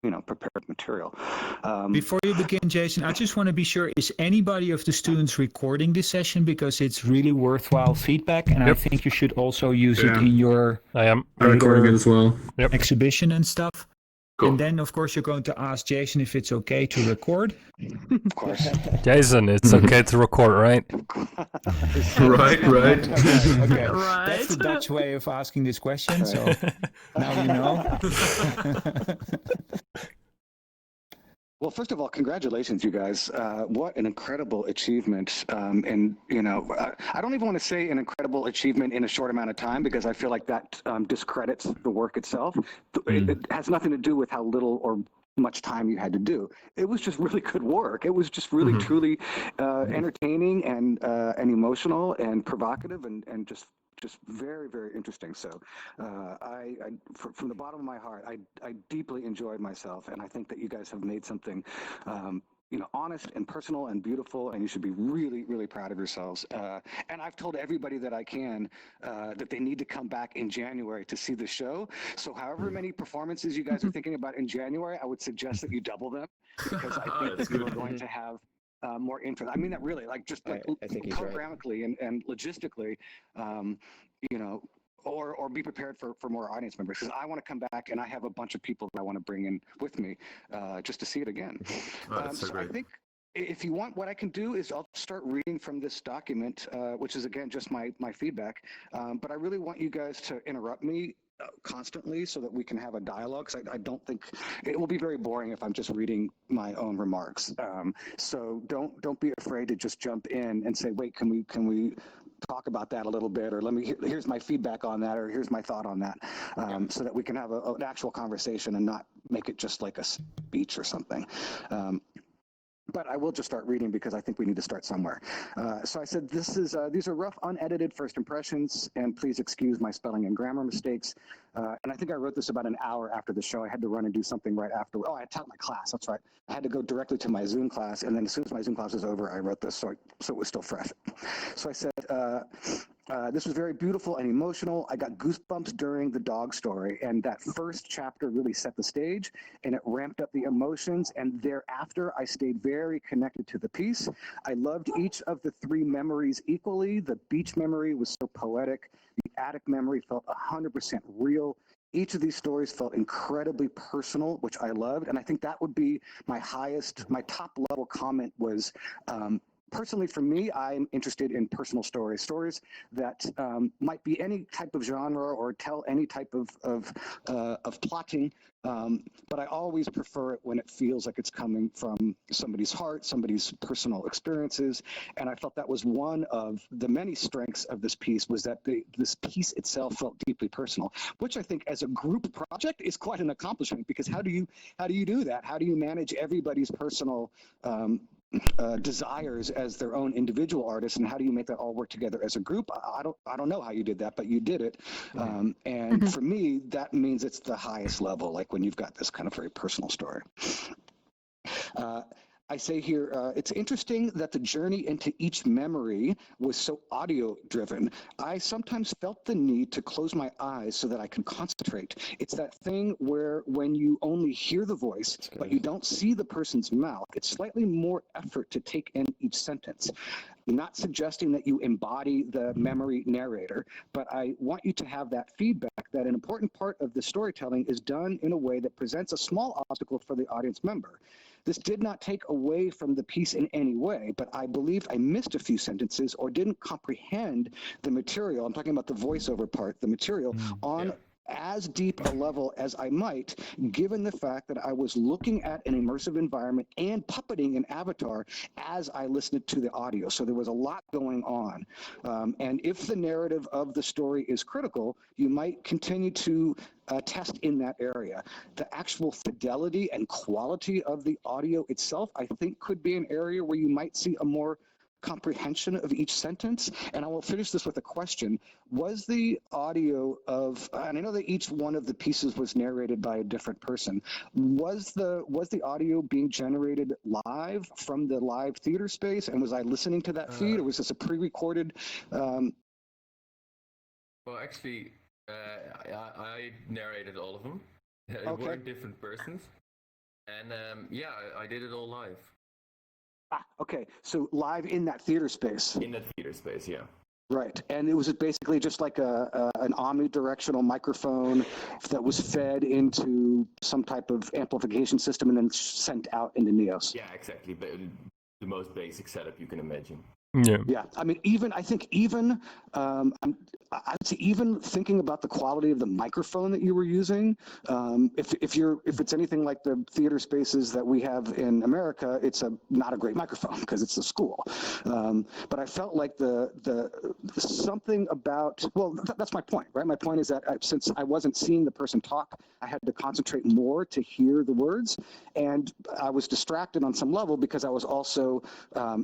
prepared material. Before you begin, Jason, I just want to be sure, is anybody of the students recording this session? Because it's really worthwhile feedback, and I think you should also use it in your I'm recording it as well. Exhibition and stuff. Cool. And then, of course, you're going to ask Jason if it's okay to record. Of course. Jason, it's okay to record, right? Right. Okay. Right. That's the Dutch way of asking this question, so now you know. Well, first of all, congratulations, you guys. What an incredible achievement. And, I don't even want to say an incredible achievement in a short amount of time, because I feel like that discredits the work itself. It has nothing to do with how little or much time you had to do. It was just really good work. It was just really, truly entertaining and emotional and provocative and just very, very interesting. So I from the bottom of my heart, I deeply enjoyed myself, and I think that you guys have made something honest and personal and beautiful, and you should be really, really proud of yourselves. And I've told everybody that I can that they need to come back in January to see the show. So however many performances you guys are thinking about in January, I would suggest that you double them, because I think that you are going to have more interest. I mean that really, programmatically and logistically, or be prepared for more audience members, because I want to come back and I have a bunch of people that I want to bring in with me just to see it again. That's so great. I think if you want, what I can do is I'll start reading from this document, which is again just my feedback. But I really want you guys to interrupt me constantly so that we can have a dialogue, because I don't think it will be very boring if I'm just reading my own remarks. So don't be afraid to just jump in and say, wait, can we talk about that a little bit, or here's my feedback on that, or here's my thought on that, so that we can have an actual conversation and not make it just like a speech or something. But I will just start reading, because I think we need to start somewhere. So I said, these are rough, unedited first impressions, and please excuse my spelling and grammar mistakes. And I think I wrote this about an hour after the show. I had to run and do something right after. Oh, I taught my class. That's right. I had to go directly to my Zoom class, and then as soon as my Zoom class was over, I wrote this, so it was still fresh. So I said, this was very beautiful and emotional. I got goosebumps during the dog story, and that first chapter really set the stage, and it ramped up the emotions, and thereafter I stayed very connected to the piece. I loved each of the three memories equally. The beach memory was so poetic. The attic memory felt 100% real. Each of these stories felt incredibly personal, which I loved, and I think that would be my top level comment was, personally, for me, I'm interested in personal stories that might be any type of genre or tell any type of plotting, but I always prefer it when it feels like it's coming from somebody's heart, somebody's personal experiences, and I felt that was one of the many strengths of this piece, was that this piece itself felt deeply personal, which I think as a group project is quite an accomplishment, because how do you do that? How do you manage everybody's personal desires as their own individual artists, and how do you make that all work together as a group? I don't know how you did that, but you did it. And for me, that means it's the highest level, like when you've got this kind of very personal story. I say here, it's interesting that the journey into each memory was so audio driven. I sometimes felt the need to close my eyes so that I could concentrate. It's that thing where when you only hear the voice, but you don't see the person's mouth, it's slightly more effort to take in each sentence. I'm not suggesting that you embody the memory narrator, but I want you to have that feedback that an important part of the storytelling is done in a way that presents a small obstacle for the audience member. This did not take away from the piece in any way, but I believe I missed a few sentences or didn't comprehend the material. I'm talking about the voiceover part, the material, on as deep a level as I might, given the fact that I was looking at an immersive environment and puppeting an avatar as I listened to the audio. So there was a lot going on. And if the narrative of the story is critical, you might continue to test in that area. The actual fidelity and quality of the audio itself, I think, could be an area where you might see a more comprehension of each sentence. And I will finish this with a question. Was the audio of, and I know that each one of the pieces was narrated by a different person, was the audio being generated live from the live theater space? And was I listening to that feed, or was this a pre-recorded? Well, actually, I narrated all of them. They weren't different persons. And I did it all live. Okay. So live in that theater space. In the theater space, yeah. Right, and it was basically just like an omnidirectional microphone that was fed into some type of amplification system and then sent out into Neos. Yeah, exactly. The most basic setup you can imagine. Yeah. I mean, I think I'd say even thinking about the quality of the microphone that you were using, if it's anything like the theater spaces that we have in America, it's not a great microphone because it's a school. But I felt like the something about, that's my point, right? My point is that since I wasn't seeing the person talk, I had to concentrate more to hear the words, and I was distracted on some level because I was also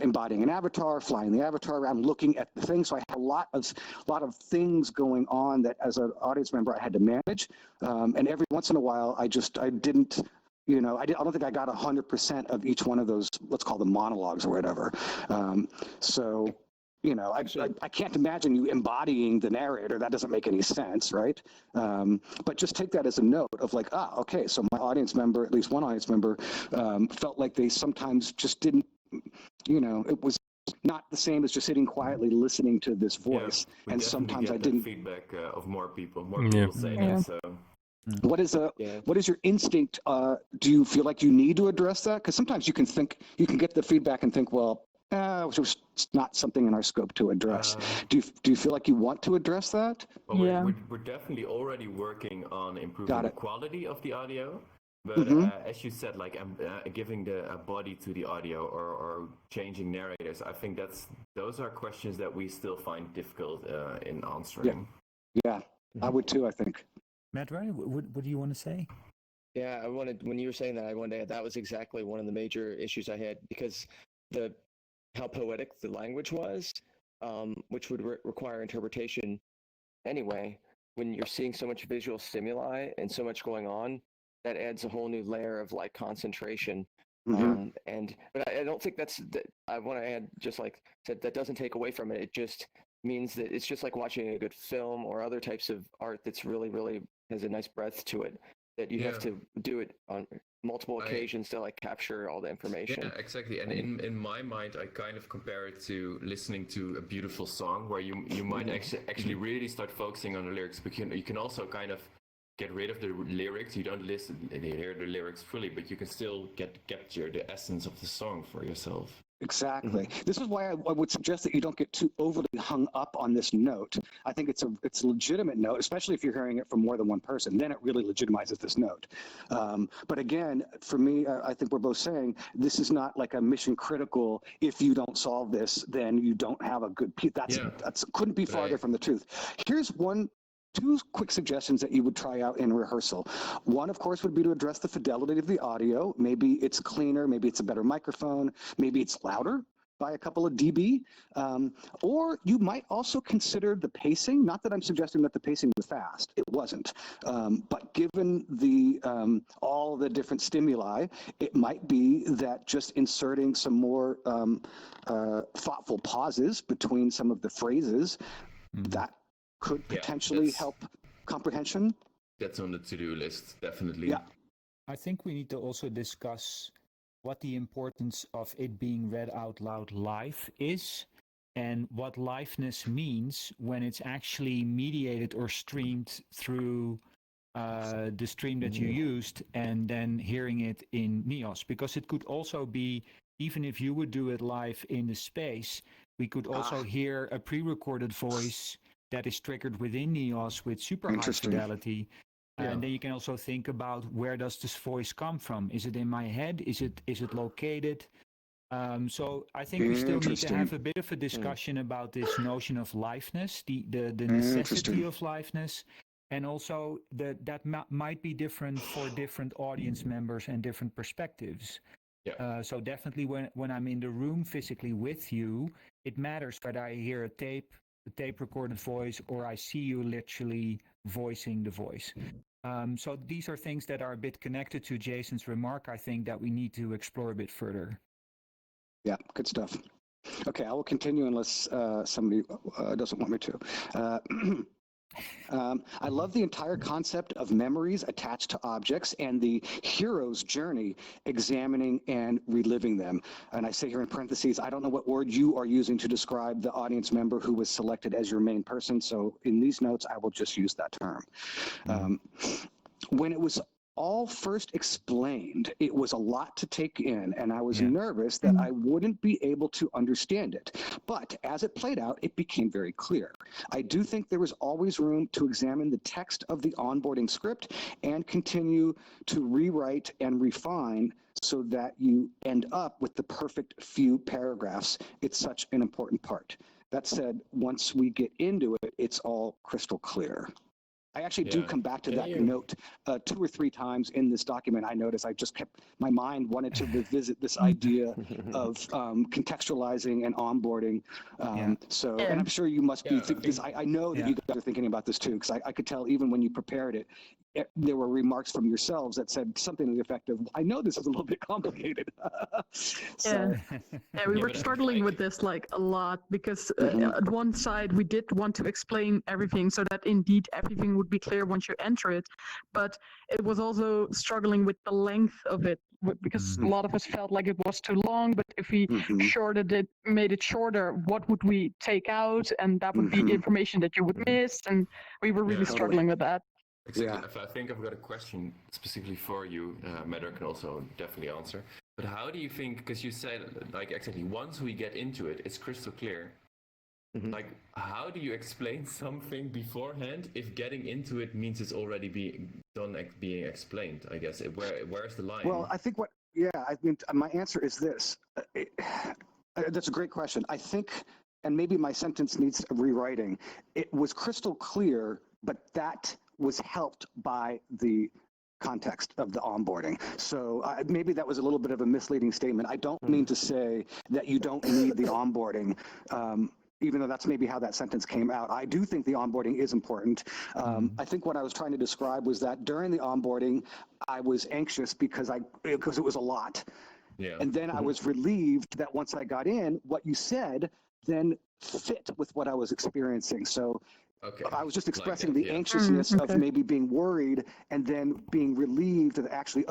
embodying an avatar, flying the avatar around, looking at the things. So I had a lot of things going on that, as an audience member, I had to manage. And every once in a while, I didn't. I don't think I got 100% of each one of those, let's call them monologues or whatever. I can't imagine you embodying the narrator. That doesn't make any sense, right? But just take that as a note of like, okay, so my audience member, at least one audience member, felt like they sometimes just didn't, it was not the same as just sitting quietly listening to this voice. And sometimes I didn't. Feedback of more people saying it. So. What is your instinct? Do you feel like you need to address that? Because sometimes you can get the feedback and think, well, it was not something in our scope to address. Do you feel like you want to address that? Well, we're definitely already working on improving the quality of the audio. But as you said, like giving a body to the audio or changing narrators, I think those are questions that we still find difficult in answering. Yeah, I would too, I think. Medra, what do you want to say? Yeah, when you were saying that, that was exactly one of the major issues I had, because how poetic the language was, which would require interpretation anyway. When you're seeing so much visual stimuli and so much going on, that adds a whole new layer of like concentration. But I don't think I want to add, just like said, that doesn't take away from it. It just means that it's just like watching a good film or other types of art that's really, really has a nice breadth to it, that you have to do it on multiple occasions to like capture all the information. Yeah, exactly. And in my mind, I kind of compare it to listening to a beautiful song where you might actually really start focusing on the lyrics, but you can also kind of get rid of the lyrics. You don't hear the lyrics fully, but you can still capture the essence of the song for yourself. Exactly. This is why I would suggest that you don't get too overly hung up on this note. I think it's a legitimate note, especially if you're hearing it from more than one person. Then it really legitimizes this note. But again, for me, I think we're both saying this is not like a mission critical. If you don't solve this, then you don't have a good piece. That's couldn't be farther from the truth. Here's two quick suggestions that you would try out in rehearsal. One, of course, would be to address the fidelity of the audio. Maybe it's cleaner, maybe it's a better microphone, maybe it's louder by a couple of dB. Or you might also consider the pacing. Not that I'm suggesting that the pacing was fast. It wasn't. But given all the different stimuli, it might be that just inserting some more thoughtful pauses between some of the phrases, that could potentially help comprehension. That's on the to-do list, definitely. Yeah. I think we need to also discuss what the importance of it being read out loud live is, and what liveness means when it's actually mediated or streamed through the stream that you used, and then hearing it in Neos. Because it could also be, even if you would do it live in the space, we could also hear a pre-recorded voice that is triggered within Neos with super high fidelity. And then you can also think about, where does this voice come from? Is it in my head? Is it located? So I think we still need to have a bit of a discussion about this notion of liveness, the necessity of liveness, and also that might be different for different audience members and different perspectives. So definitely when I'm in the room physically with you, it matters whether I hear a tape recorded voice or I see you literally voicing the voice. So these are things that are a bit connected to Jason's remark, I think, that we need to explore a bit further. Yeah, good stuff. Okay, I will continue unless somebody doesn't want me to. I love the entire concept of memories attached to objects and the hero's journey examining and reliving them. And I say here in parentheses, I don't know what word you are using to describe the audience member who was selected as your main person. So in these notes, I will just use that term. When it was all first explained, it was a lot to take in, and I was nervous that I wouldn't be able to understand it. But as it played out, it became very clear. I do think there was always room to examine the text of the onboarding script and continue to rewrite and refine so that you end up with the perfect few paragraphs. It's such an important part. That said, once we get into it, it's all crystal clear. I actually do come back to that note 2 or 3 times in this document. I noticed I just kept, my mind wanted to revisit this idea of contextualizing and onboarding. So, and I'm sure you must be thinking this. I know that you guys are thinking about this too, because I could tell even when you prepared it, there were remarks from yourselves that said something to the effect of, I know this is a little bit complicated. We were struggling with this like a lot because at one side we did want to explain everything so that indeed everything would be clear once you enter it, but it was also struggling with the length of it because a lot of us felt like it was too long, but if we shortened it, made it shorter, what would we take out? And that would be information that you would miss, and we were really struggling with that. Exactly. I think I've got a question specifically for you. Medra can also definitely answer. But how do you think, because you said, like, exactly, once we get into it, it's crystal clear. Like, how do you explain something beforehand if getting into it means it's already being explained, I guess? Where's the line? Well, I think I mean, my answer is this. That's a great question. I think, and maybe my sentence needs rewriting, it was crystal clear, but that was helped by the context of the onboarding. So maybe that was a little bit of a misleading statement. I don't mean to say that you don't need the onboarding, even though that's maybe how that sentence came out. I do think the onboarding is important. I think what I was trying to describe was that during the onboarding, I was anxious because it was a lot. And then I was relieved that once I got in, what you said then fit with what I was experiencing. So I was just expressing the anxiousness of maybe being worried and then being relieved that actually,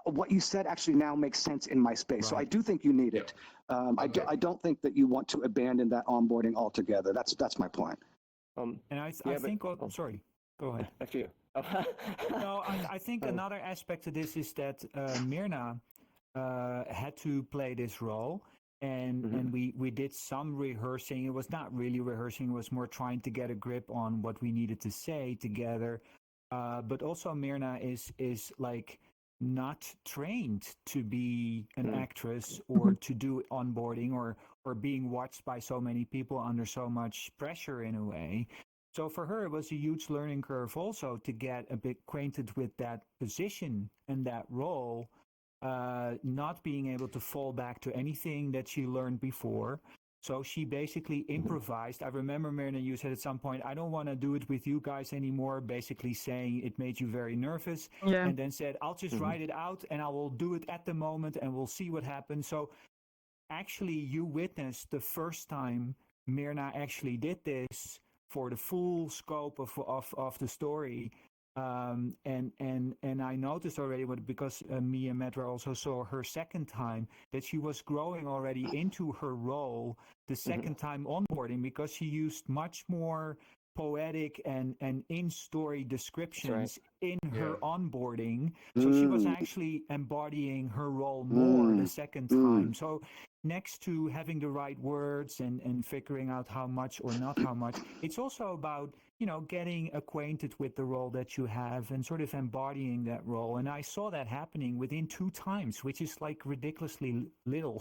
what you said actually now makes sense in my space. So I do think you need it. I don't think that you want to abandon that onboarding altogether. That's my point. And I think, sorry, go ahead. After you. No, I think another aspect of this is that Myrna had to play this role. And we did some rehearsing. It was not really rehearsing. It was more trying to get a grip on what we needed to say together. But also Myrna is like not trained to be an actress or to do onboarding or being watched by so many people under so much pressure in a way. So for her, it was a huge learning curve also to get a bit acquainted with that position and that role. Not being able to fall back to anything that she learned before. So she basically improvised. I remember, Myrna, you said at some point, I don't want to do it with you guys anymore, basically saying it made you very nervous. And then said, I'll just write it out and I will do it at the moment and we'll see what happens. So actually you witnessed the first time Myrna actually did this for the full scope of the story. And I noticed already because me and Medra also saw her second time that she was growing already into her role the second time onboarding because she used much more poetic and in-story descriptions in her onboarding. So she was actually embodying her role more the second time. So next to having the right words and figuring out how much or not how much, it's also about, getting acquainted with the role that you have and sort of embodying that role. And I saw that happening within 2 times, which is like ridiculously little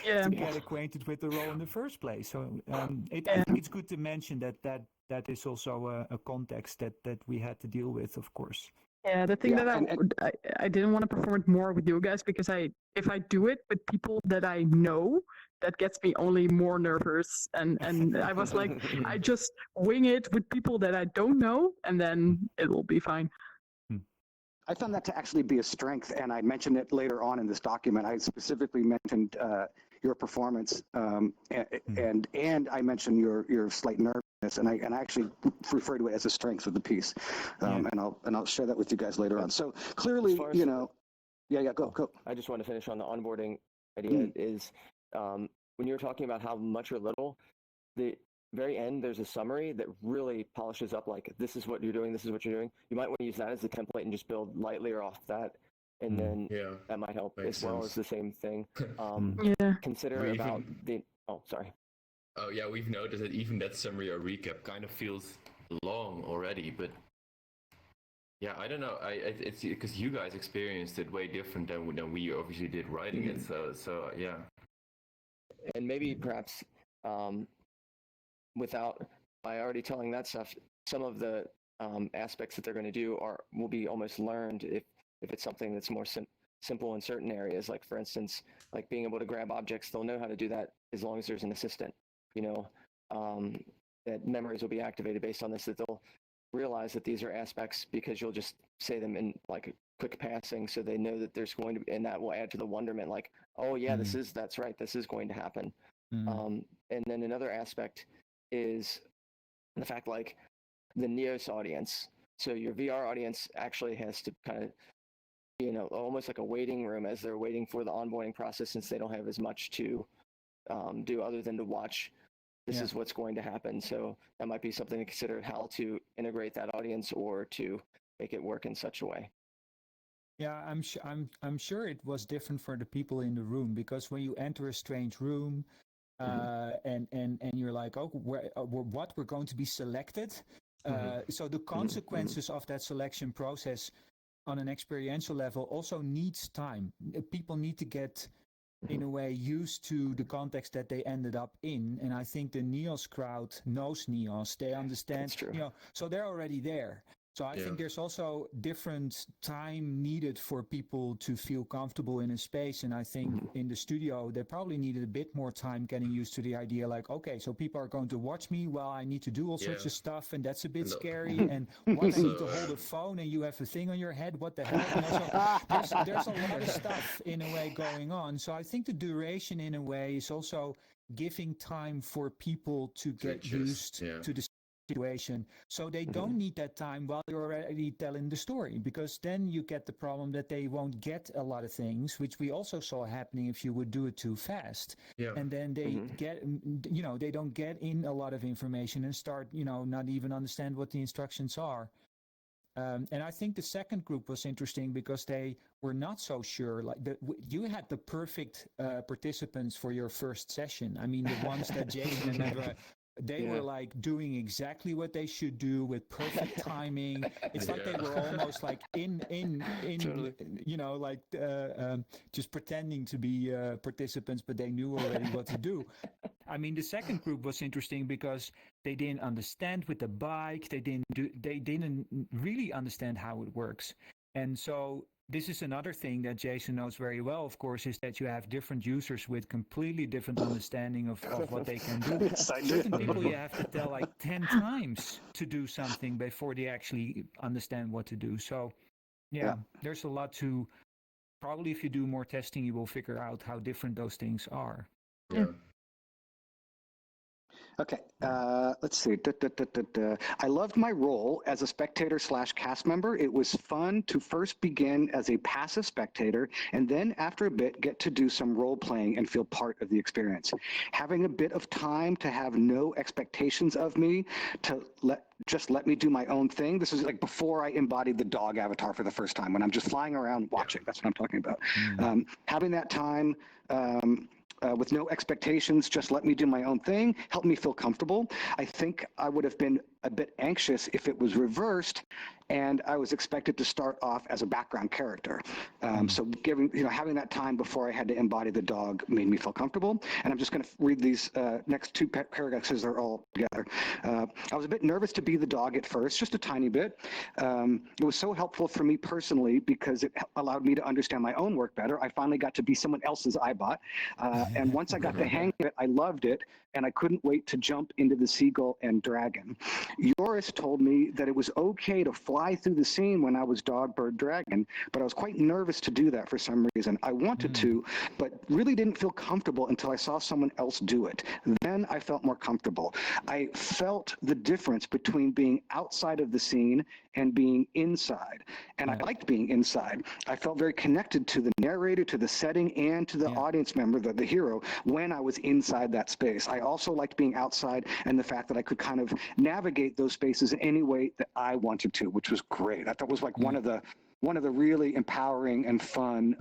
to get acquainted with the role in the first place. So I think it's good to mention that is also a context that we had to deal with, of course. Yeah, the thing that I didn't want to perform it more with you guys because if I do it with people that I know, that gets me only more nervous. And I was like, I just wing it with people that I don't know, and then it will be fine. I found that to actually be a strength, and I mentioned it later on in this document. I specifically mentioned your performance, and I mentioned your slight nerve. and I actually refer to it as a strength of the piece, and I'll share that with you guys later on. So clearly, you know, go. I just want to finish on the onboarding idea. Is when you're talking about how much or little, the very end there's a summary that really polishes up like this is what you're doing, this is what you're doing. You might want to use that as a template and just build lightly or off that, and then that might help as well as the same thing. Consider about the. Oh, sorry. Oh yeah, we've noticed that even that summary or recap kind of feels long already, but yeah, I don't know. It's because you guys experienced it way different than we obviously did writing it. So yeah. And maybe perhaps without by already telling that stuff, some of the aspects that they're going to do will be almost learned if it's something that's more simple in certain areas. Like for instance, like being able to grab objects, they'll know how to do that as long as there's an assistant. You know, that memories will be activated based on this, that they'll realize that these are aspects because you'll just say them in like quick passing, so they know that there's going to be, and that will add to the wonderment, like, oh yeah, that's right, this is going to happen. And then another aspect is the fact like the Neos audience. So your VR audience actually has to kind of, you know, almost like a waiting room as they're waiting for the onboarding process, since they don't have as much to do other than to watch. This is what's going to happen. So that might be something to consider, how to integrate that audience or to make it work in such a way. Yeah, I'm sure it was different for the people in the room, because when you enter a strange room, and you're like, oh, we're going to be selected. So the consequences of that selection process on an experiential level also needs time. People need to get, in a way, used to the context that they ended up in. And I think the Neos crowd knows Neos. They understand, you know, so they're already there. So I think there's also different time needed for people to feel comfortable in a space. And I think in the studio, they probably needed a bit more time getting used to the idea, like, okay, so people are going to watch me while I need to do all sorts of stuff. And that's a bit scary. And what, I need to hold a phone and you have a thing on your head. What the hell? You know, so there's a lot of stuff in a way going on. So I think the duration in a way is also giving time for people to get used to the situation, so they don't need that time while you're already telling the story, because then you get the problem that they won't get a lot of things, which we also saw happening if you would do it too fast. And then they get, you know, they don't get in a lot of information and start, you know, not even understand what the instructions are. And I think the second group was interesting because they were not so sure. Like you had the perfect participants for your first session. I mean, the ones that Jason and Medra, they were like doing exactly what they should do with perfect timing. It's like they were almost like in totally. You know, like just pretending to be participants, but they knew already what to do. I mean, the second group was interesting because they didn't understand with the bike. They didn't really understand how it works. And so this is another thing that Jason knows very well, of course, is that you have different users with completely different understanding of what they can do. Certain people you have to tell like 10 times to do something before they actually understand what to do. So, there's a lot to, probably if you do more testing, you will figure out how different those things are. Okay, let's see. I loved my role as a spectator/cast member. It was fun to first begin as a passive spectator, and then after a bit get to do some role playing and feel part of the experience. Having a bit of time to have no expectations of me, to just let me do my own thing. This is like before I embodied the dog avatar for the first time, when I'm just flying around watching. That's what I'm talking about. Having that time, with no expectations, just let me do my own thing, help me feel comfortable. I think I would have been a bit anxious if it was reversed and I was expected to start off as a background character. So having that time before I had to embody the dog made me feel comfortable. And I'm just going to read these next two paragraphs as they're all together. I was a bit nervous to be the dog at first, just a tiny bit. It was so helpful for me personally because it allowed me to understand my own work better. I finally got to be someone else's iBot. And once I got the hang of it, I loved it. And I couldn't wait to jump into the seagull and dragon. Joris told me that it was okay to fly through the scene when I was dog, bird, dragon, but I was quite nervous to do that for some reason. I wanted to, but really didn't feel comfortable until I saw someone else do it. Then then I felt more comfortable. I felt the difference between being outside of the scene and being inside. And I liked being inside. I felt very connected to the narrator, to the setting, and to the audience member, the hero, when I was inside that space. I also liked being outside and the fact that I could kind of navigate those spaces in any way that I wanted to, which was great. I thought was like one of the really empowering and fun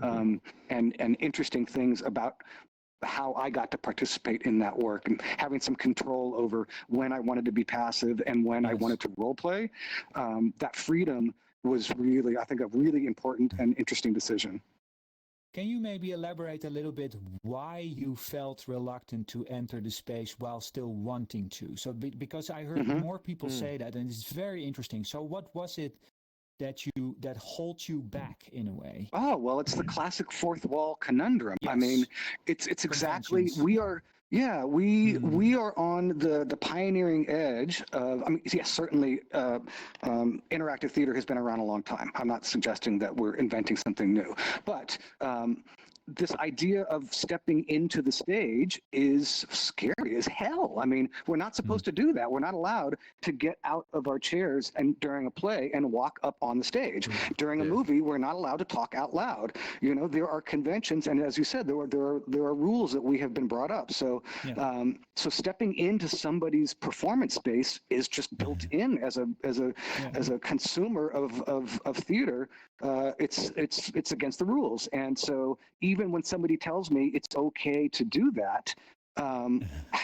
and interesting things about how I got to participate in that work, and having some control over when I wanted to be passive and when I wanted to role play. That freedom was really, I think, a really important and interesting decision. Can you maybe elaborate a little bit why you felt reluctant to enter the space while still wanting to? So because I heard more people say that, and it's very interesting. So what was it that holds you back in a way? Oh, well, it's the classic fourth wall conundrum. Yes. I mean, it's exactly, we are on the pioneering edge of, I mean, yes, certainly interactive theater has been around a long time. I'm not suggesting that we're inventing something new, but this idea of stepping into the stage is scary as hell. I mean, we're not supposed to do that. We're not allowed to get out of our chairs and during a play and walk up on the stage. During a movie, we're not allowed to talk out loud. You know, there are conventions, and as you said, there are rules that we have been brought up. So so stepping into somebody's performance space is just built in as a consumer of theater. It's against the rules, and so even when somebody tells me it's okay to do that,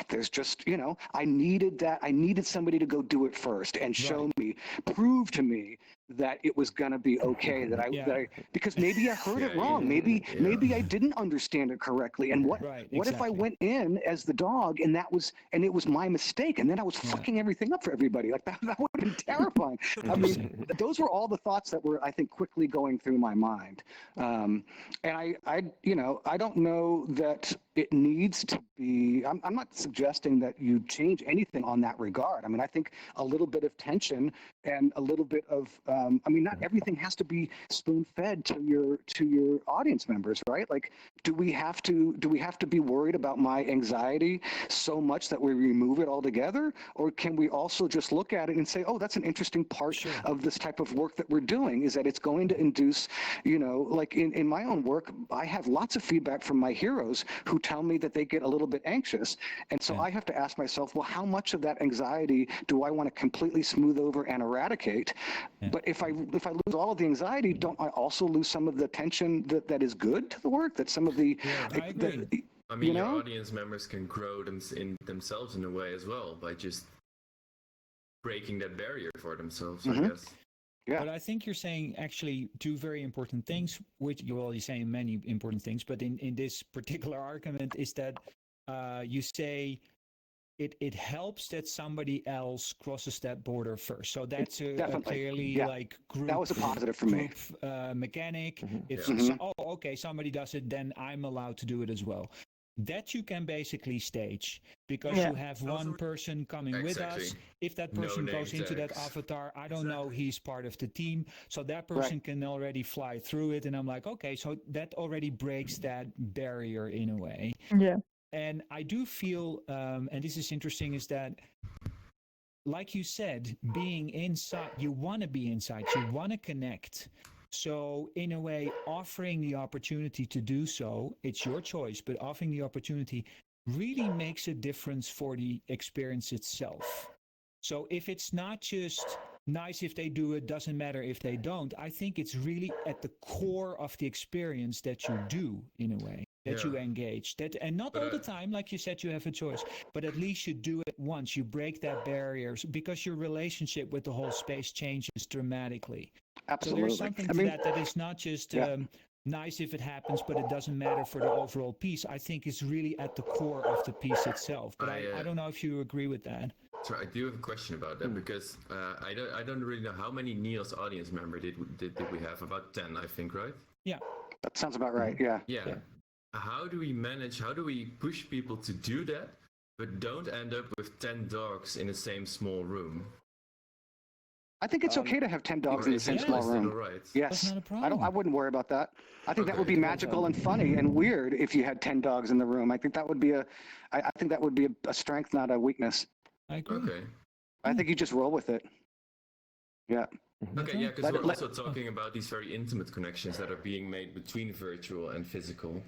there's just, you know, I needed somebody to go do it first and show me, prove to me that it was going to be okay, that I because maybe I heard it wrong. Maybe I didn't understand it correctly. And what if I went in as the dog and it was my mistake, and then I was fucking everything up for everybody? Like that would have been terrifying. I mean, those were all the thoughts that were, I think, quickly going through my mind. And I don't know that it needs to be, I'm not suggesting that you change anything on that regard. I mean, I think a little bit of tension and a little bit of, I mean, not everything has to be spoon-fed to your audience members, right? Like, do we have to be worried about my anxiety so much that we remove it altogether? Or can we also just look at it and say, oh, that's an interesting part of this type of work that we're doing, is that it's going to induce, you know, like in my own work, I have lots of feedback from my heroes who tell me that they get a little bit anxious. And so I have to ask myself, well, how much of that anxiety do I want to completely smooth over and eradicate? But if I lose all of the anxiety, don't I also lose some of the tension that is good to the work? That some of the, I mean, your audience members can grow themselves in a way as well by just breaking that barrier for themselves, I guess. Yeah. But I think you're saying actually two very important things, which you're saying many important things, but in this particular argument is that you say it helps that somebody else crosses that border first. So that's a clearly like group. That was a positive for me. Mechanic. If somebody does it, then I'm allowed to do it as well. That you can basically stage because you have one person coming with us. If that person goes into that avatar, I don't know, he's part of the team. So that person can already fly through it. And I'm like, okay, so that already breaks that barrier in a way. Yeah. And I do feel, and this is interesting, is that, like you said, being inside, you want to be inside, you want to connect. So in a way, offering the opportunity to do so, it's your choice, but offering the opportunity really makes a difference for the experience itself. So if it's not just nice if they do it, doesn't matter if they don't, I think it's really at the core of the experience that you do in a way. That you engage, and not all the time, like you said, you have a choice, but at least you do it once. You break that barrier because your relationship with the whole space changes dramatically. Absolutely. So there's something to that is not just nice if it happens, but it doesn't matter for the overall piece. I think it's really at the core of the piece itself. But I don't know if you agree with that. So I do have a question about that because I don't really know how many Neil's audience members did we have? About 10, I think, right? Yeah. That sounds about right. Yeah. How do we push people to do that, but don't end up with 10 dogs in the same small room? I think it's okay to have 10 dogs in the same small room. Right. Yes, That's not a problem. I wouldn't worry about that. I think that Okay. would be magical and funny and weird if you had 10 dogs in the room. I think that would be I think that would be a strength, not a weakness. I agree. Okay. I think you just roll with it. Yeah. Okay, yeah, because Let- we're let- also talking about these very intimate connections that are being made between virtual and physical.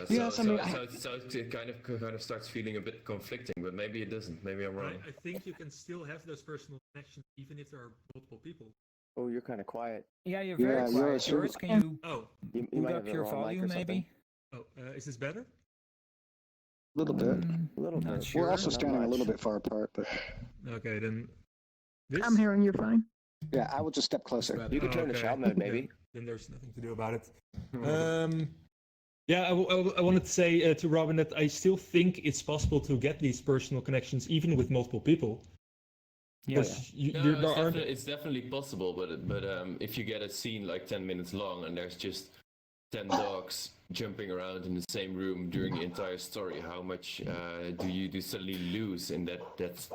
Yes, I mean, So it kind of starts feeling a bit conflicting, but maybe it doesn't. Maybe I'm wrong. I think you can still have those personal connections even if there are multiple people. Oh, you're kind of quiet. Yeah, you're very Yeah, quiet. Yoris, Yoris, can you Oh, You move might up have your the wrong mic volume, or something. maybe? is this better? A little bit. A little Not bit. sure. We're also Not standing a little much. bit far apart, but Okay, then. This? I'm hearing you fine. yeah, I will just step closer. You can turn to Okay. shout mode, maybe. Then there's nothing to do about it. Yeah, I wanted to say to Robin that I still think it's possible to get these personal connections even with multiple people. Yes. No, it's definitely possible, but if you get a scene like 10 minutes long and there's just 10 dogs jumping around in the same room during the entire story, how much do you suddenly lose in that?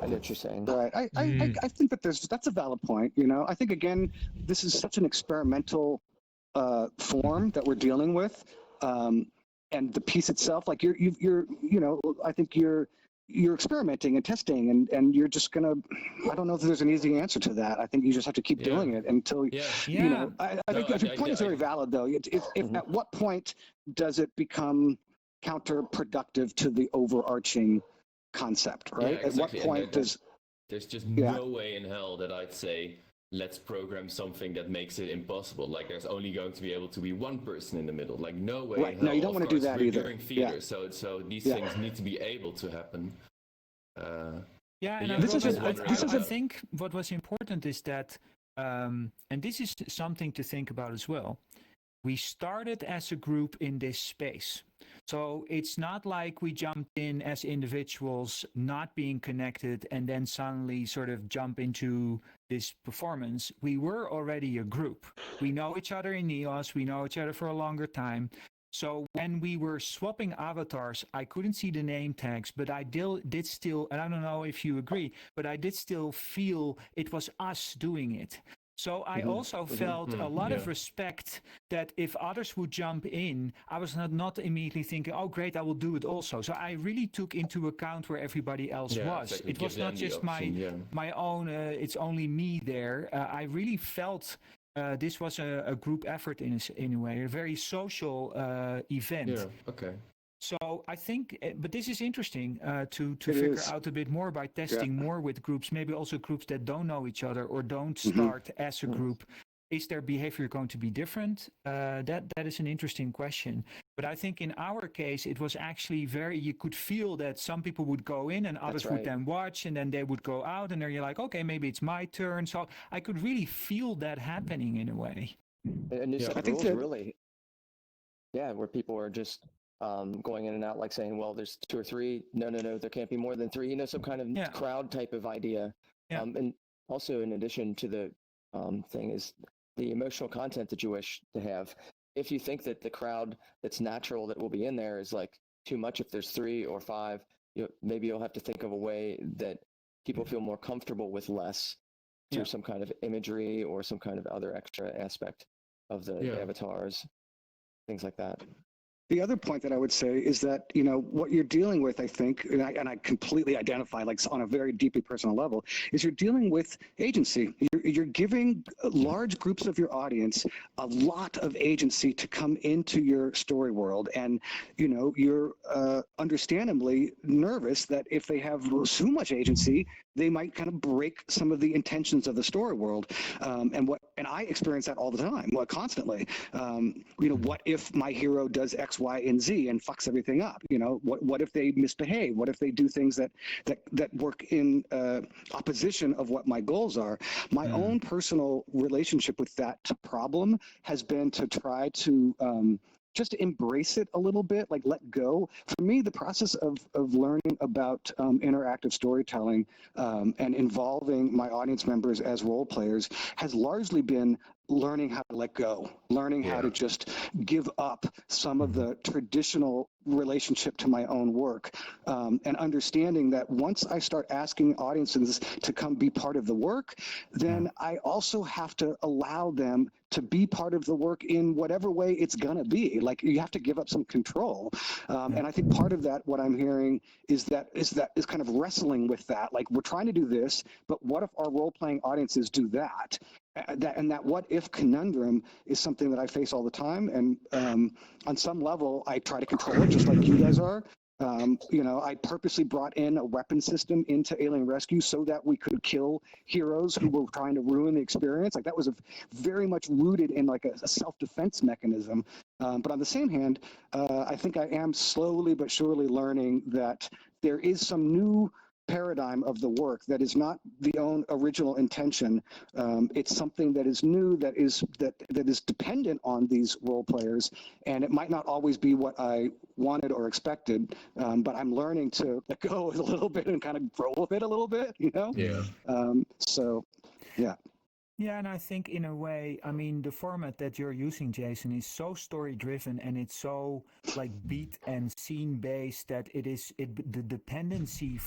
I know what you're saying. Right. I think that that's a valid point. You know, I think again, this is such an experimental form that we're dealing with, and the piece itself, like you're you know, I think you're experimenting and testing, and you're just gonna. I don't know if there's an easy answer to that. I think you just have to keep doing it until you know. I think your point is very valid, though. If at what point does it become counterproductive to the overarching concept, right? Yeah, exactly. At what point does there's just no way in hell that I'd say let's program something that makes it impossible. Like there's only going to be able to be one person in the middle. Like no way. Right. In hell. No, you don't Of want to do course, that we're either. doing theater, so these things need to be able to happen. Yeah, Yeah, and this is I think what was important is that, and this is something to think about as well. We started as a group in this space. So it's not like we jumped in as individuals, not being connected, and then suddenly sort of jump into this performance. We were already a group. We know each other in NEOS. We know each other for a longer time. So when we were swapping avatars, I couldn't see the name tags, but I did still, and I don't know if you agree, but I did still feel it was us doing it. So I also felt a lot of respect that if others would jump in, I was not immediately thinking, oh, great, I will do it also. So I really took into account where everybody else was. Exactly. It was not just my own, it's only me there. I really felt this was a group effort in a way, a very social event. Yeah, okay. So I think, but this is interesting to figure out a bit more by testing more with groups, maybe also groups that don't know each other or don't start as a group. Is their behavior going to be different? That is an interesting question. But I think in our case, it was actually you could feel that some people would go in and others would then watch, and then they would go out, and then you're like, okay, maybe it's my turn. So I could really feel that happening in a way. And I think that really, where people are just going in and out, like saying, well, there's 2 or 3. No, there can't be more than 3. You know, some kind of crowd type of idea. Yeah. And also, in addition to the thing, is the emotional content that you wish to have. If you think that the crowd that's natural that will be in there is like too much, if there's 3 or 5, maybe you'll have to think of a way that people feel more comfortable with less through some kind of imagery or some kind of other extra aspect of the avatars, things like that. The other point that I would say is that, you know, what you're dealing with, I think, and I completely identify, like on a very deeply personal level, is you're dealing with agency. You're giving large groups of your audience a lot of agency to come into your story world. And, you know, you're understandably nervous that if they have too much agency, they might kind of break some of the intentions of the story world. And I experience that all the time, constantly. You know, what if my hero does X, Y, and Z and fucks everything up? You know, what if they misbehave? What if they do things that work in opposition of what my goals are? My own personal relationship with that problem has been to try to just embrace it a little bit, like let go. For me, the process of learning about interactive storytelling and involving my audience members as role players has largely been learning how to let go, learning how to just give up some of the traditional relationship to my own work, and understanding that once I start asking audiences to come be part of the work, then I also have to allow them to be part of the work in whatever way it's gonna be. Like, you have to give up some control, and I think part of that, what I'm hearing, is kind of wrestling with that. Like, we're trying to do this, but what if our role-playing audiences do that? That what if conundrum is something that I face all the time, and on some level I try to control it, just like you guys are. I purposely brought in a weapon system into Alien Rescue so that we could kill heroes who were trying to ruin the experience. Like, that was very much rooted in like a self-defense mechanism. But on the same hand, I think I am slowly but surely learning that there is some new paradigm of the work that is not the own original intention. It's something that is new, that is dependent on these role players, and it might not always be what I wanted or expected. But I'm learning to let go a little bit and kind of grow with it a little bit, Yeah. So, yeah. Yeah, and I think in a way, I mean, the format that you're using, Jason, is so story-driven and it's so like beat and scene based that the dependency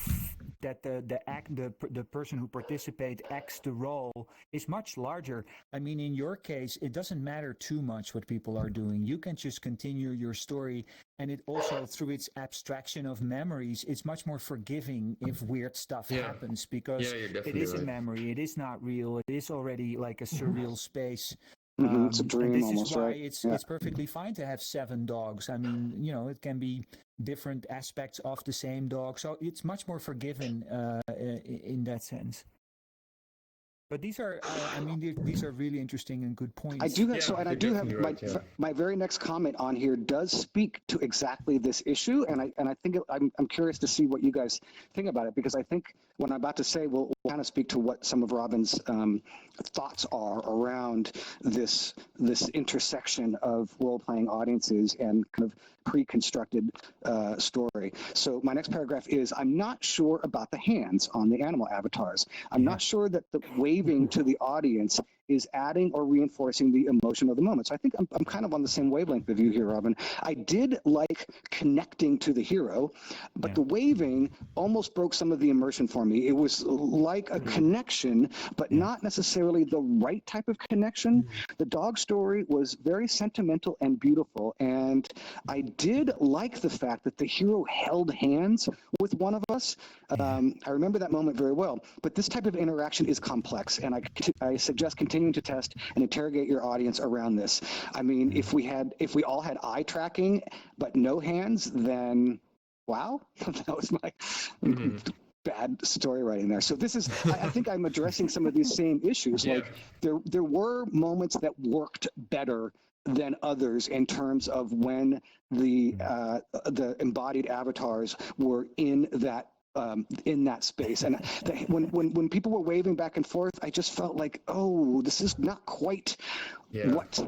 that the person who participates acts the role is much larger. I mean, in your case, it doesn't matter too much what people are doing. You can just continue your story, and it also, through its abstraction of memories, it's much more forgiving if weird stuff happens, because it is a memory, it is not real, it is already like a surreal space. It's a dream, and this almost, is why right? it's perfectly fine to have 7 dogs. I mean, it can be different aspects of the same dog, so it's much more forgiven in that sense. But these are, these are really interesting and good points. I do have, I do have my very next comment on here does speak to exactly this issue, and I think I'm curious to see what you guys think about it, because I think what I'm about to say will kind of speak to what some of Robin's thoughts are around this intersection of role-playing audiences and kind of pre-constructed story. So my next paragraph is, I'm not sure about the hands on the animal avatars. I'm not sure that the waving to the audience is adding or reinforcing the emotion of the moment. So I think I'm kind of on the same wavelength of you here, Robin. I did like connecting to the hero, but the waving almost broke some of the immersion for me. It was like a connection, but not necessarily the right type of connection. The dog story was very sentimental and beautiful, and I did like the fact that the hero held hands with one of us. I remember that moment very well, but this type of interaction is complex, and I suggest continuing to test and interrogate your audience around this. I mean, if we all had eye tracking but no hands, then wow, that was my bad story writing there. So this is, I think I'm addressing some of these same issues. Like there were moments that worked better than others in terms of when the embodied avatars were in that space, and when people were waving back and forth, I just felt like, oh, this is not quite what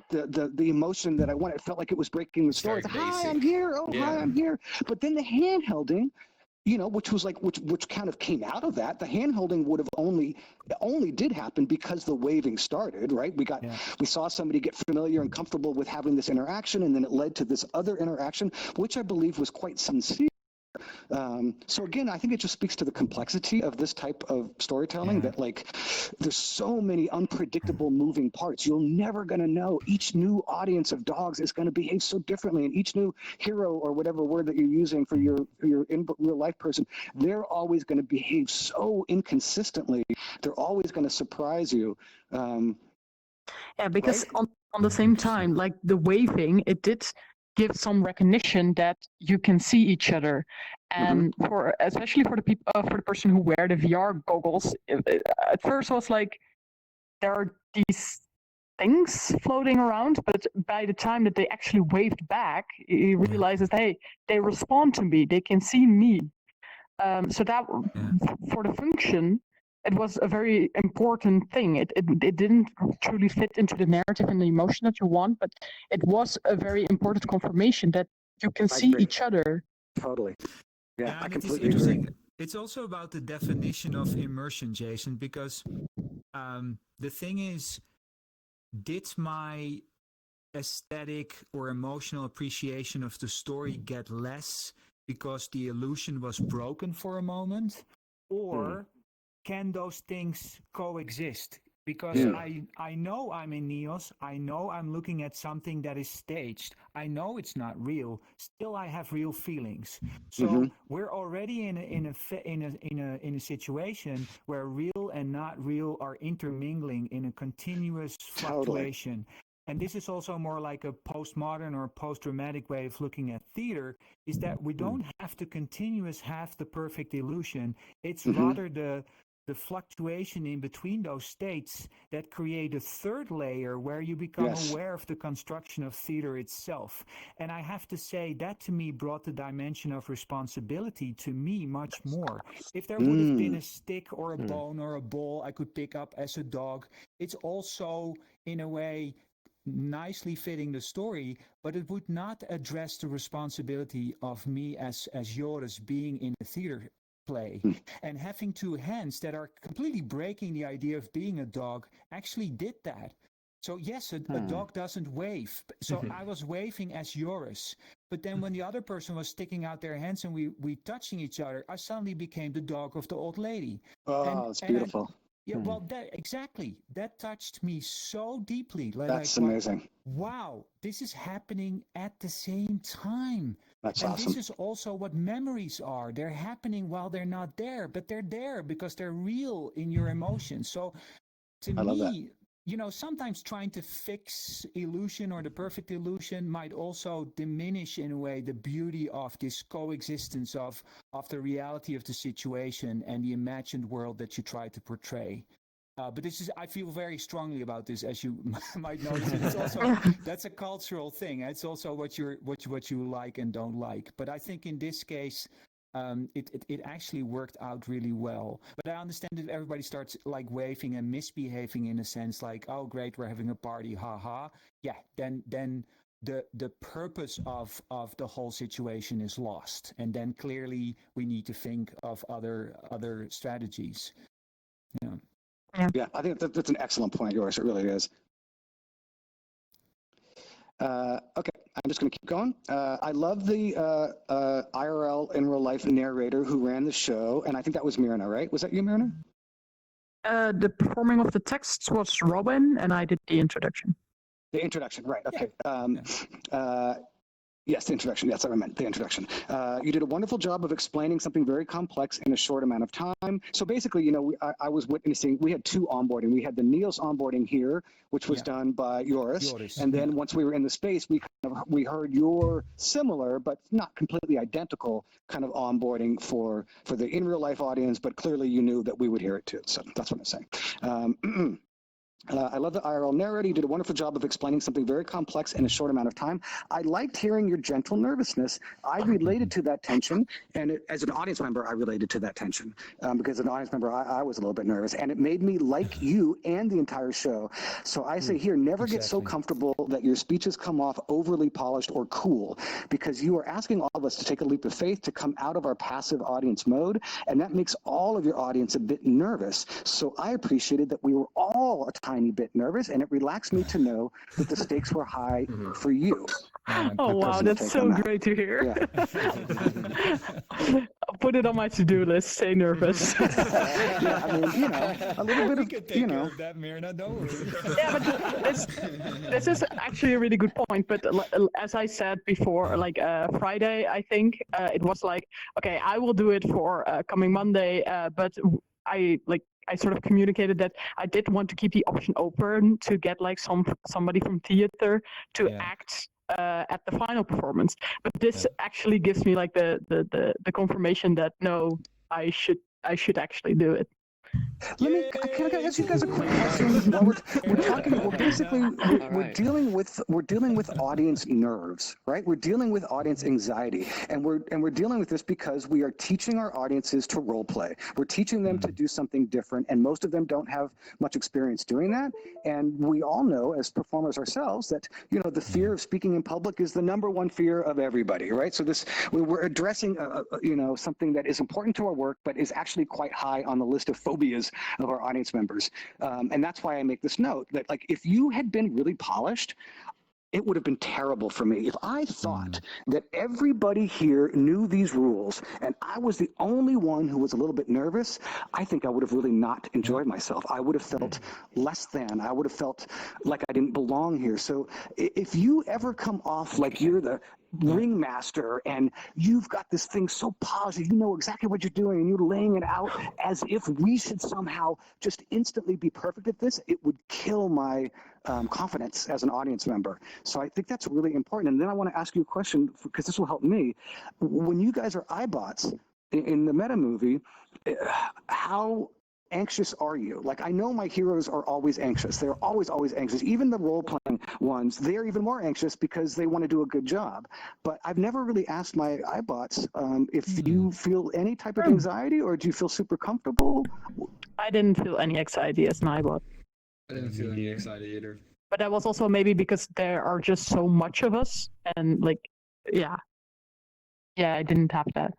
the emotion that I wanted. It felt like it was breaking the story. Hi, I'm here. Oh, hi, I'm here. But then the hand-holding, which kind of came out of that. The hand-holding would have only did happen because the waving started, right? We saw somebody get familiar and comfortable with having this interaction, and then it led to this other interaction, which I believe was quite sincere. So again, I think it just speaks to the complexity of this type of storytelling, that like there's so many unpredictable moving parts. You're never going to know. Each new audience of dogs is going to behave so differently, and each new hero, or whatever word that you're using for your in real life person, they're always going to behave so inconsistently. They're always going to surprise you. Because on the same time, like the waving, it did give some recognition that you can see each other, and especially for the people, for the person who wear the VR goggles, at first I was like, there are these things floating around, but by the time that they actually waved back, he realizes, hey, they respond to me, they can see me. So that for the function, it was a very important thing. It didn't truly fit into the narrative and the emotion that you want, but it was a very important confirmation that you can see each other. Totally. Yeah, I completely agree. It's also about the definition of immersion, Jason, because the thing is, did my aesthetic or emotional appreciation of the story get less because the illusion was broken for a moment? Or can those things coexist? Because I know I'm in Neos. I know I'm looking at something that is staged. I know it's not real. Still, I have real feelings. So we're already in a situation where real and not real are intermingling in a continuous fluctuation. And this is also more like a postmodern or post-dramatic way of looking at theater, is that we don't have to have the perfect illusion. It's rather the fluctuation in between those states that create a third layer where you become aware of the construction of theater itself. And I have to say that to me brought the dimension of responsibility to me much more. If there would have been a stick or a bone or a ball I could pick up as a dog, it's also in a way nicely fitting the story, but it would not address the responsibility of me as Joris being in the theater play and having two hands that are completely breaking the idea of being a dog actually did that. So yes, a dog doesn't wave. So I was waving as Joris, but then when the other person was sticking out their hands and we touching each other, I suddenly became the dog of the old lady. It's beautiful. Well, that touched me so deeply. That's amazing. Wow, this is happening at the same time. That's and awesome. This is also what memories are. They're happening while they're not there, but they're there because they're real in your emotions. So to me, sometimes trying to fix illusion or the perfect illusion might also diminish in a way the beauty of this coexistence of the reality of the situation and the imagined world that you try to portray. But I feel very strongly about this, as you might notice. It's also that's a cultural thing. It's also what you like and don't like. But I think in this case, it actually worked out really well. But I understand if everybody starts like waving and misbehaving in a sense, like, oh great, we're having a party, haha. Yeah, then the purpose of the whole situation is lost, and then clearly we need to think of other strategies. Yeah, I think that's an excellent point, Joris. It really is. Okay, I'm just going to keep going. I love the IRL in real life narrator who ran the show, and I think that was Myrna, right? Was that you, Myrna? The performing of the texts was Robin, and I did the introduction. The introduction, right? Okay. Yes, the introduction. Yes, I meant the introduction. You did a wonderful job of explaining something very complex in a short amount of time. So basically, I was witnessing, we had two onboarding. We had the Neos onboarding here, which was done by Joris. And then once we were in the space, we heard your similar, but not completely identical kind of onboarding for the in real life audience, but clearly you knew that we would hear it too. So that's what I'm saying. I love the IRL narrator. You did a wonderful job of explaining something very complex in a short amount of time. I liked hearing your gentle nervousness. I related to that tension, and as an audience member, I related to that tension because as an audience member, I was a little bit nervous, and it made me like you and the entire show. So I say here, never get so comfortable that your speeches come off overly polished or cool, because you are asking all of us to take a leap of faith, to come out of our passive audience mode, and that makes all of your audience a bit nervous. So I appreciated that we were all a tiny bit nervous, and it relaxed me to know that the stakes were high for you. Oh wow, that's so great to hear. Yeah. I'll put it on my to-do list. Stay nervous. Yeah, I mean, a little bit of, Take care of that, Myrna. Don't worry. Yeah, but this is actually a really good point. But as I said before, like Friday, I think it was like, okay, I will do it for coming Monday, but I sort of communicated that I did want to keep the option open to get like somebody from theater to act at the final performance. But this actually gives me like the confirmation that no, I should actually do it. Can I ask you guys a quick question? While we're dealing with audience nerves, right? We're dealing with audience anxiety, and we're dealing with this because we are teaching our audiences to role play. We're teaching them to do something different, and most of them don't have much experience doing that. And we all know, as performers ourselves, that the fear of speaking in public is the number one fear of everybody, right? So we're addressing something that is important to our work, but is actually quite high on the list of phobias of our audience members. And that's why I make this note that, like, if you had been really polished, it would have been terrible for me. If I thought that everybody here knew these rules and I was the only one who was a little bit nervous, I think I would have really not enjoyed myself. I would have felt less than. I would have felt like I didn't belong here. So if you ever come off like you're the ringmaster and you've got this thing so positive, you know exactly what you're doing, and you're laying it out as if we should somehow just instantly be perfect at this, it would kill my confidence as an audience member. So I think that's really important. And then I want to ask you a question, because this will help me. When you guys are iBots in the meta movie, how anxious are you? Like, I know my heroes are always anxious. They're always anxious. Even the role-playing ones, they're even more anxious because they want to do a good job. But I've never really asked my iBots if you feel any type of anxiety, or do you feel super comfortable? I didn't feel any anxiety as an iBot. I didn't feel any anxiety either. But that was also maybe because there are just so much of us, and like, yeah, I didn't have that.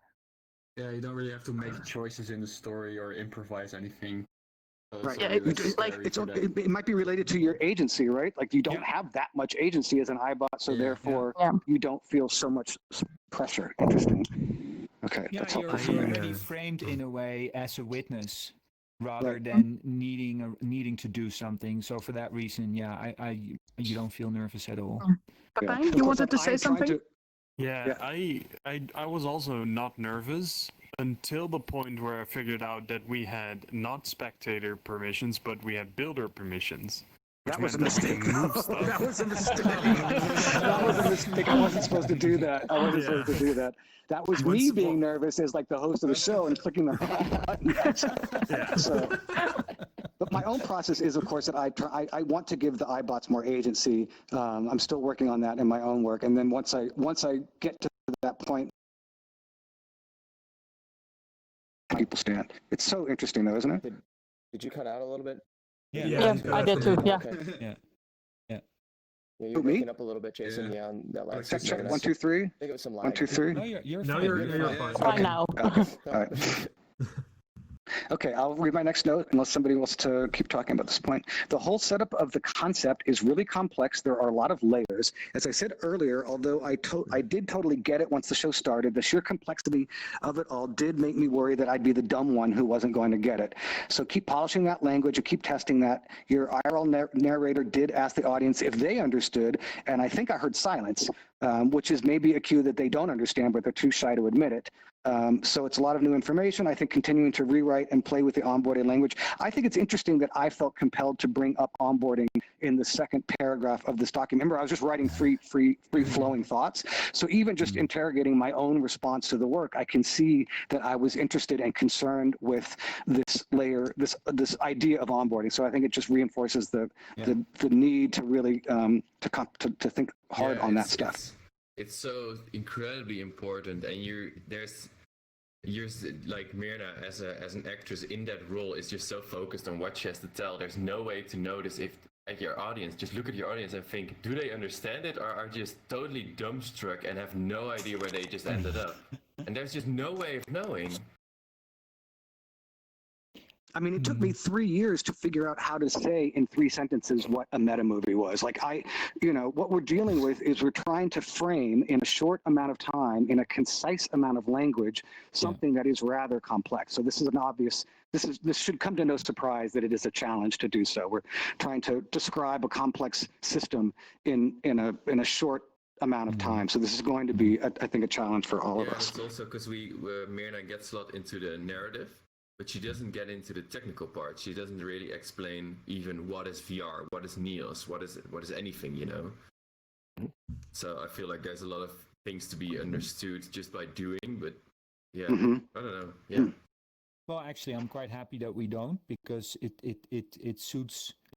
Yeah, you don't really have to make choices in the story or improvise anything. So Right. Yeah, It's like it might be related to your agency, right? Like, you don't have that much agency as an iBot, so therefore you don't feel so much pressure. Interesting. Okay, Yeah, that's helpful for you're me. already framed in a way as a witness rather than needing to do something. So for that reason, you don't feel nervous at all. Pepijn, you wanted to say something? Yeah, I was also not nervous until the point where I figured out that we had not spectator permissions, but we had builder permissions. That was a mistake. That was a mistake. That was a mistake. I wasn't supposed to do that. I wasn't supposed to do that. That was me being nervous as like the host of the show and clicking the button. So, but my own process is, of course, that I want to give the iBots more agency. I'm still working on that in my own work, and then once I get to that point, people stand. It's so interesting, though, isn't it? Did you cut out a little bit? Yeah, I did too. Yeah. Okay. Yeah. Yeah, you're Me? breaking up a little bit, Jason. Yeah, on that last Check, 6 check. seconds. 1, 2, 3. I think it was some lag. 1, 2, 3. No, you're No, fine. you're fine. fine. Fine now. Okay. All right. Okay, I'll read my next note unless somebody wants to keep talking about this point. The whole setup of the concept is really complex. There are a lot of layers. As I said earlier, although I did totally get it once the show started, the sheer complexity of it all did make me worry that I'd be the dumb one who wasn't going to get it. So keep polishing that language and keep testing that. Your IRL narrator did ask the audience if they understood, and I think I heard silence, which is maybe a cue that they don't understand, but they're too shy to admit it. So it's a lot of new information. I think continuing to rewrite and play with the onboarding language. I think it's interesting that I felt compelled to bring up onboarding in the second paragraph of this document. Remember, I was just writing free-flowing thoughts. So even just interrogating my own response to the work, I can see that I was interested and concerned with this layer, this idea of onboarding. So I think it just reinforces the need to really to think hard on that stuff. It's so incredibly important, and you're like Myrna as an actress in that role is just so focused on what she has to tell. There's no way to notice if at your audience, just look at your audience and think, do they understand it, or are just totally dumbstruck and have no idea where they just ended up? And there's just no way of knowing. I mean, it took me 3 years to figure out how to say in 3 sentences what a meta movie was. Like, what we're dealing with is we're trying to frame in a short amount of time, in a concise amount of language, something that is rather complex. So this is an obvious, this should come to no surprise that it is a challenge to do so. We're trying to describe a complex system in a short amount of time. So this is going to be, I think, a challenge for all of us. It's also because Myrna gets a lot into the narrative, but she doesn't get into the technical part. She doesn't really explain even what is VR, what is Neos, what is anything, you know. So I feel like there's a lot of things to be understood just by doing, but yeah, I don't know. Yeah. Well, actually, I'm quite happy that we don't, because it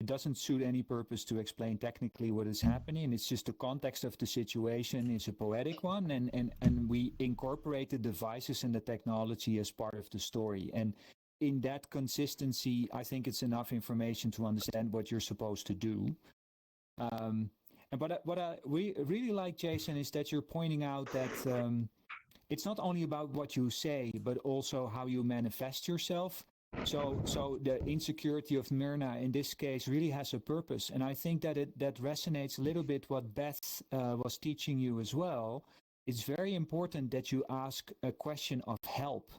doesn't suit any purpose to explain technically what is happening. It's just the context of the situation is a poetic one, and we incorporate the devices and the technology as part of the story. And in that consistency, I think it's enough information to understand what you're supposed to do. But what I really like, Jason, is that you're pointing out that it's not only about what you say, but also how you manifest yourself. So the insecurity of Myrna in this case really has a purpose, and I think that that resonates a little bit what Beth was teaching you as well. It's very important that you ask a question of help.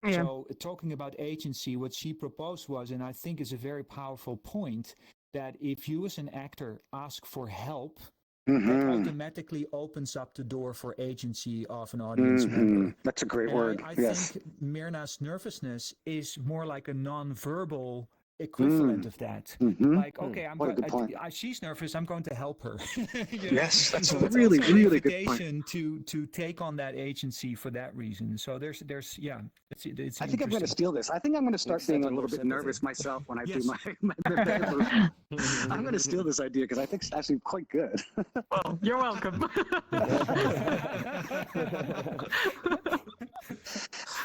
Yeah. So talking about agency, what she proposed was, and I think is a very powerful point, that if you as an actor ask for help, that automatically opens up the door for agency of an audience member. That's a great And word. I Yes. think Myrna's nervousness is more like a non-verbal equivalent of that. Like, okay, What a good point. she's nervous, I'm going to help her. Yes, that's so a it's really, also an really good point. invitation to take on that agency for that reason. So there's it's I think I'm going to interesting. steal this. I think I'm going to start Except being a on little more bit sympathy. nervous myself when I do Yes. my version. I'm going to steal this idea because I think it's actually quite good. Well, you're welcome.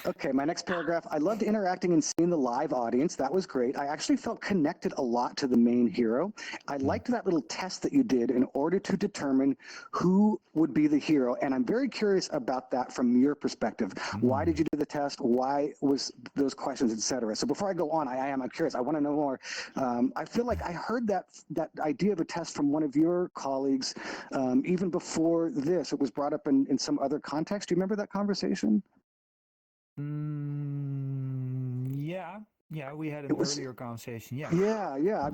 Okay, my next paragraph. I loved interacting and seeing the live audience. That was great. I actually felt connected a lot to the main hero. I liked that little test that you did in order to determine who would be the hero. And I'm very curious about that from your perspective. Why did you do the test? Why was those questions, etc.? So before I go on, I'm curious. I want to know more. I feel like I heard that idea of a test from one of your colleagues even before this. It was brought up in some other context. Do you remember that conversation? Yeah, we had an It was- earlier conversation. Yeah. Yeah.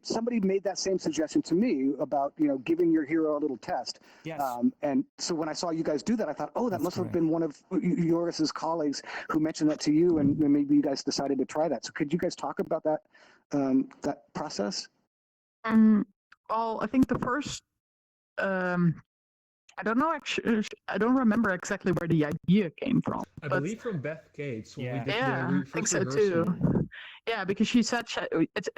Somebody made that same suggestion to me about giving your hero a little test. Yes. And so when I saw you guys do that, I thought, oh, that That's must have correct. been one of Joris's colleagues who mentioned that to you, and maybe you guys decided to try that. So could you guys talk about that that process? Well, I think the first, I don't know actually, I don't remember exactly where the idea came from. I but- believe from Beth Gates when Yeah. we did Yeah, the I think first so rehearsal. too. Yeah, because she said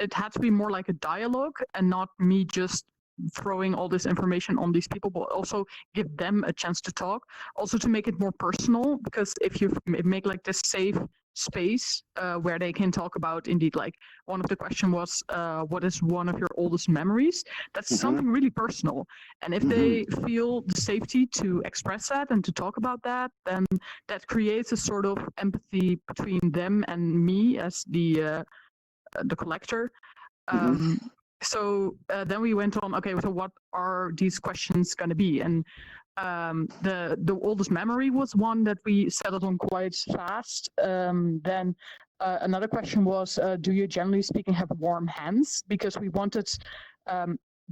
it had to be more like a dialogue and not me just throwing all this information on these people, but also give them a chance to talk. Also to make it more personal, because if you make like this safe space where they can talk about, indeed, like one of the question was, what is one of your oldest memories? That's something really personal. And if they feel the safety to express that and to talk about that, then that creates a sort of empathy between them and me as the collector. So then we went on, okay, so what are these questions going to be? And the oldest memory was one that we settled on quite fast. Then another question was, do you generally speaking have warm hands? Because we wanted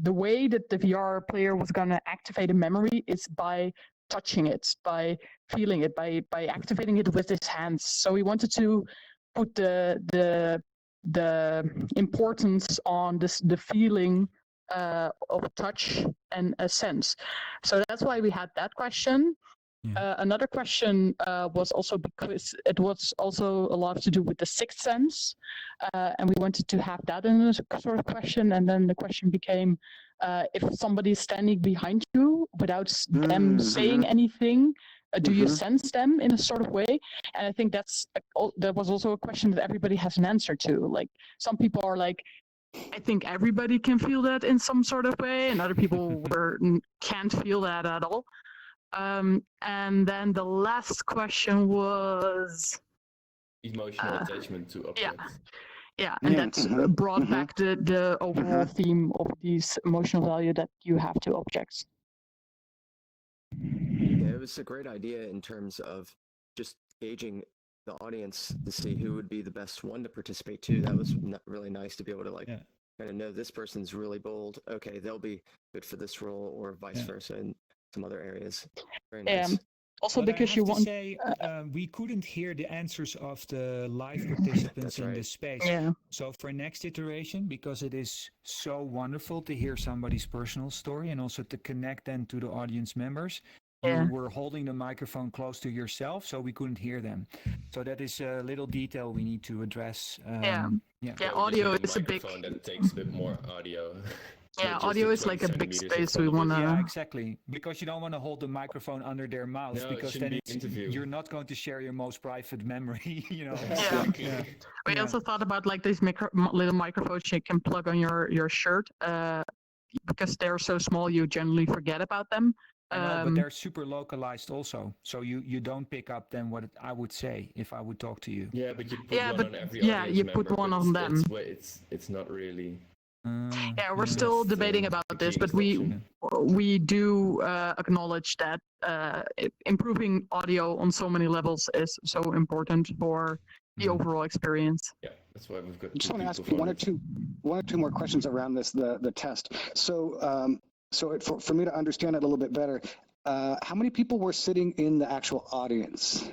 the way that the VR player was going to activate a memory is by touching it, by feeling it, by activating it with his hands. So we wanted to put the importance on the feeling of touch and a sense. So that's why we had that question. Yeah. Another question was also because it was also a lot to do with the sixth sense, and we wanted to have that in a sort of question. And then the question became, if somebody's standing behind you without them saying anything, do you sense them in a sort of way? And I think that was also a question that everybody has an answer to. Like some people are like, I think everybody can feel that in some sort of way, and other people can't feel that at all. And then the last question was Emotional attachment to objects. Yeah, and that's brought back the overall theme of these emotional value that you have to objects. Yeah, it was a great idea in terms of just gauging the audience to see who would be the best one to participate too. That was really nice to be able to kind of know this person's really bold. Okay, they'll be good for this role, or vice versa in some other areas. Very nice. Also, But because I you have want. to say, we couldn't hear the answers of the live participants in this space. Yeah. So for next iteration, because it is so wonderful to hear somebody's personal story and also to connect then to the audience members, you were holding the microphone close to yourself, so we couldn't hear them. So that is a little detail we need to address. Yeah, Just audio with the is a big. microphone that takes a bit more audio. It's Yeah, not just audio the is like a 20 big centimeters, space it's we probably- want to. Yeah, exactly. Because you don't want to hold the microphone under their mouth, No, it because shouldn't then be an interview. you're not going to share your most private memory, you know. Yeah. We also thought about like these little microphones you can plug on your shirt, because they're so small you generally forget about them. I know, but they're super localized also. So you don't pick up then what I would say if I would talk to you. Yeah, but you put Yeah, one but on every yeah, audience you member, put one but on them. It's not really. Yeah, we're still debating about this, but we do acknowledge that improving audio on so many levels is so important for the overall experience. Yeah, that's why we've got. I just want to ask one or two more questions around this the test. So for me to understand it a little bit better, how many people were sitting in the actual audience?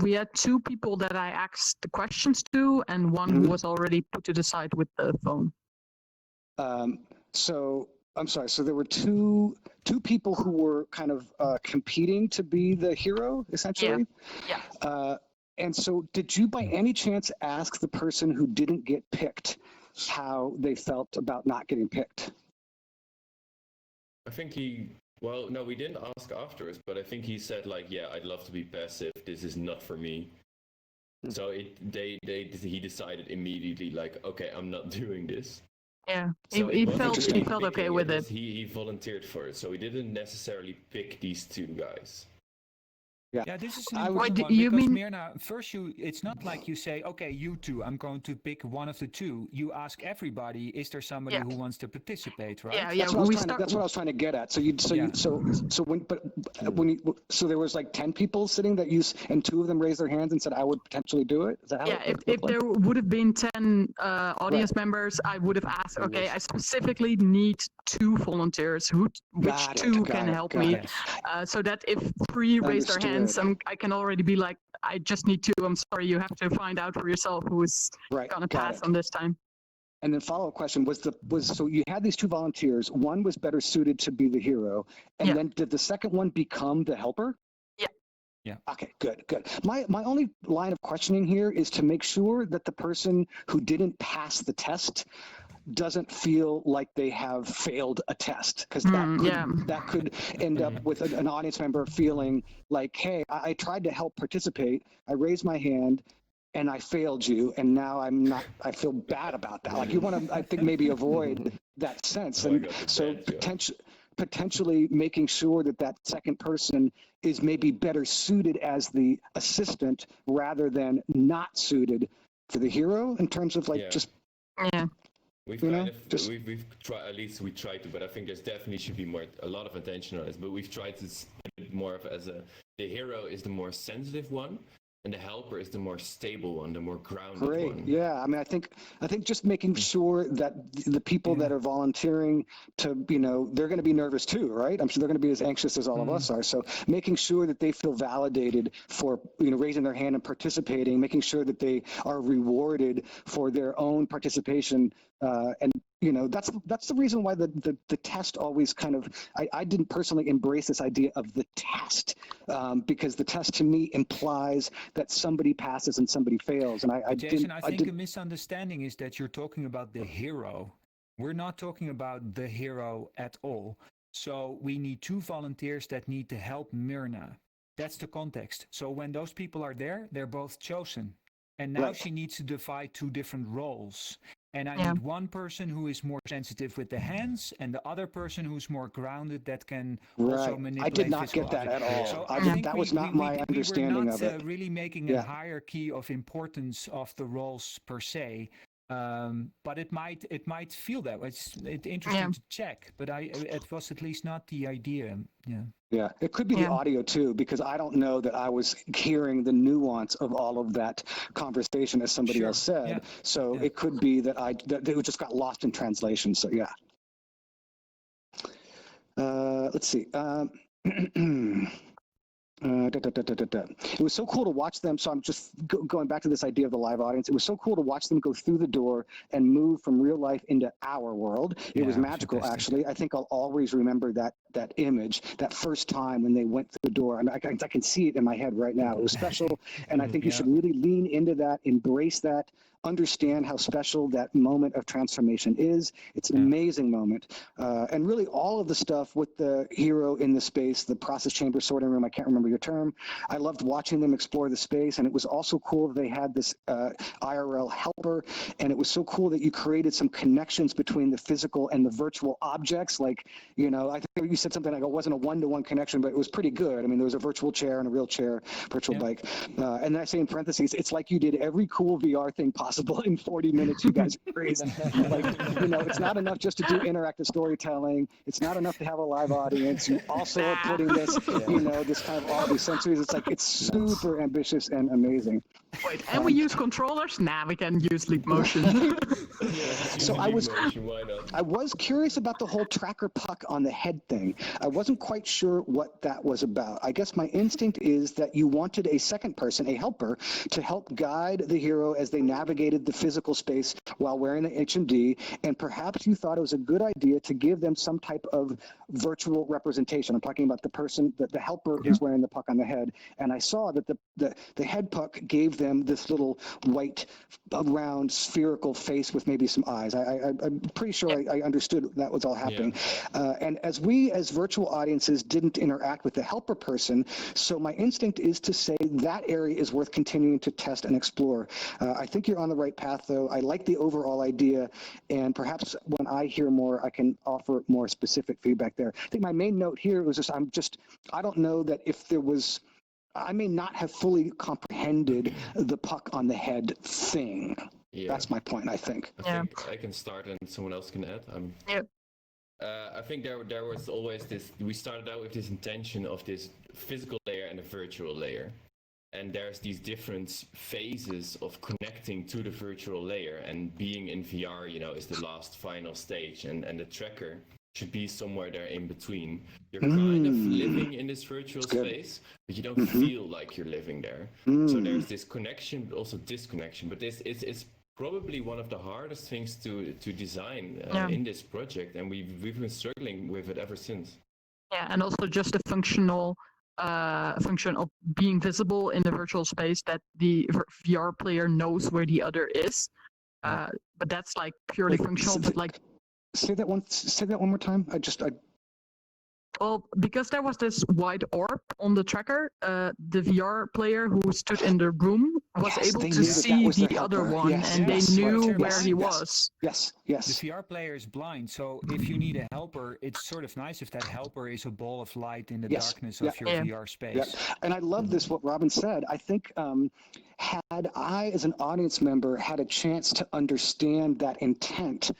We had 2 people that I asked the questions to, and one who was already put to the side with the phone. So I'm sorry. So there were two people who were kind of competing to be the hero, essentially. Yeah. And so, did you by any chance ask the person who didn't get picked how they felt about not getting picked? I think well, no, we didn't ask afterwards, but I think he said like, yeah, I'd love to be passive. This is not for me. So he decided immediately like, okay, I'm not doing this. Yeah, So he felt okay with it. He volunteered for it, so he didn't necessarily pick these 2 guys. Yeah, this is an important one because Myrna, first it's not like you say, okay, you 2, I'm going to pick one of the 2. You ask everybody, is there somebody who wants to participate, right? Yeah, that's what I was trying to get at. So there was like 10 people sitting and 2 of them raised their hands and said, I would potentially do it. Is that how if there would have been 10 audience members, I would have asked, okay, I specifically need 2 volunteers, which 2 can help me, so that if 3 raise their hands, I can already be like, I just need 2. I'm sorry, you have to find out for yourself who is gonna pass on this time. And then follow-up question so you had these 2 volunteers. One was better suited to be the hero, and then did the second one become the helper? Yeah. Okay, good. My only line of questioning here is to make sure that the person who didn't pass the test doesn't feel like they have failed a test, because that could end up with an audience member feeling like, hey, I tried to help participate, I raised my hand and I failed you, and now I feel bad about that. Like, you want to, I think, maybe avoid that sense. And so potentially making sure that second person is maybe better suited as the assistant rather than not suited for the hero, in terms of like We've we've tried, at least we tried to, but I think there's definitely should be a lot of attention on this. But we've tried to put it more of as the hero is the more sensitive one, and the helper is the more stable one, the more grounded one. Yeah, I mean, I think just making sure that the people that are volunteering to, they're going to be nervous too, right? I'm sure they're going to be as anxious as all of us are. So making sure that they feel validated for, raising their hand and participating, making sure that they are rewarded for their own participation, and that's the reason why the test always kind of, I didn't personally embrace this idea of the test, because the test to me implies that somebody passes and somebody fails, and Jason, I think a misunderstanding is that you're talking about the hero. We're not talking about the hero at all. So we need 2 volunteers that need to help Myrna. That's the context. So when those people are there, they're both chosen, and now she needs to divide 2 different roles. And I need one person who is more sensitive with the hands, and the other person who's more grounded that can also manipulate. I did not get that at all. So I think that was not my understanding of it. We were not really making a hierarchy of importance of the roles per se, but it might feel that way. It's interesting to check, but it was at least not the idea. Yeah, it could be the audio too, because I don't know that I was hearing the nuance of all of that conversation as somebody else said. So it could be that it just got lost in translation. So let's see. It was so cool to watch them. So I'm just going back to this idea of the live audience. It was so cool to watch them go through the door and move from real life into our world. It was magical, actually. I think I'll always remember that image, that first time when they went through the door. And I can see it in my head right now. It was special. And I think you should really lean into that, embrace that. understand how special that moment of transformation is. It's an amazing moment. And really all of the stuff with the hero in the space, the process chamber, sorting room, I can't remember your term. I loved watching them explore the space, and it was also cool that they had this IRL helper, and it was so cool that you created some connections between the physical and the virtual objects. Like, you know, I think you said something like it wasn't a one-to-one connection, but it was pretty good. I mean, there was a virtual chair and a real chair, virtual bike. And then I say in parentheses, it's like you did every cool VR thing possible in 40 minutes. You guys are crazy. Like, you know, it's not enough just to do interactive storytelling. It's not enough to have a live audience. You also are putting this, you know, this kind of all these sensories. It's like, it's super ambitious and amazing. Wait, and we use controllers? Nah, we can use leap motion. So I was curious about the whole tracker puck on the head thing. I wasn't quite sure what that was about. I guess my instinct is that you wanted a second person, a helper, to help guide the hero as they navigated the physical space while wearing the HMD, and perhaps you thought it was a good idea to give them some type of virtual representation. I'm talking about the person, that the helper is wearing the puck on the head, and I saw that the head puck gave them this little white, round, spherical face with maybe some eyes. I'm pretty sure I understood that was all happening. And as we, as virtual audiences, didn't interact with the helper person, so my instinct is to say that area is worth continuing to test and explore. I think you're on the right path, though. I like the overall idea, and perhaps when I hear more, I can offer more specific feedback there. I think my main note here was just, I don't know that if there was, I may not have fully comprehended the puck on the head thing. Yeah. That's my point, I think. I think I can start and someone else can add. I think there was always this, we started out with this intention of this physical layer and a virtual layer. And there's these different phases of connecting to the virtual layer, and being in VR, you know, is the last final stage, and the tracker should be somewhere there in between. You're kind of living in this virtual space, but you don't feel like you're living there. So there's this connection, but also disconnection. But this it's probably one of the hardest things to design in this project, and we've been struggling with it ever since. Yeah, and also just the function of being visible in the virtual space, that the VR player knows where the other is. But that's like purely functional. But like, say that one more time. Well, because there was this white orb on the tracker, the VR player who stood in the room was able to see the other one, and they knew where he was. Yes. The VR player is blind, so if you need a helper, it's sort of nice if that helper is a ball of light in the darkness of your VR space. Yeah. And I love this, what Robin said. I think had I, as an audience member, had a chance to understand that intent,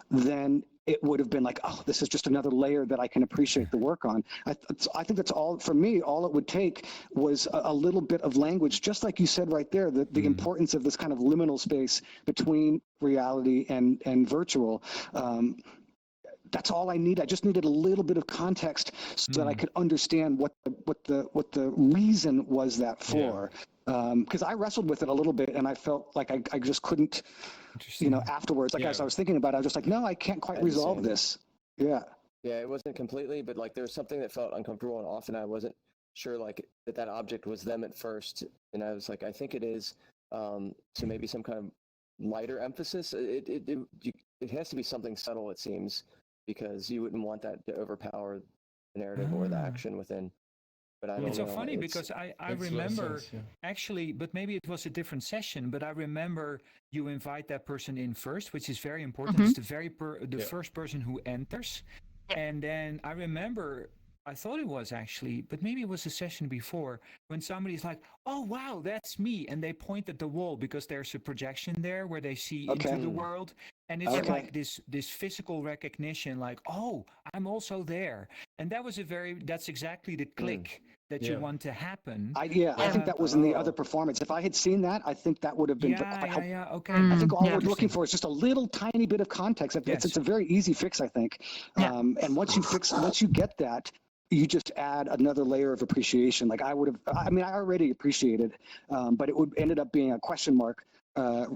then it would have been like, oh, this is just another layer that I can appreciate the work on. I think that's all, for me, all it would take was a little bit of language, just like you said right there, the importance of this kind of liminal space between reality and virtual. That's all I need. I just needed a little bit of context so that I could understand what the reason was that for. Because I wrestled with it a little bit, and I felt like I just couldn't, you know, afterwards. Like as I was thinking about it, I was just like, no, I can't quite resolve this. Yeah, it wasn't completely, but like there was something that felt uncomfortable, and often I wasn't sure like that object was them at first, and I was like, I think it is. So maybe some kind of lighter emphasis. It has to be something subtle, it seems, because you wouldn't want that to overpower the narrative or the action within. But I don't know. It's so funny because I remember actually, but maybe it was a different session, but I remember you invite that person in first, which is very important. It's the first person who enters. And then I remember, I thought it was actually, but maybe it was a session before, when somebody's like, oh, wow, that's me. And they point at the wall because there's a projection there where they see into the world. And it's like this physical recognition, like, oh, I'm also there. And that was that's exactly the click that you want to happen. I think that was in the other performance. If I had seen that, I think that would have been okay. I think all we're looking for is just a little tiny bit of context. It's a very easy fix, I think. And once you get that, you just add another layer of appreciation. Like I already appreciated, but it ended up being a question mark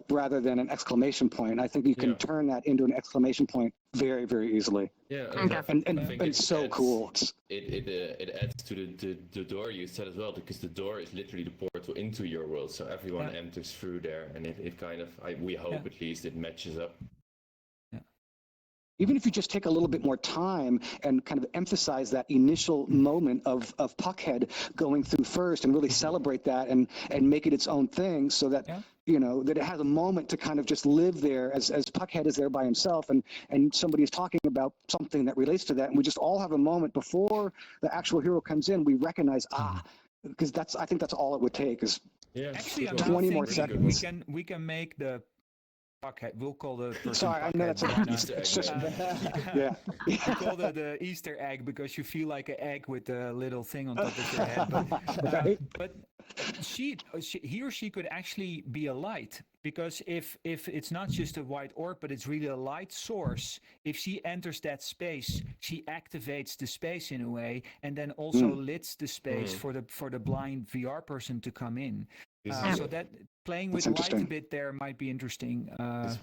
rather than an exclamation point. I think you can turn that into an exclamation point very, very easily. Yeah, Okay. And I think it's so cool. It adds to the door you said as well, because the door is literally the portal into your world, so everyone enters through there, and it kind of, we hope at least it matches up. Even if you just take a little bit more time and kind of emphasize that initial moment of Puckhead going through first and really celebrate that and make it its own thing, so that you know that it has a moment to kind of just live there as Puckhead is there by himself, and somebody is talking about something that relates to that, and we just all have a moment before the actual hero comes in. We recognize because I think that's all it would take is Actually, I'm 20 now more thinking seconds. we can make the Puckhead. We'll call the person Sorry, I know Puckhead. that's Why not? it's just We call it the Easter egg because you feel like an egg with a little thing on top of your head. But he or she could actually be a light, because if it's not just a white orb, but it's really a light source, if she enters that space, she activates the space in a way, and then also lits the space for the blind VR person to come in. So that playing with light a bit there might be interesting. This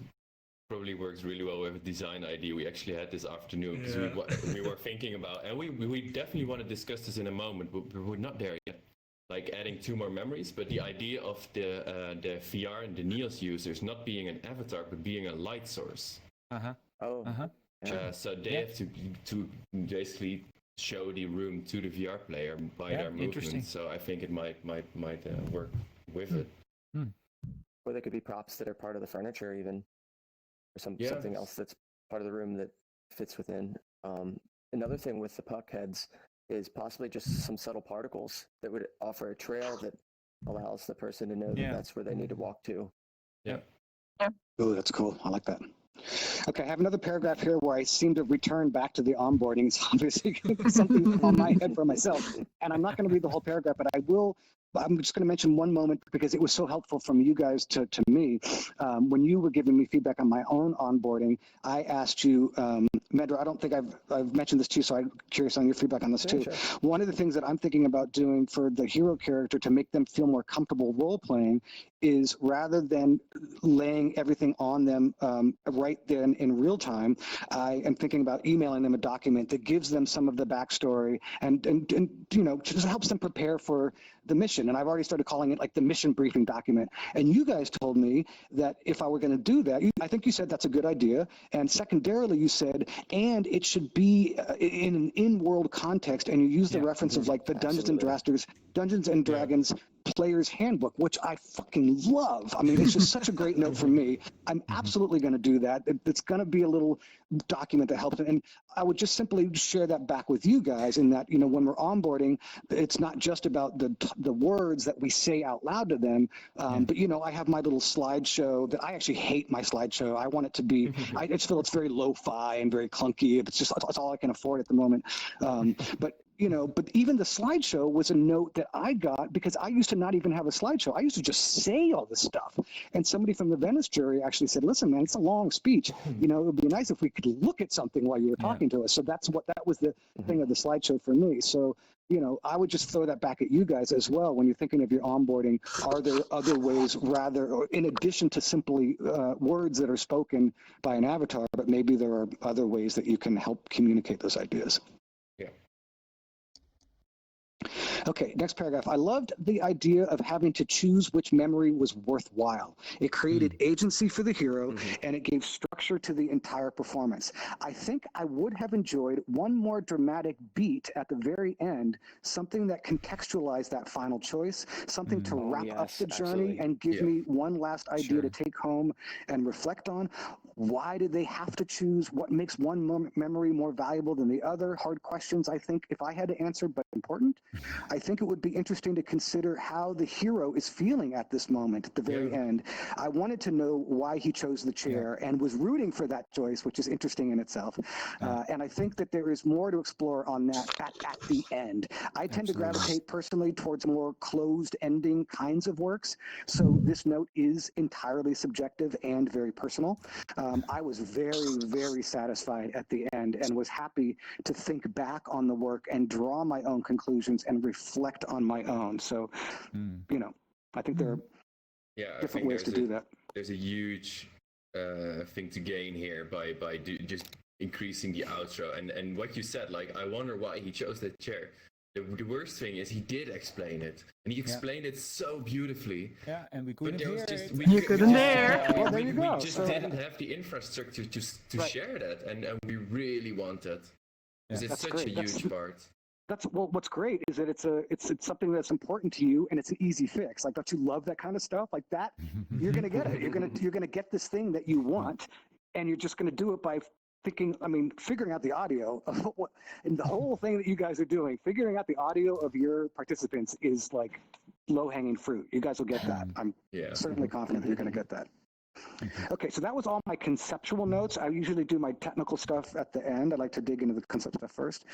probably works really well with a design idea we actually had this afternoon, because we were thinking about, and we definitely want to discuss this in a moment, but we're not there yet. Like adding 2 more memories, but the idea of the VR and the Neos users not being an avatar but being a light source. So they have to basically show the room to the VR player by their movement. So I think it might work with it. Or they could be props that are part of the furniture, even, or something else that's part of the room that fits within. Another thing with the puck heads is possibly just some subtle particles that would offer a trail that allows the person to know that that's where they need to walk to. Oh, that's cool. I like that. Okay, I have another paragraph here where I seem to return back to the onboarding. It's obviously something on my head for myself. And I'm not going to read the whole paragraph, but I'm just going to mention one moment because it was so helpful from you guys to me. When you were giving me feedback on my own onboarding, I asked you, Medra, I don't think I've mentioned this to you, so I'm curious on your feedback on this too. Sure. One of the things that I'm thinking about doing for the hero character to make them feel more comfortable role-playing is, rather than laying everything on them right then in real time, I am thinking about emailing them a document that gives them some of the backstory and you know, just helps them prepare for the mission. And I've already started calling it like the mission briefing document. And you guys told me that if I were going to do that, I think you said that's a good idea. And secondarily, you said, and it should be in an in-world context. And you used the reference of like the Dungeons and Dragons Player's Handbook, which I fucking love. I mean, it's just such a great note for me. I'm absolutely going to do that. It's going to be a little document that helps. And I would just simply share that back with you guys, in that, you know, when we're onboarding, it's not just about the words that we say out loud to them, but, you know, I have my little slideshow that I actually hate my slideshow. I want it to be, I just feel it's very lo-fi and very clunky. It's all I can afford at the moment. But you know, but even the slideshow was a note that I got because I used to not even have a slideshow. I used to just say all this stuff. And somebody from the Venice jury actually said, listen, man, it's a long speech. You know, it would be nice if we could look at something while you were talking to us. So that was the thing of the slideshow for me. So, you know, I would just throw that back at you guys as well. When you're thinking of your onboarding, are there other ways, or in addition to simply words that are spoken by an avatar, but maybe there are other ways that you can help communicate those ideas? Okay, next paragraph. I loved the idea of having to choose which memory was worthwhile. It created agency for the hero, and it gave structure to the entire performance. I think I would have enjoyed one more dramatic beat at the very end, something that contextualized that final choice, something to wrap up the journey and give me one last idea to take home and reflect on. Why did they have to choose? What makes one memory more valuable than the other? Hard questions, I think, if I had to answer, but important. I think it would be interesting to consider how the hero is feeling at this moment, at the very end. I wanted to know why he chose the chair and was rooting for that choice, which is interesting in itself. And I think that there is more to explore on that at the end. I tend to gravitate personally towards more closed ending kinds of works. So this note is entirely subjective and very personal. I was very, very satisfied at the end and was happy to think back on the work and draw my own conclusions and reflect on my own. So, you know, I think there are different ways to do that. there's a huge thing to gain here by just increasing the outro. And what you said, like, I wonder why he chose that chair. The worst thing is he did explain it, and he explained it so beautifully. Yeah, and we But couldn't there was hear just it. You couldn't hear. Well, there you go. We just So- didn't have the infrastructure to Right. share that, and we really want that. Because it's That's such great. a That's- huge part. That's what's great is that it's something that's important to you and it's an easy fix. Like, don't you love that kind of stuff? Like that, you're gonna get it. You're gonna get this thing that you want, and you're just gonna do it by figuring out the audio of and the whole thing that you guys are doing. Figuring out the audio of your participants is like low-hanging fruit. You guys will get that. I'm certainly confident that you're gonna get that. Okay, so that was all my conceptual notes. I usually do my technical stuff at the end. I like to dig into the concept stuff first.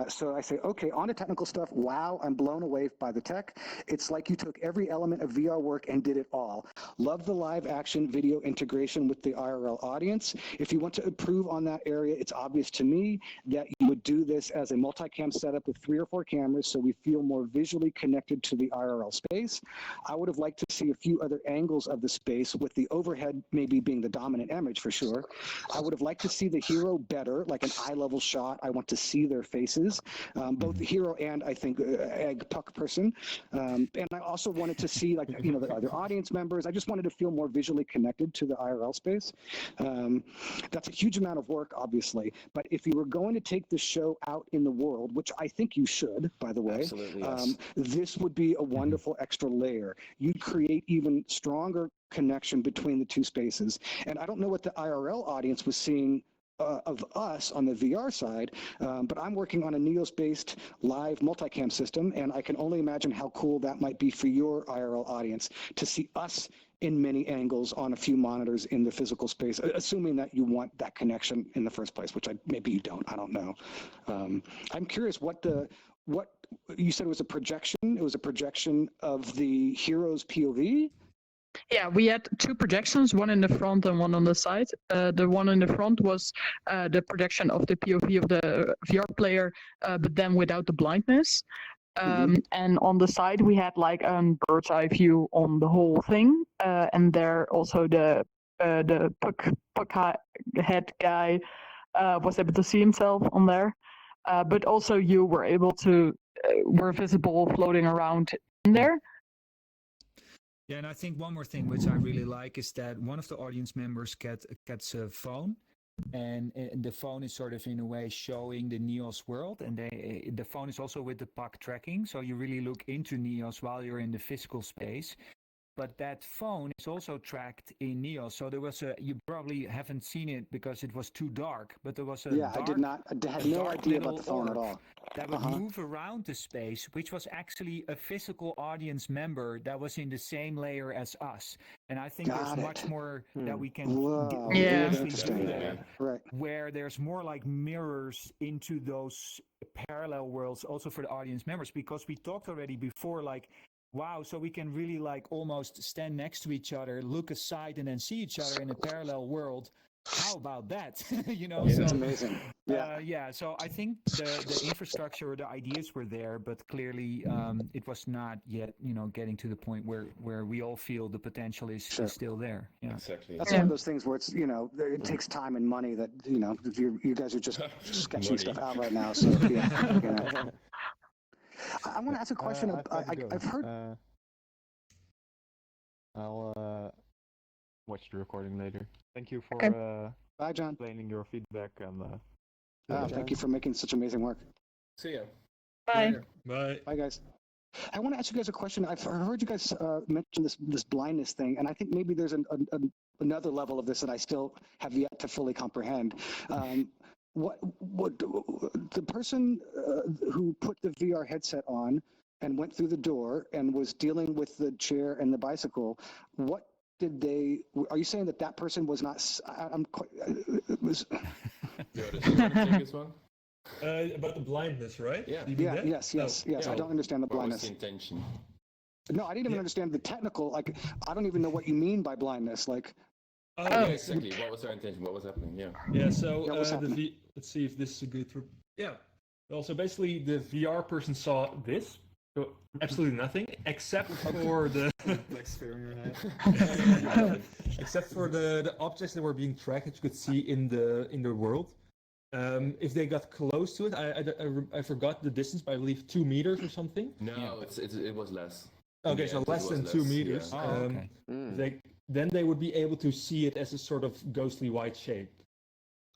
So I say, okay, on to technical stuff. Wow, I'm blown away by the tech. It's like you took every element of VR work and did it all. Love the live action video integration with the IRL audience. If you want to improve on that area, it's obvious to me that you would do this as a multicam setup with 3 or 4 cameras so we feel more visually connected to the IRL space. I would have liked to see a few other angles of the space with the overhead maybe being the dominant image for sure. I would have liked to see the hero better, like an eye-level shot. I want to see their faces, both the hero and I think egg puck person. And I also wanted to see like, you know, the other audience members. I just wanted to feel more visually connected to the IRL space. That's a huge amount of work, obviously. But if you were going to take the show out in the world, which I think you should, by the way, Absolutely, yes. this would be a wonderful extra layer. You'd create even stronger connection between the two spaces. And I don't know what the IRL audience was seeing of us on the VR side, but I'm working on a Neos-based live multicam system, and I can only imagine how cool that might be for your IRL audience to see us in many angles on a few monitors in the physical space, assuming that you want that connection in the first place, which maybe you don't. I don't know. I'm curious what you said was a projection. It was a projection of the hero's POV. Yeah, we had 2 projections, one in the front and one on the side. The one in the front was the projection of the POV of the VR player, but then without the blindness. And on the side, we had like a bird's eye view on the whole thing. And there also the puck head guy was able to see himself on there. But also you were able to, were visible floating around in there. Yeah, and I think one more thing which I really like is that one of the audience members gets a phone, and the phone is sort of in a way showing the Neos world, and the phone is also with the puck tracking, so you really look into Neos while you're in the physical space. But that phone is also tracked in Neos. So there was you probably haven't seen it because it was too dark, but there was a I did not. I had no idea about the phone at all. That would move around the space, which was actually a physical audience member that was in the same layer as us. And I think there's much more that we can Interesting. Right. where there's more like mirrors into those parallel worlds also for the audience members, because we talked already before, like, wow, so we can really like almost stand next to each other, look aside, and then see each other in a parallel world. How about that? You know, It's amazing. Yeah. So I think the infrastructure, the ideas were there, but clearly it was not yet, you know, getting to the point where we all feel the potential is still there. Yeah. Exactly. That's one of those things where it's, you know, it takes time and money that, you know, you guys are just sketching stuff out right now. So yeah. You know. I want to ask a question. I've heard. I'll watch the recording later. Thank you for Bye, John. explaining your feedback and. Thank you for making such amazing work. See ya. Bye. Bye. Bye, guys. I want to ask you guys a question. I've heard you guys mention this blindness thing, and I think maybe there's another level of this that I still have yet to fully comprehend. What the person who put the VR headset on and went through the door and was dealing with the chair and the bicycle, what did they? Are you saying that person was not? I'm quite. It was. Joris, you want to take this one? About the blindness, right? Yeah. Yes. I don't understand the blindness. What was the intention? No, I didn't even understand the technical. Like, I don't even know what you mean by blindness. Like. Yeah, exactly. What was their intention? What was happening? Yeah. Yeah. So let's see if this is a good. Yeah. Well, so basically, the VR person saw this, So absolutely nothing, except for the except for the objects that were being tracked that you could see in the world. If they got close to it, I forgot the distance, but I believe 2 meters or something. No, it was less. Okay, so less than 2 meters. Yeah. Then they would be able to see it as a sort of ghostly white shape.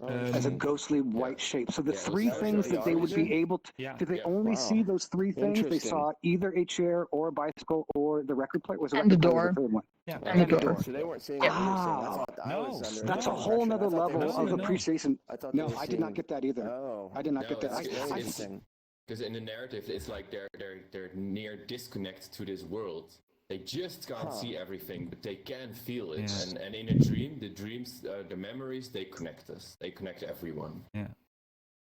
As a ghostly white shape. So the three things that they would be able to, did they only see those three things? They saw either a chair or a bicycle or the record player? Was And the door. The third one? Yeah, and the door. So they weren't seeing what you were seeing. I thought I was under That's a the whole impression- nother I thought they level were of seeing- appreciation. I thought they No, were I did not seeing- get that either. Oh. I did not get that. Interesting. Because in the narrative, it's like they're near disconnect to this world. They just can't see everything, but they can feel it. Yeah. And in a dream, the dreams, the memories, they connect us. They connect everyone. Yeah.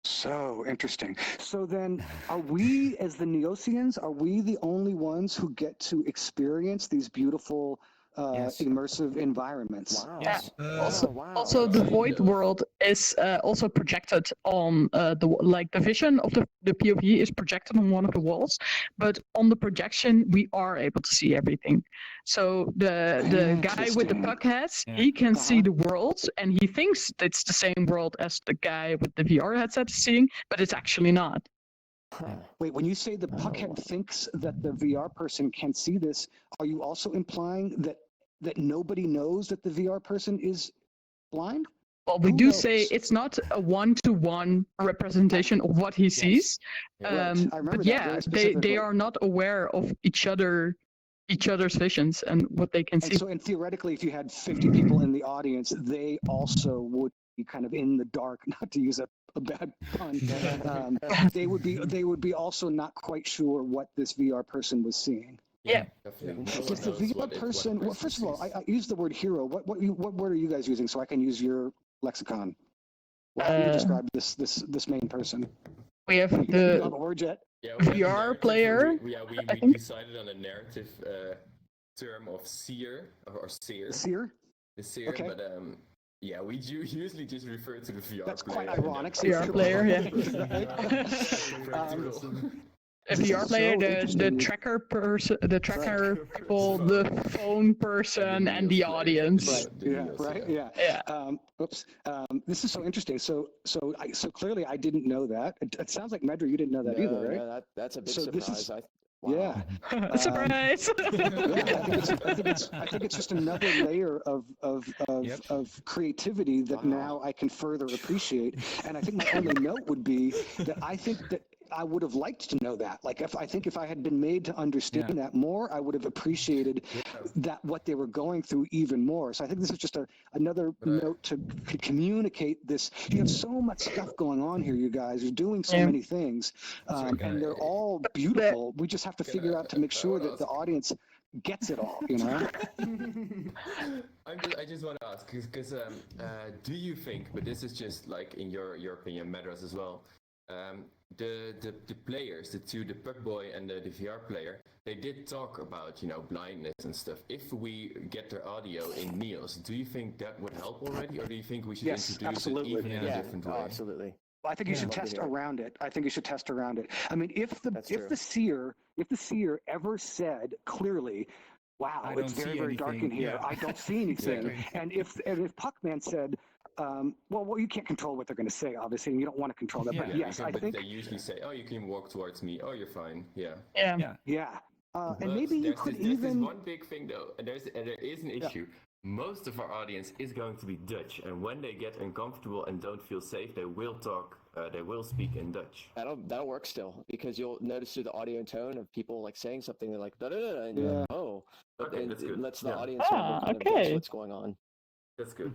So interesting. So then, are we, as the Neosians, are we the only ones who get to experience these beautiful, immersive environments? Wow. Yes. Also, the void world is also projected on the vision of the POV is projected on one of the walls, but on the projection we are able to see everything. So the guy with the puck heads, he can see the world, and he thinks it's the same world as the guy with the VR headset is seeing, but it's actually not. Wait, when you say the puckhead thinks that the VR person can see this, are you also implying that nobody knows that the VR person is blind? Well, we do say it's not a one-to-one representation of what he sees, but yeah, they are not aware of each other's visions and what they can see. So, and theoretically, if you had 50 people in the audience, they also would be kind of in the dark, not to use a bad pun. They would be also not quite sure what this VR person was seeing. Yeah. Does the VR person? Well, first of all, I use the word hero. What word are you guys using so I can use your lexicon? How do you describe this main person? We have You don't have the a word yet? Yeah, we have the VR narrative, player. We decided on a narrative term of seer or seer. Seer? The seer, Okay. but yeah, we usually just refer to the VR That's player. quite ironic. VR player, yeah. A VR player, the tracker person, the tracker people, the phone person, and the audience. Yeah. Oops. This is so interesting. So clearly I didn't know that. It sounds like Medra, you didn't know that either, right? Yeah, that's a big So this surprise. is- Wow. Yeah. Surprise! I think it's just another layer of creativity that now I can further appreciate. And I think my only note would be that I think that I would have liked to know that. Like, if I had been made to understand that more, I would have appreciated that what they were going through even more. So I think this is just another note to communicate this. You have so much stuff going on here, you guys. You're doing so many things, and they're all beautiful. We just have to figure out to make sure that the audience gets it all. You know. I just want to ask because do you think? But this is just like in your opinion, Medras as well. The players, the puck boy and the VR player, they did talk about blindness and stuff. If we get their audio in Neos, do you think that would help already, or do you think we should introduce it even in a different way? Absolutely. I think you should test around it. I mean, if the seer ever said clearly, "Wow, it's very, very dark in here. I don't see anything," and if Puckman said, well, you can't control what they're going to say, obviously, and you don't want to control that. But yes, I think they usually say, "Oh, you can walk towards me. Oh, you're fine." Yeah. And maybe you could there's this one big thing though, and there is an issue. Most of our audience is going to be Dutch, and when they get uncomfortable and don't feel safe, they will talk. They will speak in Dutch. That'll work still, because you'll notice through the audio and tone of people like saying something, they're like da da da, and you're like, oh, but that's good. It lets the audience member kind of guess what's going on. That's good.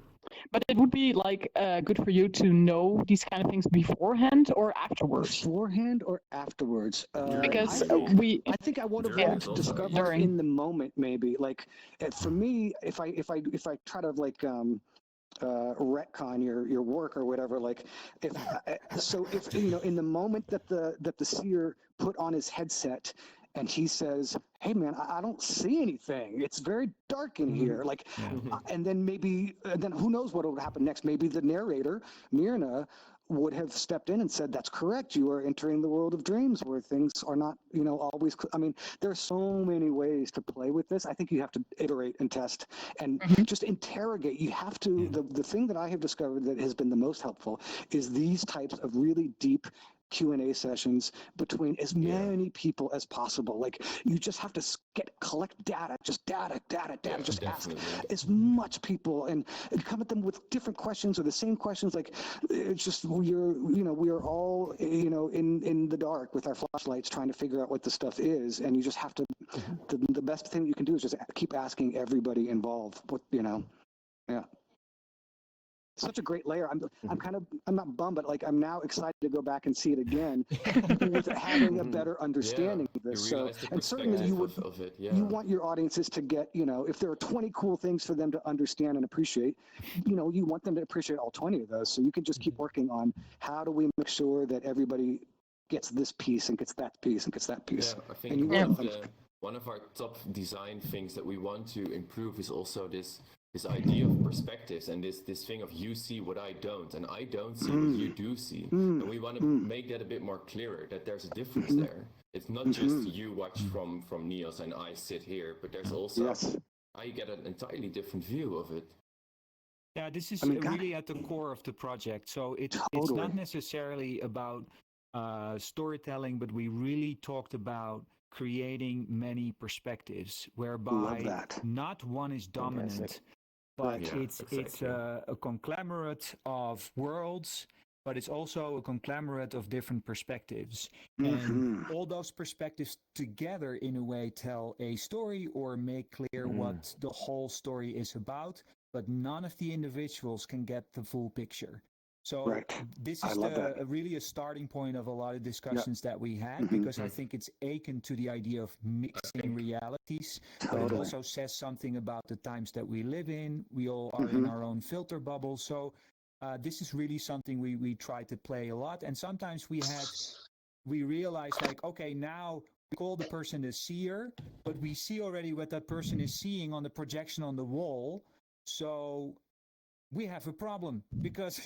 But it would be like good for you to know these kind of things beforehand or afterwards. Beforehand or afterwards? Because I think I would have wanted to discover in the moment, maybe. Like for me, if I try to like retcon your work or whatever, like if in the moment that the seer put on his headset and he says, "Hey man, I don't see anything. It's very dark in here." Like, and then who knows what will happen next? Maybe the narrator, Myrna, would have stepped in and said, that's correct. You are entering the world of dreams where things are not, always, I mean, there are so many ways to play with this. I think you have to iterate and test and just interrogate. You have to, the thing that I have discovered that has been the most helpful is these types of really deep Q&A sessions between as many people as possible. Like, you just have to collect data, just ask as much people and come at them with different questions or the same questions. Like, it's just, we are all, in the dark with our flashlights trying to figure out what the stuff is. And you just have to, the best thing you can do is just keep asking everybody involved what, yeah. Such a great layer. I'm not bummed, but like I'm now excited to go back and see it again with having a better understanding of this. So, and certainly you want your audiences to get, if there are 20 cool things for them to understand and appreciate, you want them to appreciate all 20 of those. So you can just keep working on how do we make sure that everybody gets this piece and gets that piece and gets that piece. Yeah, I think one of our top design things that we want to improve is also this idea of perspectives and this thing of you see what I don't and I don't see what you do see. And we want to make that a bit more clearer, that there's a difference there. It's not just you watch from Niels and I sit here, but there's also, I get an entirely different view of it. Yeah, this is really at the core of the project. So it's not necessarily about storytelling, but we really talked about creating many perspectives whereby not one is dominant. But it's a conglomerate of worlds, but it's also a conglomerate of different perspectives. And all those perspectives together, in a way, tell a story or make clear what the whole story is about, but none of the individuals can get the full picture. So this is really a starting point of a lot of discussions that we had, because I think it's akin to the idea of mixing realities, but it also says something about the times that we live in. We all are in our own filter bubble. So this is really something we try to play a lot. And sometimes we realize like, okay, now we call the person a seer, but we see already what that person is seeing on the projection on the wall. So we have a problem because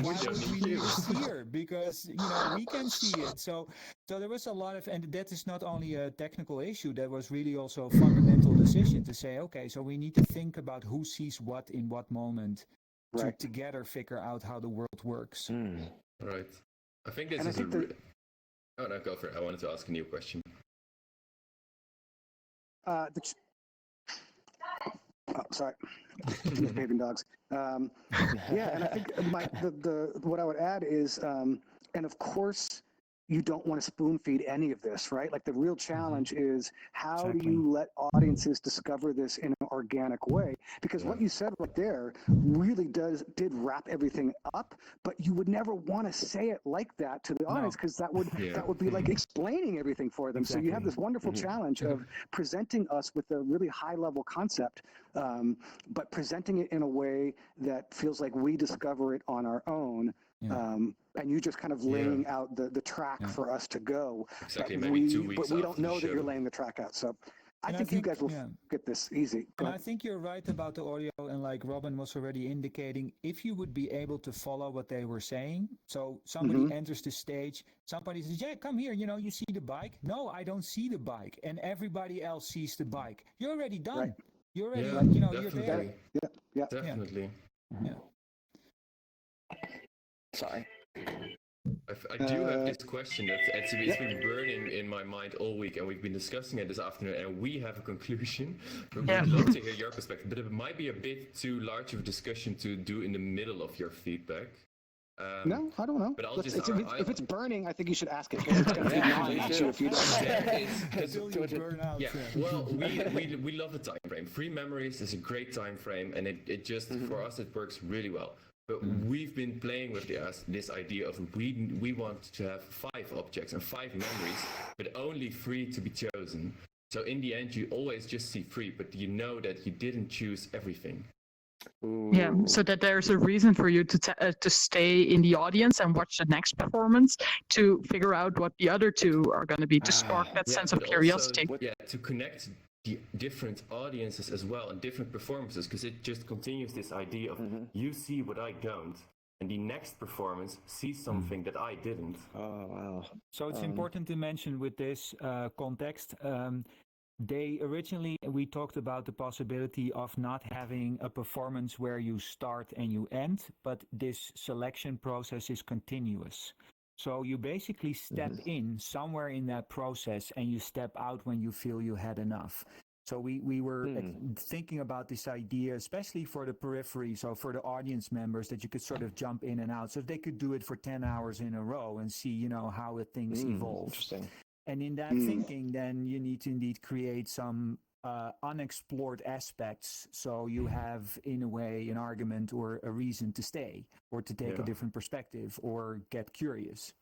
why would we need a seer? Because we can see it. So there was a lot of, and that is not only a technical issue. That was really also a fundamental decision to say, okay, so we need to think about who sees what in what moment to together figure out how the world works. Right. I think this is Oh no, go for it. I wanted to ask a new question. Sorry, behaving dogs. And I think what I would add is, and of course, you don't want to spoon feed any of this, right? Like the real challenge is how do you let audiences discover this in an organic way? Because what you said right there really did wrap everything up, but you would never want to say it like that to the audience because that would be like explaining everything for them. So you have this wonderful challenge of presenting us with a really high level concept, but presenting it in a way that feels like we discover it on our own. And you just kind of laying out the track for us to go. Exactly, maybe 2 weeks. But we don't know that you're laying the track out. So I think you guys will get this easy. And I think you're right about the audio. And like Robin was already indicating, if you would be able to follow what they were saying. So somebody enters the stage, somebody says, yeah, come here, you see the bike? No, I don't see the bike. And everybody else sees the bike. You're already done. Right. You're already, you're there. Yeah. Definitely. Yeah. Sorry. I do have this question that's it's been burning in my mind all week, and we've been discussing it this afternoon, and we have a conclusion. We'd love to hear your perspective, but it might be a bit too large of a discussion to do in the middle of your feedback. No, I don't know. But if it's burning, I think you should ask it. It's going to be non-issue if you don't. Well, we love the time frame. 3 memories is a great time frame, and it just for us it works really well. But we've been playing with this idea of we want to have 5 objects and 5 memories, but only 3 to be chosen. So in the end, you always just see 3, but you know that you didn't choose everything. Yeah, so that there's a reason for you to stay in the audience and watch the next performance to figure out what the other 2 are going to be, to spark that sense of curiosity. Also, to connect the different audiences as well and different performances, because it just continues this idea of you see what I don't. and the next performance sees something that I didn't. Oh wow. So it's important to mention with this context. They originally, we talked about the possibility of not having a performance where you start and you end, but this selection process is continuous. So you basically step in somewhere in that process and you step out when you feel you had enough. So we were thinking about this idea, especially for the periphery, so for the audience members, that you could sort of jump in and out. So they could do it for 10 hours in a row and see, how things evolve. Interesting. And in that thinking, then you need to indeed create some unexplored aspects. So you have, in a way, an argument or a reason to stay or to take a different perspective or get curious.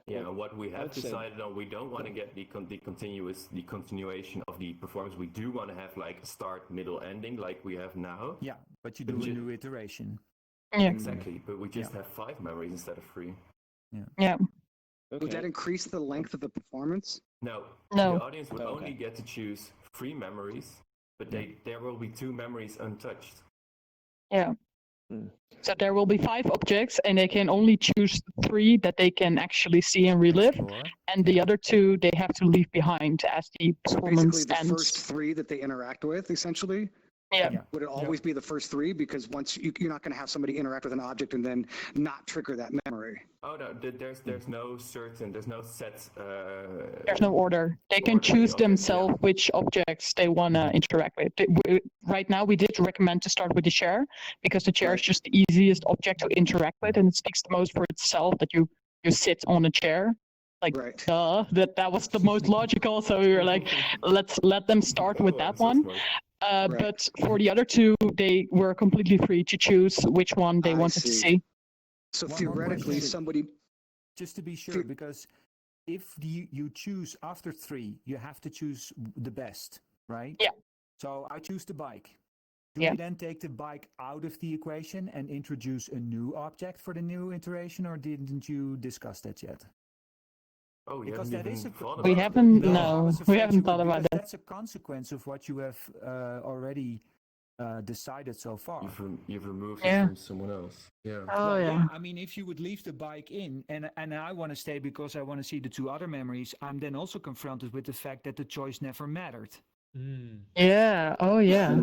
Yeah, what we have decided on, we don't want to get the continuation of the performance. We do want to have like a start, middle, ending, like we have now. Yeah, but you do a new iteration. Yeah. Exactly, but we just have 5 memories instead of 3. Yeah. Would that increase the length of the performance? No. No. The audience would only get to choose 3 memories, but there will be 2 memories untouched. Yeah. So there will be 5 objects, and they can only choose 3 that they can actually see and relive, and the other 2 they have to leave behind as the performance Basically, the ends. first 3 that they interact with, essentially. Yeah. Would it always be the first 3? Because once you're not going to have somebody interact with an object and then not trigger that memory. Oh no, there's no set. There's no order. They can choose themselves which objects they want to interact with. Right now, we did recommend to start with the chair, because the chair is just the easiest object to interact with, and it speaks the most for itself that you sit on a chair. Like, duh, that was the most logical. So we were like, let's let them start with that one. But for the other 2, they were completely free to choose which one they wanted to see. So theoretically, somebody... Just to be sure, because if you choose after 3, you have to choose the best, right? Yeah. So I choose the bike. Do we then take the bike out of the equation and introduce a new object for the new iteration, or didn't you discuss that yet? Oh, you because haven't that even is thought about we haven't. No, we haven't thought thought about that. That's a consequence of what you have already decided so far. You've removed it from someone else. Yeah. Oh yeah. I mean, if you would leave the bike in, and I want to stay because I want to see the 2 other memories, I'm then also confronted with the fact that the choice never mattered. Yeah. Oh yeah.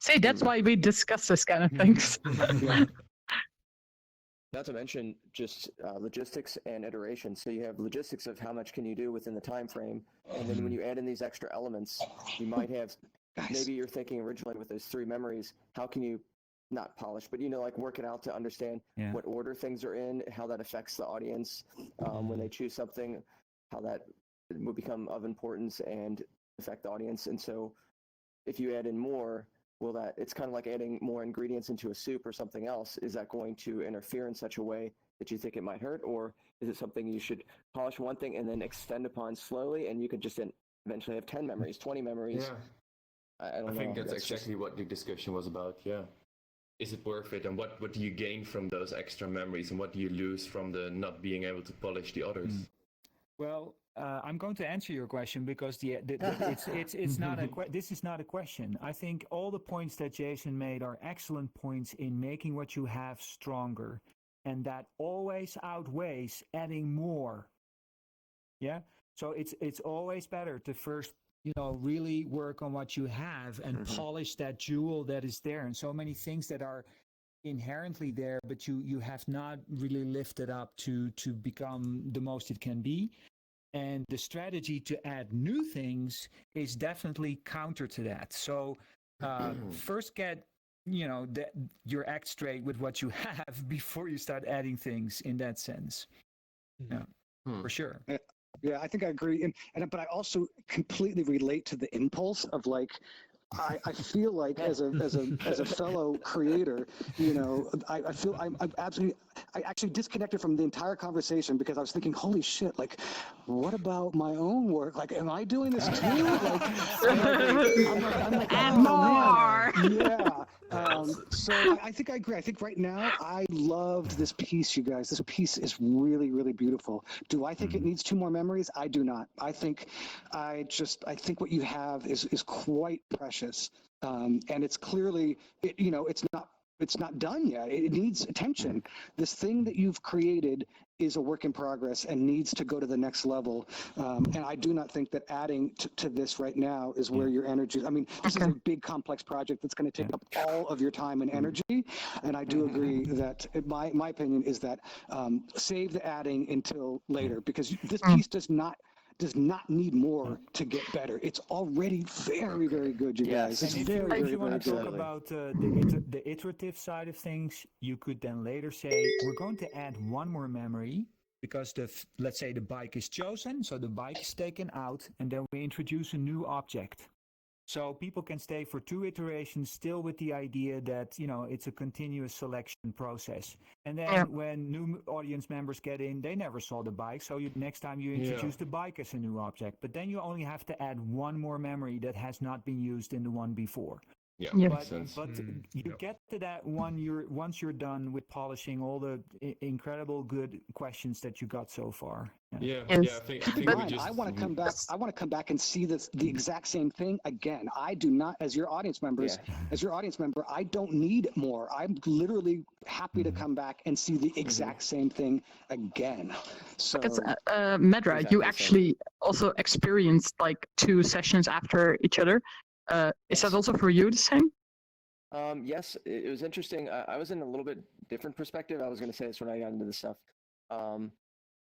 See, that's why we discuss this kind of things. Not to mention just logistics and iteration. So you have logistics of how much can you do within the time frame, and then when you add in these extra elements, you might have maybe you're thinking originally with those 3 memories, how can you not polish, but like work it out to understand what order things are in, how that affects the audience when they choose something, how that will become of importance and affect the audience. And so if you add in more, it's kind of like adding more ingredients into a soup or something else. Is that going to interfere in such a way that you think it might hurt, or is it something you should polish one thing and then extend upon slowly, and you could just eventually have 10 memories, 20 memories? Yeah. I don't know. I think that's exactly what the discussion was about. Yeah. Is it worth it, and what do you gain from those extra memories, and what do you lose from the not being able to polish the others? Well, I'm going to answer your question because it's not this is not a question. I think all the points that Jason made are excellent points in making what you have stronger, and that always outweighs adding more. Yeah. So it's always better to first really work on what you have and polish that jewel that is there, and so many things that are inherently there, but you have not really lifted up to become the most it can be. And the strategy to add new things is definitely counter to that. So first get your act straight with what you have before you start adding things in that sense. Yeah, for sure. Yeah, I think I agree. But I also completely relate to the impulse of like, I feel like as a fellow creator, I feel I'm absolutely. I actually disconnected from the entire conversation because I was thinking, holy shit, like, what about my own work? Like, am I doing this too? I'm like, and more. Yeah. So I think I agree. I think right now I loved this piece, you guys. This piece is really, really beautiful. Do I think it needs 2 more memories? I do not. I think what you have is quite precious. And it's clearly, it's not it's not done yet. It needs attention. This thing that you've created is a work in progress and needs to go to the next level. And I do not think that adding to this right now is where your energy, I mean, this is a big complex project that's going to take up all of your time and energy. And I do agree that my opinion is that save the adding until later, because this piece does not need more to get better. It's already very, very good, you guys. It's And very, if very, you want very to talk good. about the iterative side of things, you could then later say, we're going to add one more memory because let's say the bike is chosen, so the bike is taken out, and then we introduce a new object. So people can stay for 2 iterations still with the idea that, it's a continuous selection process. And then when new audience members get in, they never saw the bike. So next time you introduce the bike as a new object. But then you only have to add one more memory that has not been used in the one before. Yeah, makes sense. But you get to that once you're done with polishing all the incredible good questions that you got so far. I think we just. I want to come back. I want to come back and see the exact same thing again. I do not, as your audience member, I don't need more. I'm literally happy to come back and see the exact same thing again. So, Because Medra, you actually also experienced like 2 sessions after each other. Is that also for you the same? Yes, it was interesting. I was in a little bit different perspective. I was going to say this when I got into this stuff.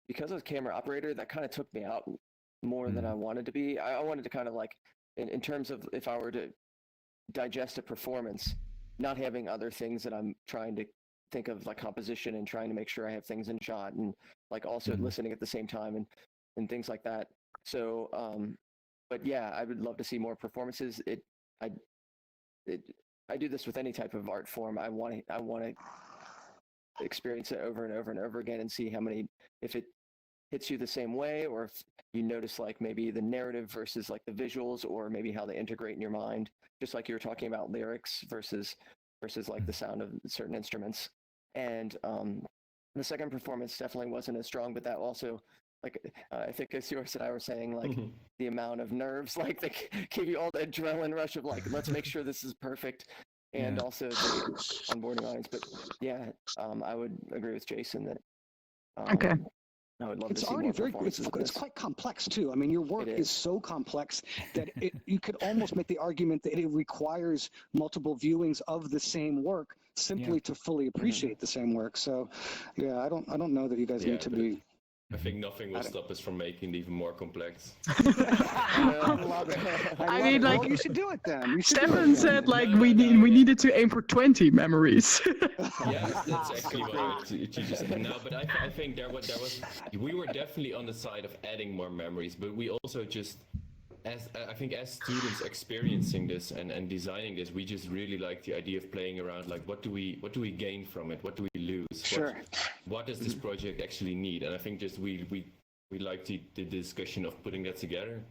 Because I was a camera operator, that kind of took me out more than I wanted to be. I wanted to kind of like, in terms of if I were to digest a performance, not having other things that I'm trying to think of, like composition and trying to make sure I have things in shot, and like also listening at the same time and things like that. So, but yeah, I would love to see more performances. I do this with any type of art form. I want to experience it over and over and over again and see how many, if it hits you the same way, or if you notice like maybe the narrative versus like the visuals, or maybe how they integrate in your mind, just like you were talking about lyrics versus like the sound of certain instruments. And the second performance definitely wasn't as strong, but that also, like I think as Joris and I were saying, like the amount of nerves, like they give you all the adrenaline rush of like, let's make sure this is perfect, and also the onboarding audience. But yeah, I would agree with Jason that I would love to see more performances. It's quite complex too. I mean, your work is so complex that you could almost make the argument that it requires multiple viewings of the same work simply to fully appreciate the same work. So yeah, I don't know that you guys need to be. I think nothing will stop us from making it even more complex. I mean, like, well, you should do it then. Stefan said, like, we needed to aim for 20 memories. Yeah, that's actually what you just said now. But I think there was we were definitely on the side of adding more memories, but we also just, as students experiencing this and designing this, we just really like the idea of playing around. Like, what do we gain from it? What do we lose? Sure. What does this project actually need? And I think just we like the discussion of putting that together.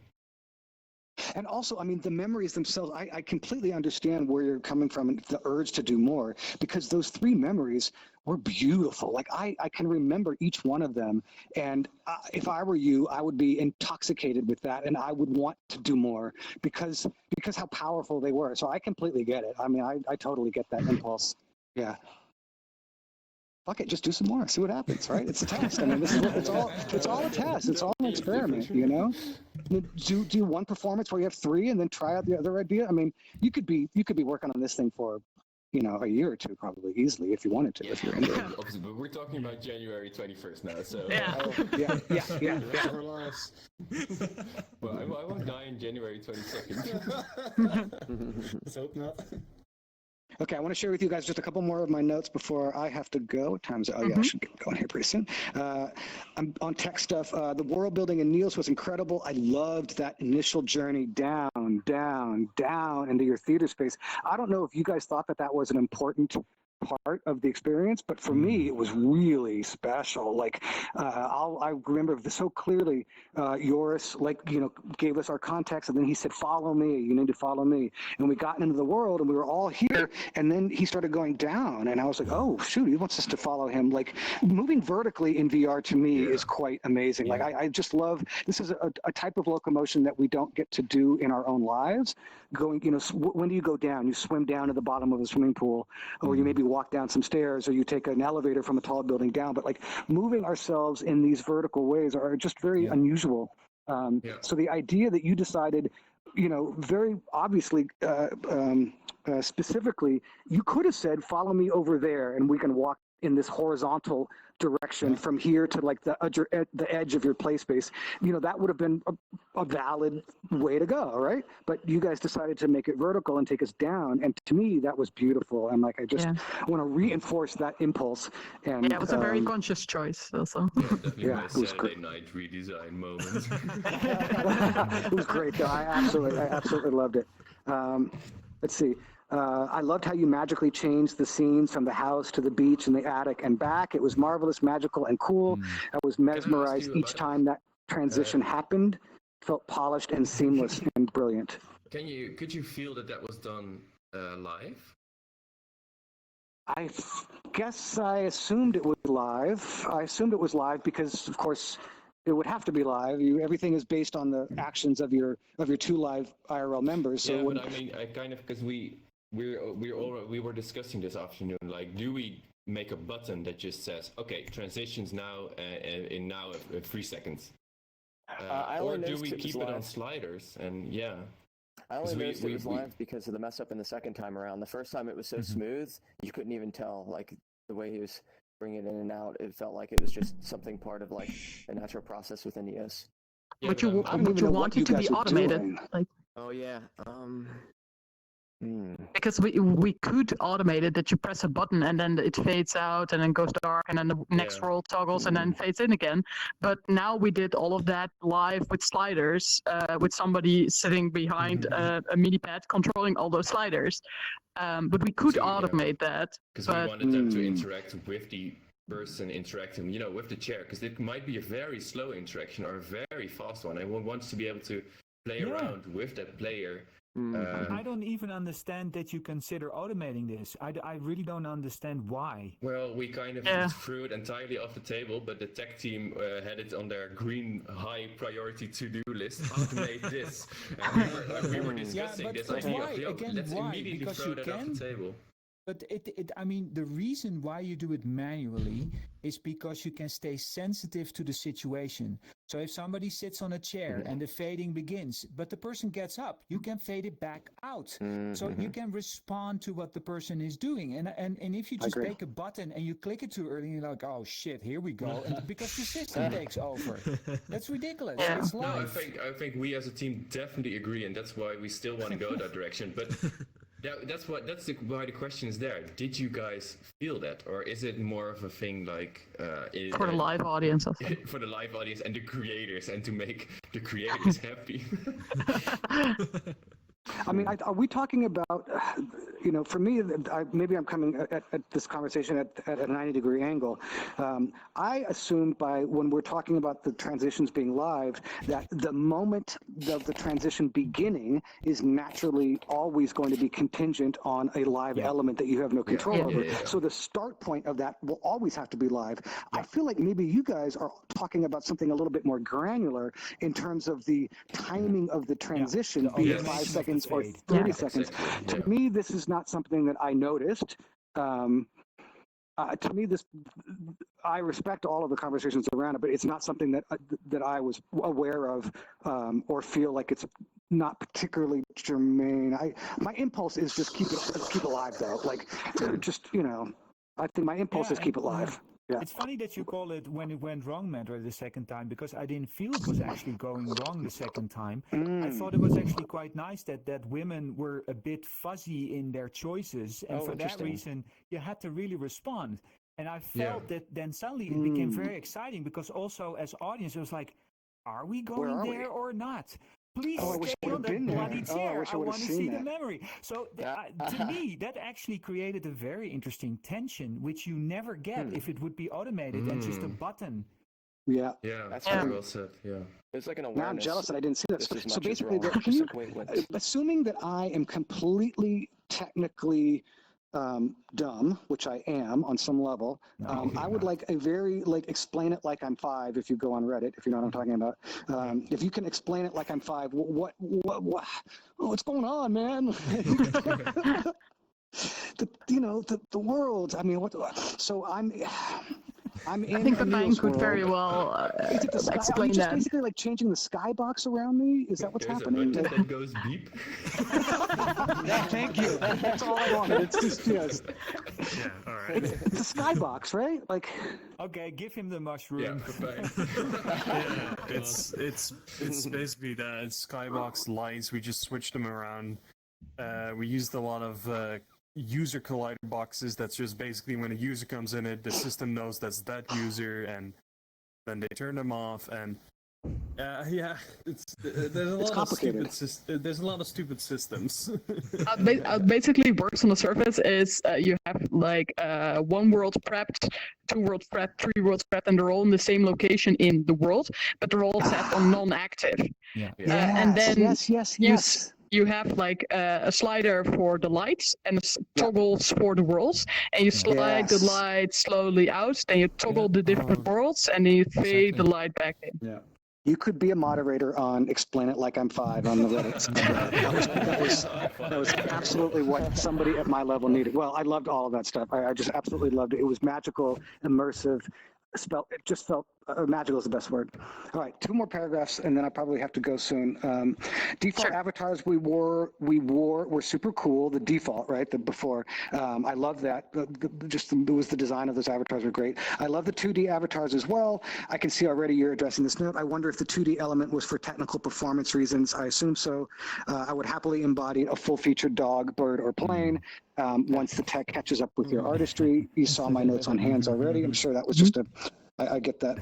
And also, I mean, the memories themselves, I completely understand where you're coming from and the urge to do more, because those 3 memories were beautiful. Like, I can remember each one of them. And if I were you, I would be intoxicated with that, and I would want to do more because how powerful they were. So I completely get it. I mean, I totally get that impulse. Yeah. Fuck it, just do some more, see what happens, right? It's a test. I mean, it's all a test. It's all an experiment, you know? Do 1 performance where you have 3 and then try out the other idea. I mean, you could be working on this thing for, a year or 2 probably easily if you wanted to, if you're into it. Obviously, but we're talking about January 21st now, so. Yeah. Well, I won't die in January 22nd. Let's hope not. Okay, I want to share with you guys just a couple more of my notes before I have to go. What time is it? Oh, yeah, I should get going here pretty soon. I'm on tech stuff. The world building in Niels was incredible. I loved that initial journey down into your theater space. I don't know if you guys thought that was an important part of the experience, but for me it was really special. Like I remember so clearly Joris gave us our context, and then he said, follow me, you need to follow me, and we got into the world and we were all here, and then he started going down and I was like, oh shoot, he wants us to follow him. Like, moving vertically in VR to me is quite amazing. Like I just love, this is a type of locomotion that we don't get to do in our own lives. Going, when do you go down? You swim down to the bottom of the swimming pool, or you maybe walk down some stairs or you take an elevator from a tall building down, but like moving ourselves in these vertical ways are just very unusual. So the idea that you decided, very obviously, specifically, you could have said, follow me over there and we can walk in this horizontal direction from here to like the edge of your play space. That would have been a valid way to go, right? But you guys decided to make it vertical and take us down, and to me that was beautiful. And like I just want to reinforce that impulse. And it was a very conscious choice also. Yeah, it was great. Night redesign moment. It was great though. I absolutely loved it. Let's see. I loved how you magically changed the scenes from the house to the beach and the attic and back. It was marvelous, magical, and cool. I was mesmerized each time that transition happened. Felt polished and seamless and brilliant. Could you feel that was done live? I guess I assumed it was live. I assumed it was live because, of course, it would have to be live. Everything is based on the actions of your two live IRL members. So but I mean, I kind of, because we were discussing this afternoon, like, do we make a button that just says, okay, transitions now in 3 seconds, or do we keep it on sliders? And I only noticed it was live because of the mess up in the second time around. The first time it was so smooth, you couldn't even tell, like the way he was bringing it in and out. It felt like it was just something part of like a natural process within ES. But you wanted to be automated, like. Oh yeah. Because we could automate it, that you press a button and then it fades out and then goes dark and then the next roll toggles and then fades in again. But now we did all of that live with sliders, with somebody sitting behind a mini pad controlling all those sliders. But we could automate that. Because we wanted them to interact with the person interacting, with the chair, because it might be a very slow interaction or a very fast one. I want to be able to play around with that player. I don't even understand that you consider automating this. I really don't understand why. Well, we kind of threw it entirely off the table, but the tech team had it on their green high priority to-do list. Automate this. And we were discussing this idea. Let's immediately throw that off the table. But I mean, the reason why you do it manually is because you can stay sensitive to the situation. So if somebody sits on a chair and the fading begins, but the person gets up, you can fade it back out. So you can respond to what the person is doing. And if you just make a button and you click it too early, you're like, oh shit, here we go. And because the system takes over. That's ridiculous. It's live. No, I think we as a team definitely agree, and that's why we still want to go that direction. But that's why the question is there. Did you guys feel that, or is it more of a thing like for the live audience? For the live audience and the creators, and to make the creators happy. I mean, are we talking about, for me, maybe I'm coming at this conversation at a 90-degree angle. I assumed when we're talking about the transitions being live, that the moment of the transition beginning is naturally always going to be contingent on a live element that you have no control over. So the start point of that will always have to be live. I feel like maybe you guys are talking about something a little bit more granular in terms of the timing of the transition, be it 5 seconds or 30 seconds. To me, this is not something that I noticed. To me, I respect all of the conversations around it, but it's not something that I was aware of or feel like it's not particularly germane. My impulse is just keep it alive, though. Like, just I think my impulse is keep it live. Yeah. It's funny that you call it when it went wrong, Medra, the second time, because I didn't feel it was actually going wrong the second time. I thought it was actually quite nice that women were a bit fuzzy in their choices, and for that reason, you had to really respond. And I felt that then suddenly it became very exciting, because also as audience, it was like, are we going there or not? Please stay on that bloody chair. I want to see the memory. So to me, that actually created a very interesting tension, which you never get if it would be automated and just a button. Yeah. Yeah, that's very well said. Yeah. It's like an awareness. Now I'm jealous that I didn't see that. So basically, assuming that I am completely technically dumb, which I am on some level, I would like a very explain it like I'm 5. If you go on Reddit, if you know what I'm talking about, if you can explain it like I'm 5, what's going on, man? the world. I mean, so I'm in I think Emil's Pepijn could world. very well Is it the sky? Are you explain just that. basically like changing the skybox around me? Is that what's There's happening? a button that goes beep. Yeah, thank you. That's all I wanted. It's just yes. Yeah, all right. It's a skybox, right? Like. Okay, give him the mushroom. Yeah, Pepijn. Yeah, it's basically that. It's skybox lights. We just switched them around. We used a lot of user collider boxes. That's just basically when a user comes in it, the system knows that's that user, and then they turn them off. And yeah, there's a lot complicated. of there's a lot of stupid systems. Basically works on the surface is you have like one world prepped, two worlds prepped, three worlds prepped, and they're all in the same location in the world, but they're all set on non-active. Yeah. And then yes. you have like a slider for the lights and toggles for the worlds, and you slide the light slowly out, then you toggle the different worlds, and then you fade the light back in. Yeah. You could be a moderator on Explain It Like I'm 5 on the Reddit. That was absolutely what somebody at my level needed. Well, I loved all of that stuff. I just absolutely loved it. It was magical, immersive. It just felt magical is the best word. All right, 2 more paragraphs, and then I probably have to go soon. Default avatars we wore were super cool. The default, right? The before. I love that. The design of those avatars were great. I love the 2D avatars as well. I can see already you're addressing this note. I wonder if the 2D element was for technical performance reasons. I assume so. I would happily embody a full-featured dog, bird, or plane. Once the tech catches up with your artistry. You saw my notes on hands already. I'm sure that was just I get that.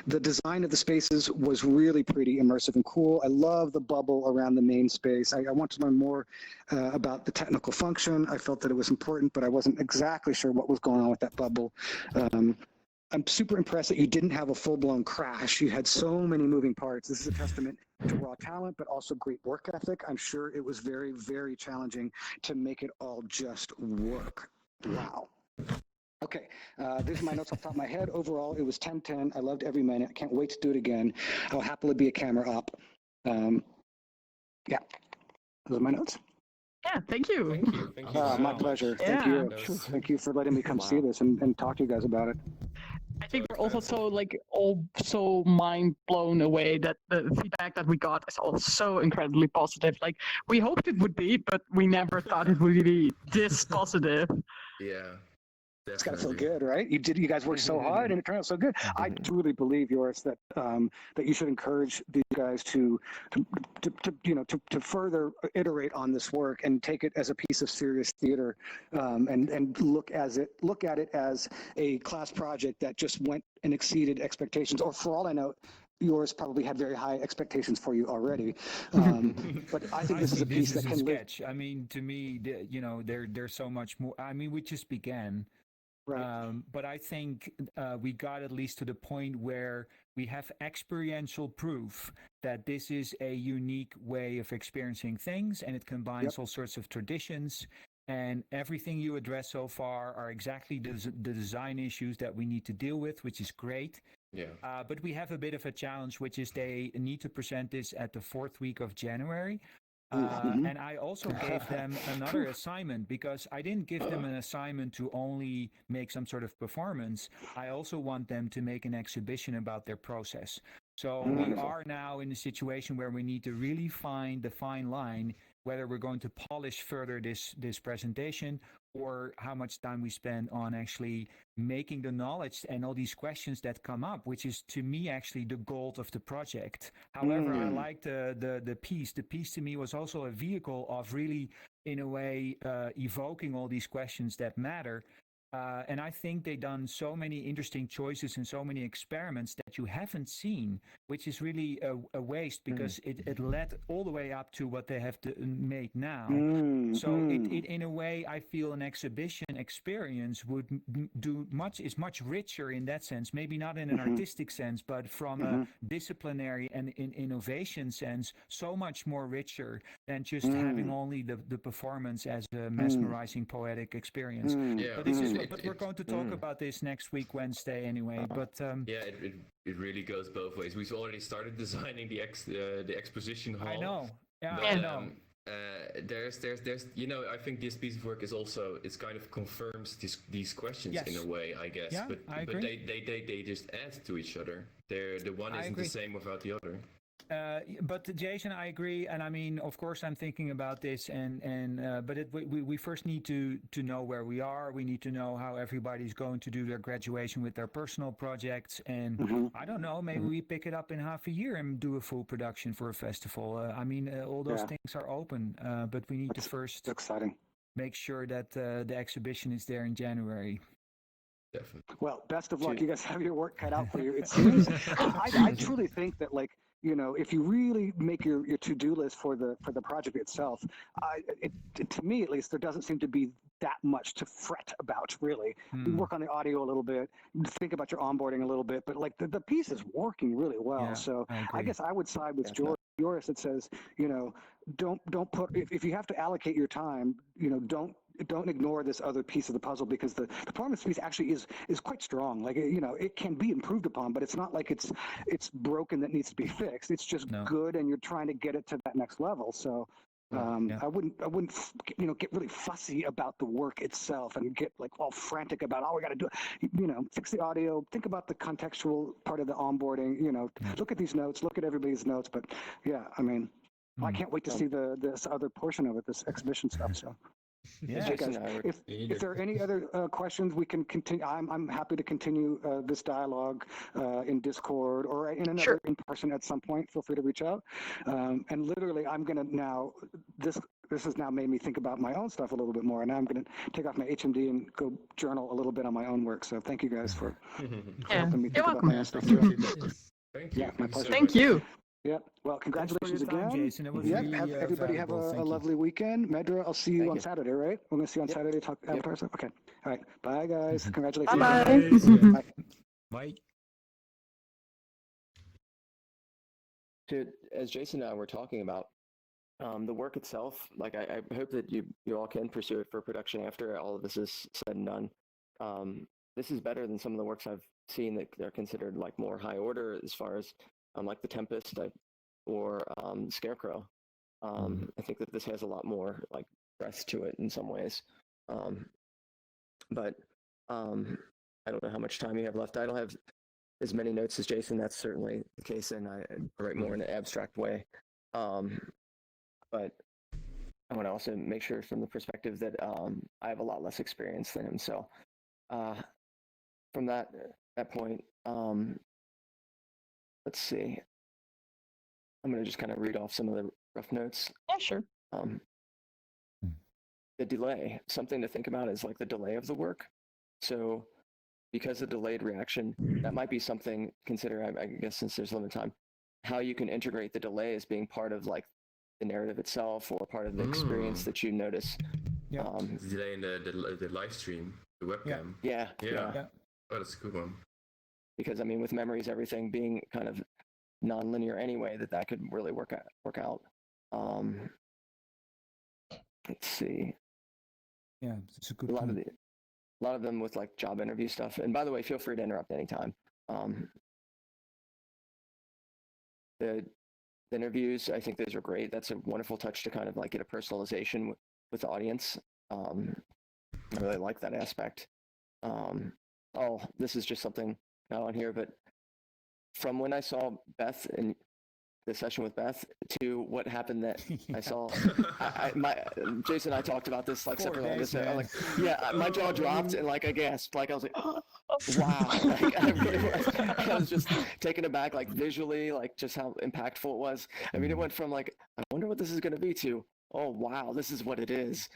The design of the spaces was really pretty immersive and cool. I love the bubble around the main space. I want to learn more about the technical function. I felt that it was important, but I wasn't exactly sure what was going on with that bubble. I'm super impressed that you didn't have a full-blown crash. You had so many moving parts. This is a testament to raw talent, but also great work ethic. I'm sure it was very, very challenging to make it all just work. Wow. Okay, these are my notes off the top of my head. Overall, it was 10/10. I loved every minute. I can't wait to do it again. I'll happily be a camera op. Yeah, those are my notes. Yeah, thank you. Thank you. My pleasure. Yeah. Thank you. Thank you for letting me come see this and talk to you guys about it. I think we're also so mind blown away that the feedback that we got is all so incredibly positive. Like we hoped it would be, but we never thought it would be this positive. Yeah. It's got to feel good, right? You guys worked so hard, and it turned out so good. I truly believe, Joris, that that you should encourage these guys to further iterate on this work and take it as a piece of serious theater, and look at it as a class project that just went and exceeded expectations. Or for all I know, yours probably had very high expectations for you already. But I think this is a piece that can sketch. I mean, to me, there's so much more. I mean, we just began. Right. But I think we got at least to the point where we have experiential proof that this is a unique way of experiencing things, and it combines all sorts of traditions. And everything you address so far are exactly the design issues that we need to deal with, which is great. Yeah. But we have a bit of a challenge, which is they need to present this at the 4th week of January. And I also gave them another assignment, because I didn't give them an assignment to only make some sort of performance. I also want them to make an exhibition about their process. So we are now in a situation where we need to really find the fine line, whether we're going to polish further this presentation, or how much time we spend on actually making the knowledge and all these questions that come up, which is to me actually the gold of the project. However, I liked the piece. The piece to me was also a vehicle of really, in a way, evoking all these questions that matter. And I think they've done so many interesting choices and so many experiments that you haven't seen, which is really a waste, because it led all the way up to what they have made now. So it in a way, I feel an exhibition experience would is much richer in that sense. Maybe not in an artistic sense, but from a disciplinary and innovation sense, so much more richer than just having only the performance as a mesmerizing poetic experience. Yeah. But we're going to talk about this next week, Wednesday, anyway. But yeah, it really goes both ways. We've already started designing the exposition hall. I know. Yeah, But, I know. there's I think this piece of work is also it's kind of confirms these questions Yes. in a way, I guess. Yeah, but I but agree. they just add to each other. The one I isn't agree. the same without the other. But Jason, I agree, and I mean, of course, I'm thinking about this, but we first need to know where we are. We need to know how everybody's going to do their graduation with their personal projects, and I don't know, maybe we pick it up in half a year and do a full production for a festival. I mean, all those things are open, but we need to first exciting. make sure that the exhibition is there in January. Definitely. Well, best of luck. You guys have your work cut out for you. It seems I truly think that, like, if you really make your to-do list for the project itself, to me at least, there doesn't seem to be that much to fret about, really. You work on the audio a little bit, think about your onboarding a little bit, but like the piece is working really well. Yeah, So I I guess I would side with Yeah, Joris that says, don't put, if you have to allocate your time, don't ignore this other piece of the puzzle, because the performance piece actually is quite strong. Like, it can be improved upon, but it's not like it's broken that needs to be fixed. It's just good, and you're trying to get it to that next level. So I wouldn't get really fussy about the work itself and get like all frantic about, we got to do it. Fix the audio, think about the contextual part of the onboarding, look at these notes, look at everybody's notes. But yeah, I mean, I can't wait to see this other portion of it, this exhibition stuff. So Yeah. hey guys, if there are any other questions, we can continue. I'm happy to continue this dialogue in Discord or in another in person at some point. Feel free to reach out. And literally, I'm gonna now this has now made me think about my own stuff a little bit more, and now I'm gonna take off my HMD and go journal a little bit on my own work. So thank you guys for helping me think about my own stuff too. Thank you. Yeah, my pleasure. Thank you. Yep. Well, congratulations Thanks for your time, again. Jason. It was Yep. really, Have everybody have valuable. a Thank you. lovely weekend. Medra, I'll see you Thank on you. Saturday, right? We're going to see you on Saturday. Talk Avatar stuff. Okay. All right. Bye, guys. Congratulations. Bye-bye. Bye. Bye. As Jason and I were talking about, the work itself, like I hope that you all can pursue it for production after all of this is said and done. This is better than some of the works I've seen that they're considered like more high order, as far as like the Tempest or Scarecrow. I think that this has a lot more like breadth to it in some ways. But I don't know how much time you have left. I don't have as many notes as Jason. That's certainly the case, and I write more in an abstract way. But I want to also make sure from the perspective that I have a lot less experience than him. So from that point, let's see. I'm going to just kind of read off some of the rough notes. Yeah, sure. The delay, something to think about is like the delay of the work. So because of delayed reaction, that might be something consider, I guess, since there's limited time, how you can integrate the delay as being part of like the narrative itself or part of the experience that you notice. Yeah. Delay in the live stream, the webcam. Yeah. Oh, that's a good one. Because I mean, with memories, everything being kind of non-linear anyway, that could really work out. Let's see. Yeah, it's a good A lot point. of them with like job interview stuff. And by the way, feel free to interrupt anytime. The interviews, I think those are great. That's a wonderful touch to kind of like get a personalization with the audience. I really like that aspect. This is just something not on here, but from when I saw Beth in the session with Beth to what happened that I saw, Jason and I talked about this like separately. My jaw dropped and like I gasped, like I was like, oh, wow, like I was just taken aback, like visually, like just how impactful it was. I mean, it went from like, I wonder what this is going to be to, oh wow, this is what it is.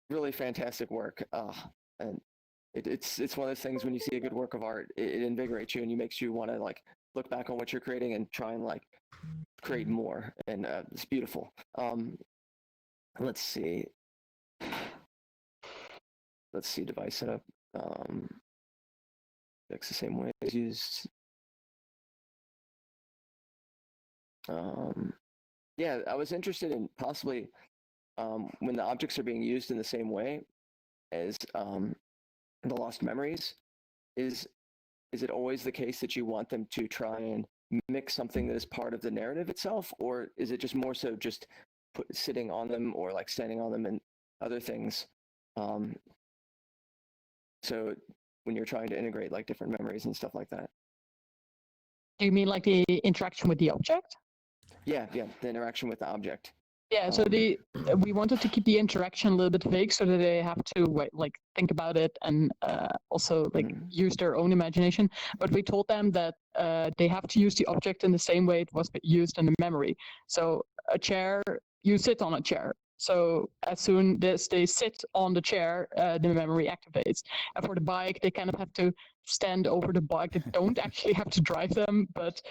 Really fantastic work, and it's one of those things when you see a good work of art, it invigorates you and it makes you want to like look back on what you're creating and try and like create more, and it's beautiful. Let's see device setup. It's the same way it's used. Yeah, I was interested in possibly when the objects are being used in the same way as the lost memories, is it always the case that you want them to try and mimic something that is part of the narrative itself, or is it just more so just sitting on them or like standing on them and other things? So when you're trying to integrate like different memories and stuff like that. Do you mean like the interaction with the object? Yeah, the interaction with the object. Yeah, so we wanted to keep the interaction a little bit vague so that they have to like think about it and also like use their own imagination. But we told them that they have to use the object in the same way it was used in the memory. So a chair, you sit on a chair. So as soon as they sit on the chair, the memory activates. And for the bike, they kind of have to stand over the bike. They don't actually have to drive them, but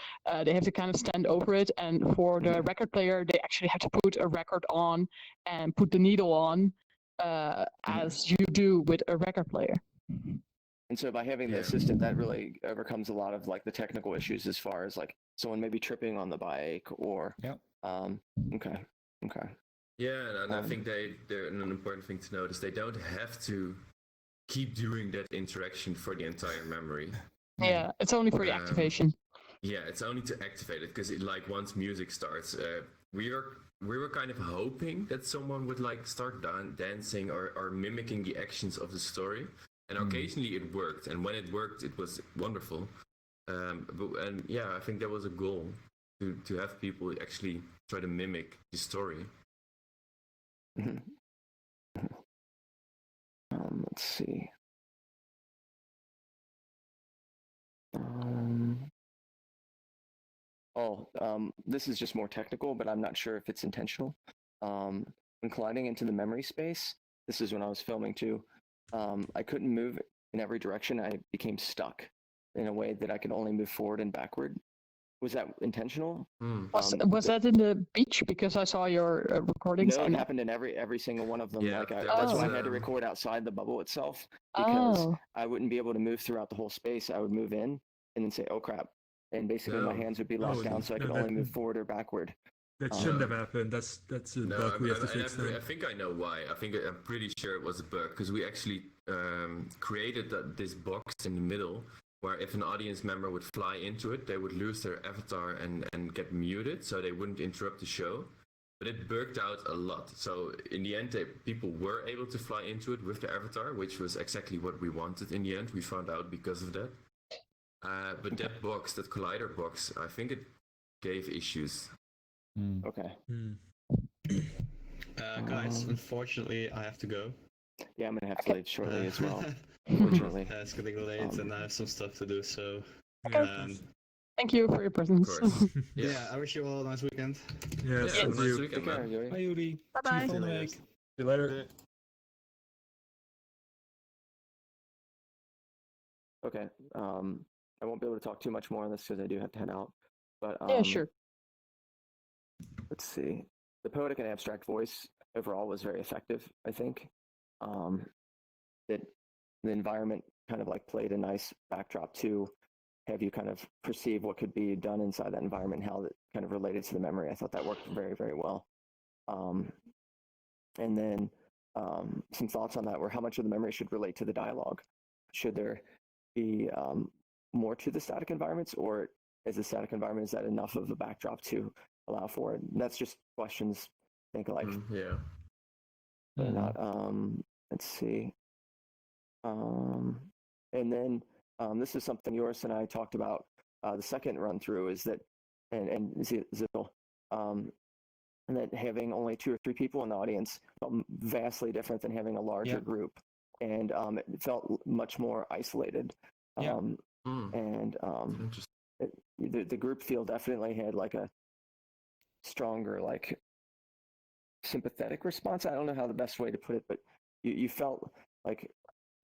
they have to kind of stand over it. And for the record player, they actually have to put a record on and put the needle on as you do with a record player. And so by having the assistant, that really overcomes a lot of like the technical issues as far as like someone maybe tripping on the bike or. Okay. Yeah, and I think they're an important thing to note is they don't have to keep doing that interaction for the entire memory. Yeah, it's only for the activation. Yeah, it's only to activate it because like once music starts, we were kind of hoping that someone would like start dancing or mimicking the actions of the story, and occasionally it worked. And when it worked, it was wonderful. And I think that was a goal to have people actually try to mimic the story. Let's see. This is just more technical, but I'm not sure if it's intentional. When colliding into the memory space, this is when I was filming too, I couldn't move in every direction. I became stuck in a way that I could only move forward and backward. Was that intentional? Was that in the beach? Because I saw your recordings. No, it happened in every single one of them. Yeah, that's why I had to record outside the bubble itself, because I wouldn't be able to move throughout the whole space. I would move in and then say, "Oh crap," and basically my hands would be locked down, so I could only move forward or backward. That shouldn't have happened. That's a bug we have to fix. I think I know why. I'm pretty sure it was a bug because we actually created this box in the middle where if an audience member would fly into it, they would lose their avatar and get muted, so they wouldn't interrupt the show. But it bugged out a lot. So in the end, people were able to fly into it with the avatar, which was exactly what we wanted in the end. We found out because of that. But that box, that collider box, I think it gave issues. Okay. Guys, unfortunately, I have to go. Yeah, I'm gonna have to leave shortly as well. Unfortunately. It's getting late and I have some stuff to do, so... Thank you for your presence. Yeah, I wish you all a nice weekend. Yes, Have a nice you. weekend, Take care, man. Youri. Bye, Youri. Bye-bye. See you next week. See you later. Okay. I won't be able to talk too much more on this because I do have to head out. But Yeah, sure. Let's see. The poetic and abstract voice overall was very effective, I think. That the environment kind of like played a nice backdrop to have you kind of perceive what could be done inside that environment, how that kind of related to the memory. I thought that worked very, very well. And then some thoughts on that were how much of the memory should relate to the dialogue. Should there be more to the static environments, or as a static environment, is that enough of a backdrop to allow for it? And that's just questions. I think like not. Let's see. And then this is something Joris and I talked about the second run through, is that and Zil, and that having only 2 or 3 people in the audience felt vastly different than having a larger group, and it felt much more isolated. And the group feel definitely had like a stronger like sympathetic response. I don't know how the best way to put it, but you felt like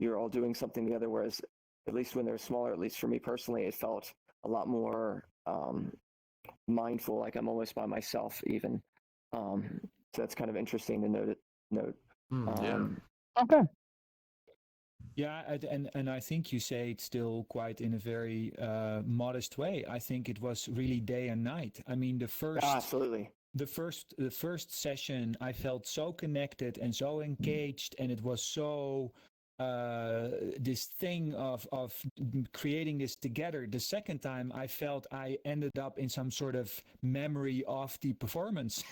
you're all doing something together, whereas at least when they're smaller, at least for me personally, it felt a lot more mindful, like I'm almost by myself even. So that's kind of interesting to note. Okay. Yeah, and I think you say it still quite in a very modest way. I think it was really day and night. I mean, the first absolutely. The first session, I felt so connected and so engaged, and it was so this thing of creating this together. The second time I felt I ended up in some sort of memory of the performance.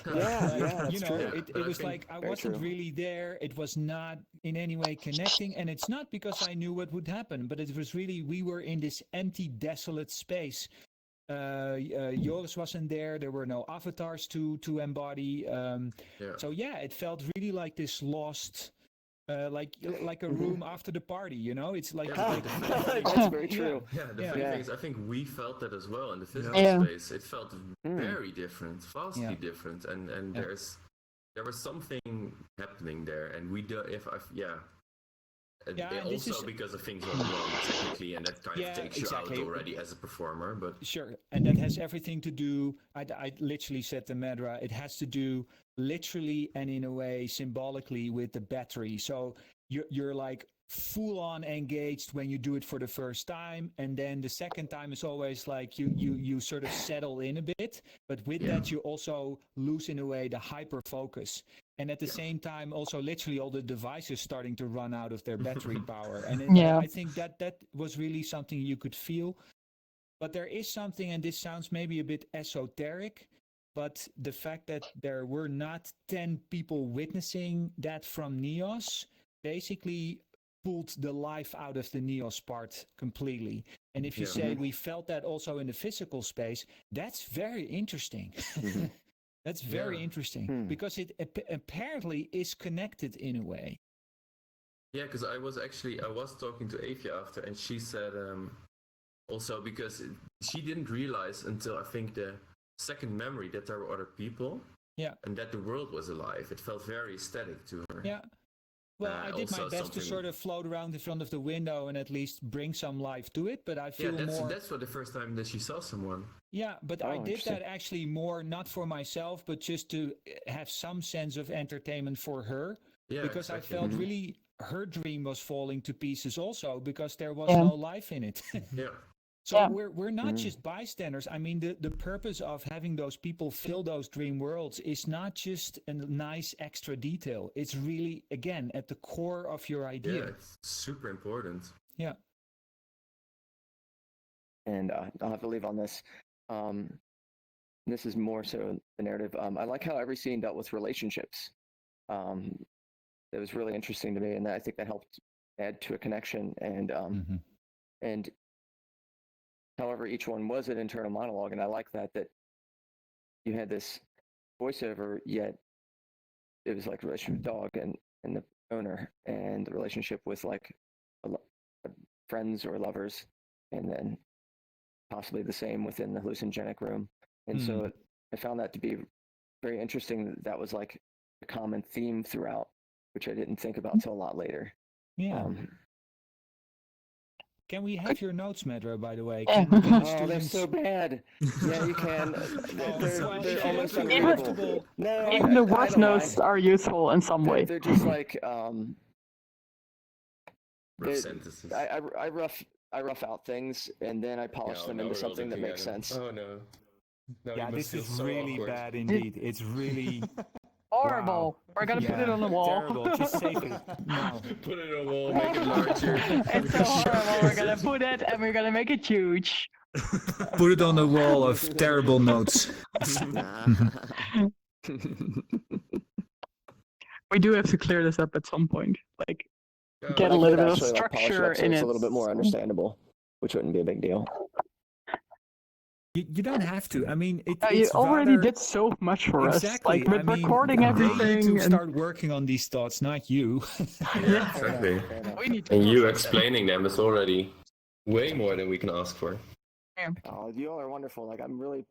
That's true. It was like I wasn't really there. It was not in any way connecting, and it's not because I knew what would happen, but it was really we were in this empty, desolate space. Joris wasn't there. There were no avatars to embody. So it felt really like this lost. Like a room after the party, it's like that's very true. The funny thing is, I think we felt that as well in the physical space. It felt very different, vastly different, and there was something happening there, and we do also because of things went wrong technically, and that kind of takes you out already as a performer. But sure, and that has everything to do. I literally said to Medra, it has to do literally and in a way symbolically with the battery. So you're like full on engaged when you do it for the first time, and then the second time is always like you sort of settle in a bit, but with that you also lose in a way the hyper focus, and at the same time also literally all the devices starting to run out of their battery power, and I think that was really something you could feel. But there is something, and this sounds maybe a bit esoteric, but the fact that there were not 10 people witnessing that from Neos basically pulled the life out of the Neos part completely. And if you say we felt that also in the physical space, that's very interesting. That's very interesting because it apparently is connected in a way. Yeah, because I was talking to Avia after, and she said also because she didn't realize until I think the second memory that there were other people. Yeah. And that the world was alive. It felt very static to her. Yeah. Well, I did my best to sort of float around in front of the window and at least bring some life to it, but I feel that's for the first time that she saw someone. Yeah, but I did that actually more not for myself, but just to have some sense of entertainment for her. Yeah, because I felt really her dream was falling to pieces also because there was no life in it. So we're not just bystanders. I mean, the purpose of having those people fill those dream worlds is not just a nice extra detail. It's really, again, at the core of your idea. Yeah, it's super important. Yeah. And I'll have to leave on this. This is more so the narrative. I like how every scene dealt with relationships. It was really interesting to me, and I think that helped add to a connection. And however, each one was an internal monologue, and I like that you had this voiceover, yet it was like a relationship with the dog and the owner, and the relationship with like friends or lovers, and then possibly the same within the hallucinogenic room. And so I found that to be very interesting. That was like a common theme throughout, which I didn't think about until a lot later. Yeah. Can we have your notes, Medra, by the way? They're so bad. Yeah, you can. They're almost unreadable. No, even the worst notes are useful in some way. They're just like rough sentences. I rough out things and then I polish them into something that makes sense. Oh no. Yeah, this is really bad indeed. It's really horrible. We're gonna put it on the wall. Terrible. Just save it. No. Put it on the wall, make it larger. It's so horrible. We're gonna put it and we're gonna make it huge. Put it on the wall of terrible notes. We do have to clear this up at some point. Like, get a little bit of structure in it. It's a little bit more understandable, which wouldn't be a big deal. You don't have to. I mean, you already did so much for us. Like with recording everything. They need to start working on these thoughts, not you. Yeah, exactly. And you explaining them is already way more than we can ask for. Yeah. Oh, you all are wonderful. Like, I'm really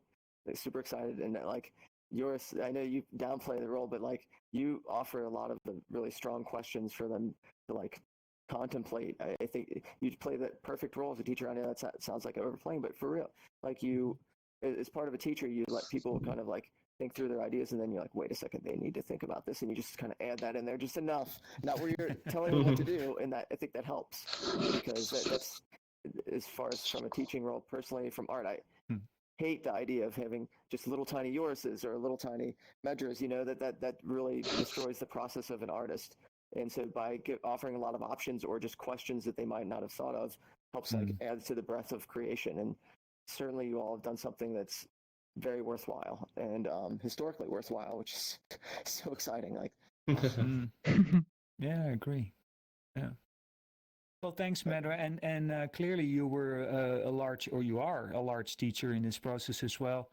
super excited, and like Joris, I know you downplay the role, but like you offer a lot of the really strong questions for them to like contemplate. I think you play the perfect role as a teacher. I know that sounds like overplaying, but for real, like you, as part of a teacher, you let people kind of like think through their ideas, and then you're like, wait a second, they need to think about this, and you just kind of add that in there just enough, not where you're telling them what to do, and that I think that helps because that's as far as from a teaching role. Personally, from art, I hate the idea of having just little tiny Jorises or little tiny Medras. You know, that really destroys the process of an artist. And so by offering a lot of options or just questions that they might not have thought of helps like add to the breadth of creation. And certainly you all have done something that's very worthwhile and historically worthwhile, which is so exciting. Like, Yeah, I agree. Yeah. Well, thanks, Medra, and clearly you were you are a large teacher in this process as well.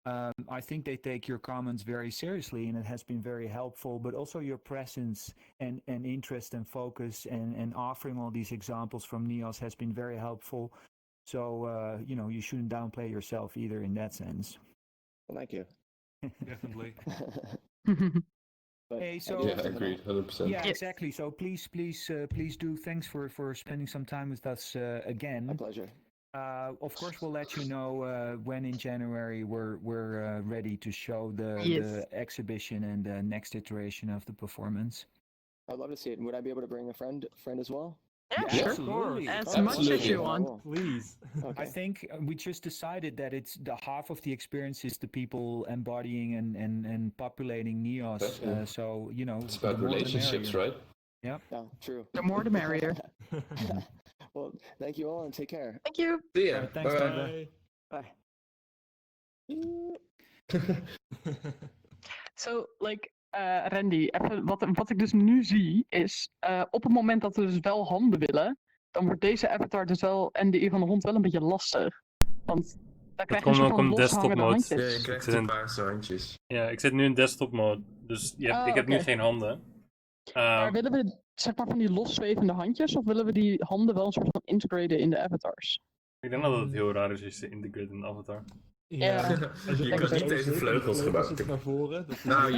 I think they take your comments very seriously, and it has been very helpful. But also your presence and interest and focus and offering all these examples from NEOS has been very helpful. So you shouldn't downplay yourself either in that sense. Well, thank you. Definitely. Hey, so Yeah, agreed, 100%. Yeah, exactly. So please do. Thanks for spending some time with us again. My pleasure. Of course, we'll let you know when in January we're ready to show the exhibition and the next iteration of the performance. I'd love to see it. And would I be able to bring a friend as well? Yeah, Yeah, sure. absolutely. As much as you want. Please. Okay. I think we just decided that it's the half of the experience is the people embodying and populating NEOS. So it's about relationships, right? Yeah. Yeah, true. The more the merrier. Well, thank you all and take care. Thank you. See ya. Thanks, Bye. Bye. So, like, Randy, even wat ik dus nu zie is, op het moment dat we dus wel handen willen, dan wordt deze avatar dus wel en de eer van de hond wel een beetje lastig. Want dan krijg je een soort van loshangende handjes. Ja, je krijgt een paarse handjes. Ja, ik zit nu in desktop mode, dus ik heb nu geen handen. Maar willen we zeg maar van die loszwevende handjes, of willen we die handen wel een soort van integraten in de avatars? Ik denk dat het heel raar is als je integrate in de avatar. Ja. Je kunt niet deze vleugels gebruiken. Naar voren. Nou,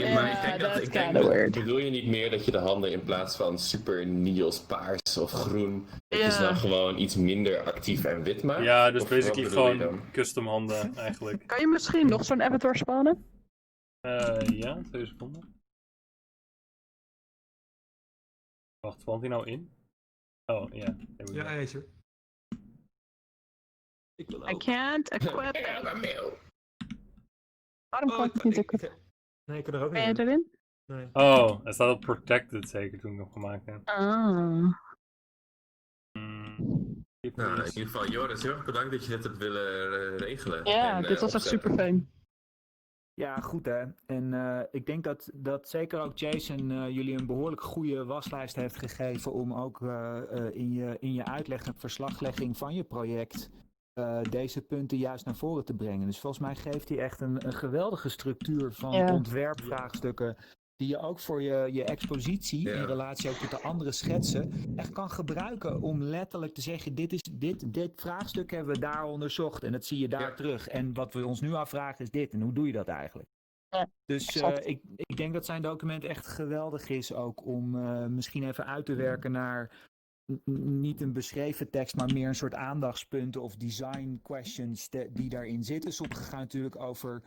ik denk bedoel je niet meer dat je de handen in plaats van super Niels paars of groen, dat je ze dan gewoon iets minder actief en wit maakt? Ja, dus Of basically wat bedoel je gewoon dan? custom handen eigenlijk. Kan je misschien nog zo'n avatar spannen? Ja, 2 seconden. Wacht, spant hij nou in? Oh, ja. Ja, hij is er. Ik wil I ook. can't equip. Waarom kan ik het niet equippen? Nee, ik kan er ook Ben niet je in. erin? Nee. Oh, hij staat op protected zeker toen ik hem gemaakt heb. Ah. Nou, in ieder geval, Joris, heel erg bedankt dat je dit hebt willen regelen. Ja, en, dit was echt opzetten. super fijn. Ja, goed hè. En ik denk dat zeker ook Jason jullie een behoorlijk goede waslijst heeft gegeven om ook in je uitleg en verslaglegging van je project deze punten juist naar voren te brengen. Dus volgens mij geeft hij echt een geweldige structuur van ontwerpvraagstukken die je ook voor je expositie in relatie ook tot de andere schetsen echt kan gebruiken om letterlijk te zeggen dit vraagstuk hebben we daar onderzocht en dat zie je daar terug. En wat we ons nu afvragen is dit en hoe doe je dat eigenlijk? Ja, dus ik denk dat zijn document echt geweldig is ook om misschien even uit te werken naar niet een beschreven tekst, maar meer een soort aandachtspunten of design questions die daarin zitten. Sommige gaan natuurlijk over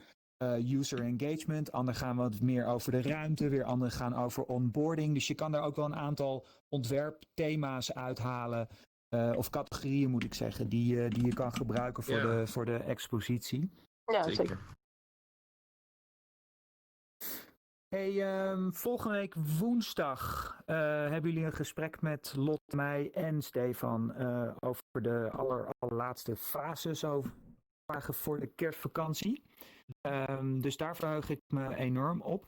user engagement, anderen gaan wat meer over de ruimte, weer anderen gaan over onboarding. Dus je kan daar ook wel een aantal ontwerpthema's uithalen, of categorieën moet ik zeggen, die je kan gebruiken voor de expositie. Ja, zeker. Hey, volgende week woensdag hebben jullie een gesprek met Lot, mij en Stefan over de allerlaatste fase zo voor de kerstvakantie. Dus daar verheug ik me enorm op.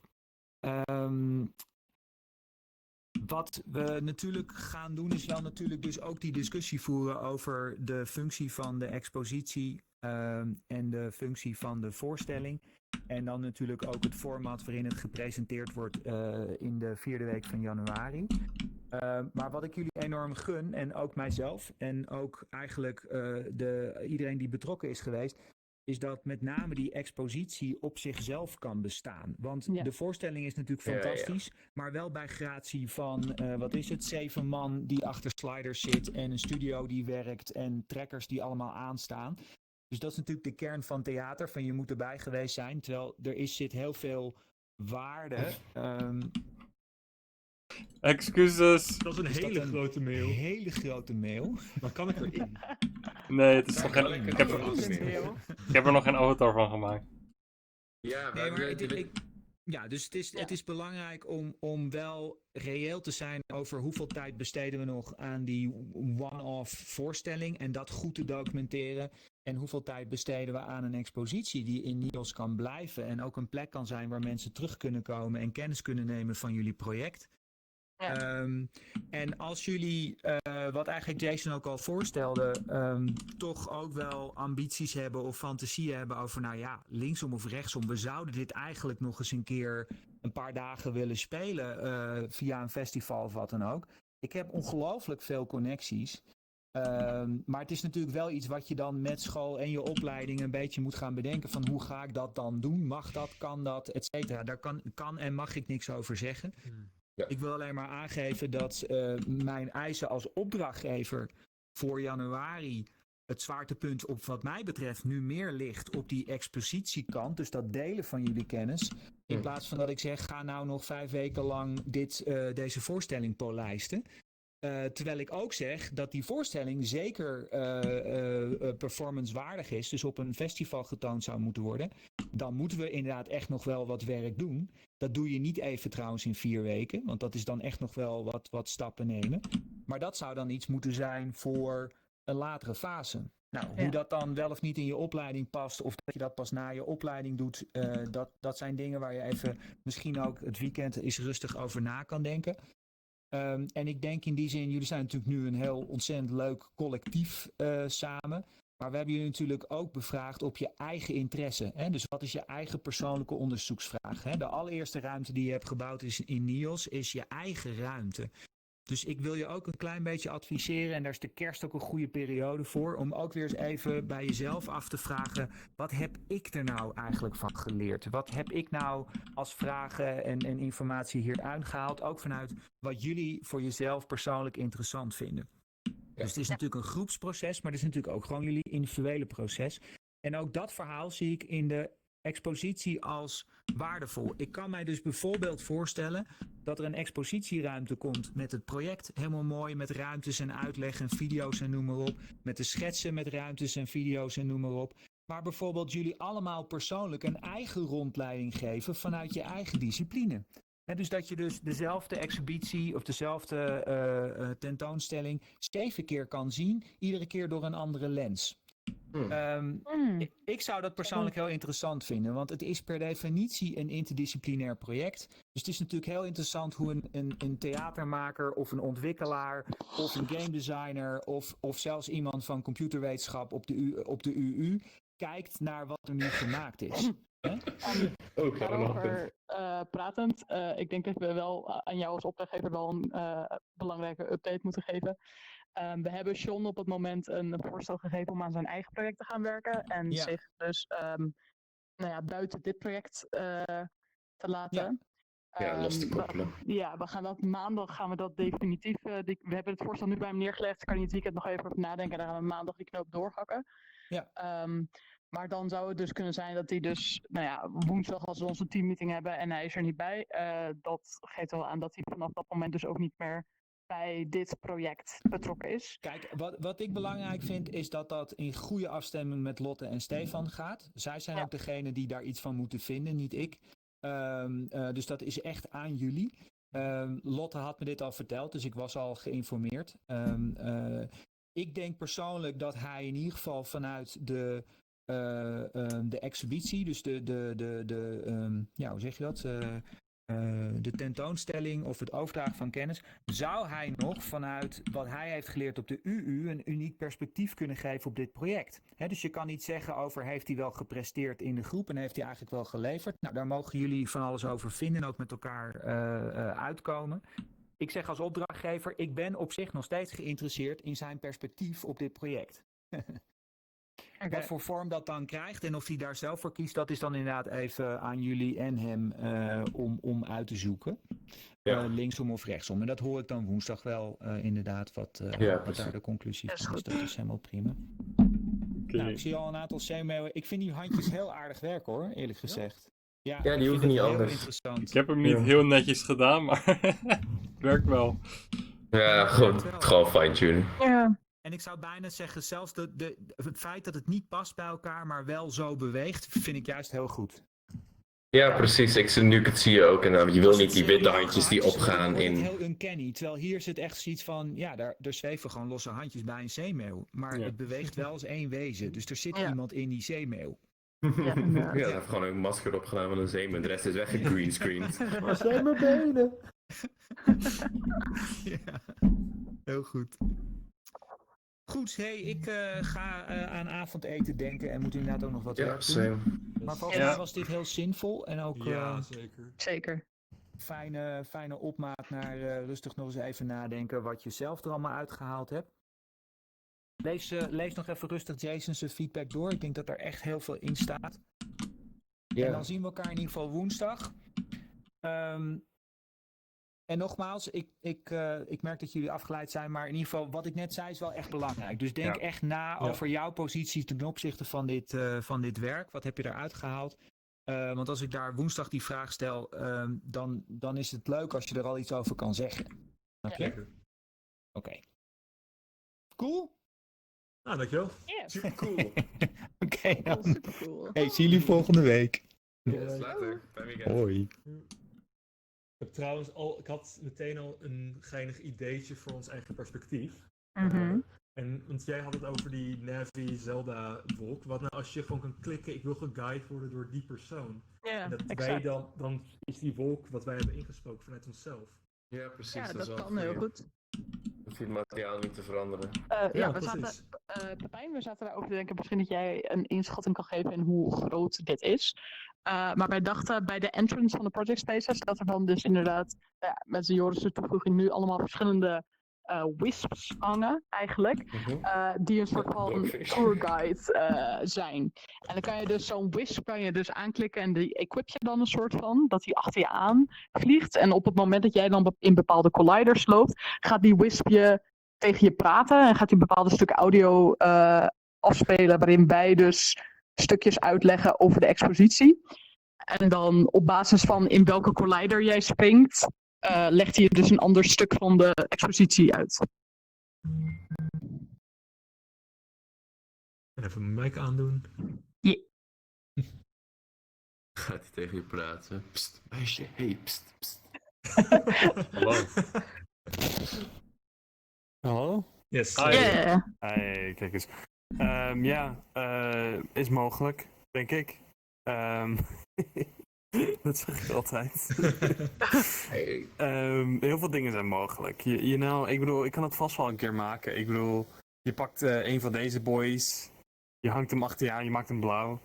Wat we natuurlijk gaan doen is wel natuurlijk dus ook die discussie voeren over de functie van de expositie en de functie van de voorstelling. En dan natuurlijk ook het format waarin het gepresenteerd wordt in de 4e week van januari. Maar wat ik jullie enorm gun, en ook mijzelf, en ook eigenlijk iedereen die betrokken is geweest, is dat met name die expositie op zichzelf kan bestaan. Want de voorstelling is natuurlijk fantastisch, maar wel bij gratie van, 7 man die achter sliders zit en een studio die werkt en trekkers die allemaal aanstaan. Dus dat is natuurlijk de kern van theater, van je moet erbij geweest zijn. Terwijl zit heel veel waarde. Excuses. Dat is een hele grote mail. Een hele grote mail. Dan kan ik erin. Nee, het is nog geen... Ik heb er nog geen avatar van gemaakt. Ja, nee, maar Ja, dus het is belangrijk om wel reëel te zijn over hoeveel tijd besteden we nog aan die one-off voorstelling en dat goed te documenteren. En hoeveel tijd besteden we aan een expositie die in NIOS kan blijven en ook een plek kan zijn waar mensen terug kunnen komen en kennis kunnen nemen van jullie project. Ja. En als jullie, wat eigenlijk Jason ook al voorstelde, toch ook wel ambities hebben of fantasieën hebben over, nou ja, linksom of rechtsom, we zouden dit eigenlijk nog eens een keer een paar dagen willen spelen via een festival of wat dan ook. Ik heb ongelooflijk veel connecties. Maar het is natuurlijk wel iets wat je dan met school en je opleiding een beetje moet gaan bedenken van hoe ga ik dat dan doen? Mag dat, kan dat, et cetera. Daar kan en mag ik niks over zeggen. Ja. Ik wil alleen maar aangeven dat mijn eisen als opdrachtgever voor januari het zwaartepunt op wat mij betreft nu meer ligt op die expositiekant. Dus dat delen van jullie kennis. In plaats van dat ik zeg, ga nou nog 5 weken lang deze voorstelling polijsten. Terwijl ik ook zeg dat die voorstelling zeker performancewaardig is. Dus op een festival getoond zou moeten worden. Dan moeten we inderdaad echt nog wel wat werk doen. Dat doe je niet even trouwens in 4 weken. Want dat is dan echt nog wel wat stappen nemen. Maar dat zou dan iets moeten zijn voor een latere fase. Nou, hoe dat dan wel of niet in je opleiding past. Of dat je dat pas na je opleiding doet. Dat zijn dingen waar je even misschien ook het weekend eens rustig over na kan denken. En ik denk in die zin, jullie zijn natuurlijk nu een heel ontzettend leuk collectief samen. Maar we hebben jullie natuurlijk ook bevraagd op je eigen interesse. Hè? Dus wat is je eigen persoonlijke onderzoeksvraag? Hè? De allereerste ruimte die je hebt gebouwd in NIOS is je eigen ruimte. Dus ik wil je ook een klein beetje adviseren, en daar is de kerst ook een goede periode voor, om ook weer eens even bij jezelf af te vragen, wat heb ik er nou eigenlijk van geleerd? Wat heb ik nou als vragen en informatie hier uitgehaald, ook vanuit wat jullie voor jezelf persoonlijk interessant vinden? Dus het is natuurlijk een groepsproces, maar het is natuurlijk ook gewoon jullie individuele proces. En ook dat verhaal zie ik in de expositie als waardevol. Ik kan mij dus bijvoorbeeld voorstellen dat er een expositieruimte komt met het project. Helemaal mooi, met ruimtes en uitleg en video's en noem maar op. Met de schetsen met ruimtes en video's en noem maar op. Maar bijvoorbeeld jullie allemaal persoonlijk een eigen rondleiding geven vanuit je eigen discipline. Dus dat je dus dezelfde exhibitie of dezelfde tentoonstelling 7 keer kan zien, iedere keer door een andere lens. Ik zou dat persoonlijk heel interessant vinden, want het is per definitie een interdisciplinair project. Dus het is natuurlijk heel interessant hoe een theatermaker of een ontwikkelaar of een game designer of zelfs iemand van computerwetenschap op de UU kijkt naar wat er nu gemaakt is. Daarover pratend, ik denk dat we wel aan jou als opdrachtgever wel een belangrijke update moeten geven. We hebben John op het moment een voorstel gegeven om aan zijn eigen project te gaan werken. En zich dus buiten dit project te laten. Los te koppelen. We gaan dat maandag definitief. We hebben het voorstel nu bij hem neergelegd. Kan je het weekend nog even over nadenken. Daar gaan we maandag die knoop doorhakken. Ja. Maar dan zou het dus kunnen zijn dat hij dus, woensdag als we onze teammeeting hebben en hij is er niet bij. Dat geeft wel aan dat hij vanaf dat moment dus ook niet meer bij dit project betrokken is. Kijk, wat ik belangrijk vind is dat in goede afstemming met Lotte en Stefan gaat. Zij zijn ook degene die daar iets van moeten vinden, niet ik. Dus dat is echt aan jullie. Lotte had me dit al verteld, dus ik was al geïnformeerd. Ik denk persoonlijk dat hij in ieder geval vanuit de exhibitie, dus hoe zeg je dat? De tentoonstelling of het overdragen van kennis, zou hij nog vanuit wat hij heeft geleerd op de UU een uniek perspectief kunnen geven op dit project. Dus je kan niet zeggen over heeft hij wel gepresteerd in de groep en heeft hij eigenlijk wel geleverd. Nou, daar mogen jullie van alles over vinden en ook met elkaar uitkomen. Ik zeg als opdrachtgever, ik ben op zich nog steeds geïnteresseerd in zijn perspectief op dit project. Wat voor vorm dat dan krijgt en of hij daar zelf voor kiest, dat is dan inderdaad even aan jullie en hem om uit te zoeken. Linksom of rechtsom. En dat hoor ik dan woensdag wel inderdaad wat daar de conclusie van is. Dat is helemaal prima. Nou, ik zie al een aantal C-mailen. Ik vind die handjes heel aardig werken hoor, eerlijk gezegd. Ja, die hoeven niet anders. Ik heb hem niet heel netjes gedaan, maar het werkt wel. Ja, gewoon fine-tunen. Ja. En ik zou bijna zeggen, zelfs het feit dat het niet past bij elkaar, maar wel zo beweegt, vind ik juist heel goed. Ja, precies. Nu ik het zie ook. En je wil niet die witte handjes die opgaan in... in... heel uncanny. Terwijl hier zit echt zoiets van... Ja, daar zweven gewoon losse handjes bij een zeemeeuw. Maar het beweegt wel als één wezen. Dus er zit iemand in die zeemeeuw. Ja, hij heeft gewoon een masker opgedaan van een zeemeeuw. De rest is weggegreenscreend. Waar zijn mijn benen? Ja, heel goed. Goed, hey, ik ga aan avondeten denken en moet inderdaad ook nog wat werk doen. Same. Maar volgens mij was dit heel zinvol en ook Zeker. Fijne opmaat naar rustig nog eens even nadenken wat je zelf er allemaal uitgehaald hebt. Lees nog even rustig Jason's feedback door. Ik denk dat er echt heel veel in staat. Ja. En dan zien we elkaar in ieder geval woensdag. En nogmaals, ik merk dat jullie afgeleid zijn, maar in ieder geval wat ik net zei is wel echt belangrijk. Dus denk echt na over jouw positie ten opzichte van dit werk. Wat heb je eruit gehaald? Want als ik daar woensdag die vraag stel, dan is het leuk als je er al iets over kan zeggen. Oké. Oké. Cool? Nou, dankjewel. Yes. Super cool. Oké. Super cool. Hey, zie jullie volgende week. Yes, later. Fijn weekend. Hoi. Ik had meteen al een geinig ideetje voor ons eigen perspectief. Want jij had het over die Navi Zelda wolk. Wat nou als je gewoon kan klikken, ik wil geguide worden door die persoon. Ja, en dat exact. wij dan is die wolk wat wij hebben ingesproken vanuit onszelf. Ja, precies. Ja, dat kan heel goed. Hoef je het materiaal niet te veranderen. Pepijn, we zaten daarover te denken. Misschien dat jij een inschatting kan geven in hoe groot dit is. Maar wij dachten bij de entrance van de project spaces dat er dan dus inderdaad met de Joris' toevoeging nu allemaal verschillende wisps hangen eigenlijk. Die een soort van tourguide zijn. En dan kan je dus zo'n wisp aanklikken en die equip je dan een soort van, dat die achter je aan vliegt. En op het moment dat jij dan in bepaalde colliders loopt, gaat die wisp tegen je praten en gaat hij bepaalde stukken audio afspelen waarin wij dus stukjes uitleggen over de expositie. En dan op basis van in welke collider jij springt, legt hij dus een ander stuk van de expositie uit. En even mijn mic aandoen. Gaat hij tegen je praten? Pst, meisje, hey, pst, pst. Hallo. Hallo? Yes. Yeah. Hey, kijk eens. Is mogelijk, denk ik. Dat zeg ik altijd. Heel veel dingen zijn mogelijk. Ik bedoel, ik kan het vast wel een keer maken. Ik bedoel, je pakt een van deze boys, je hangt hem achter je aan, je maakt hem blauw.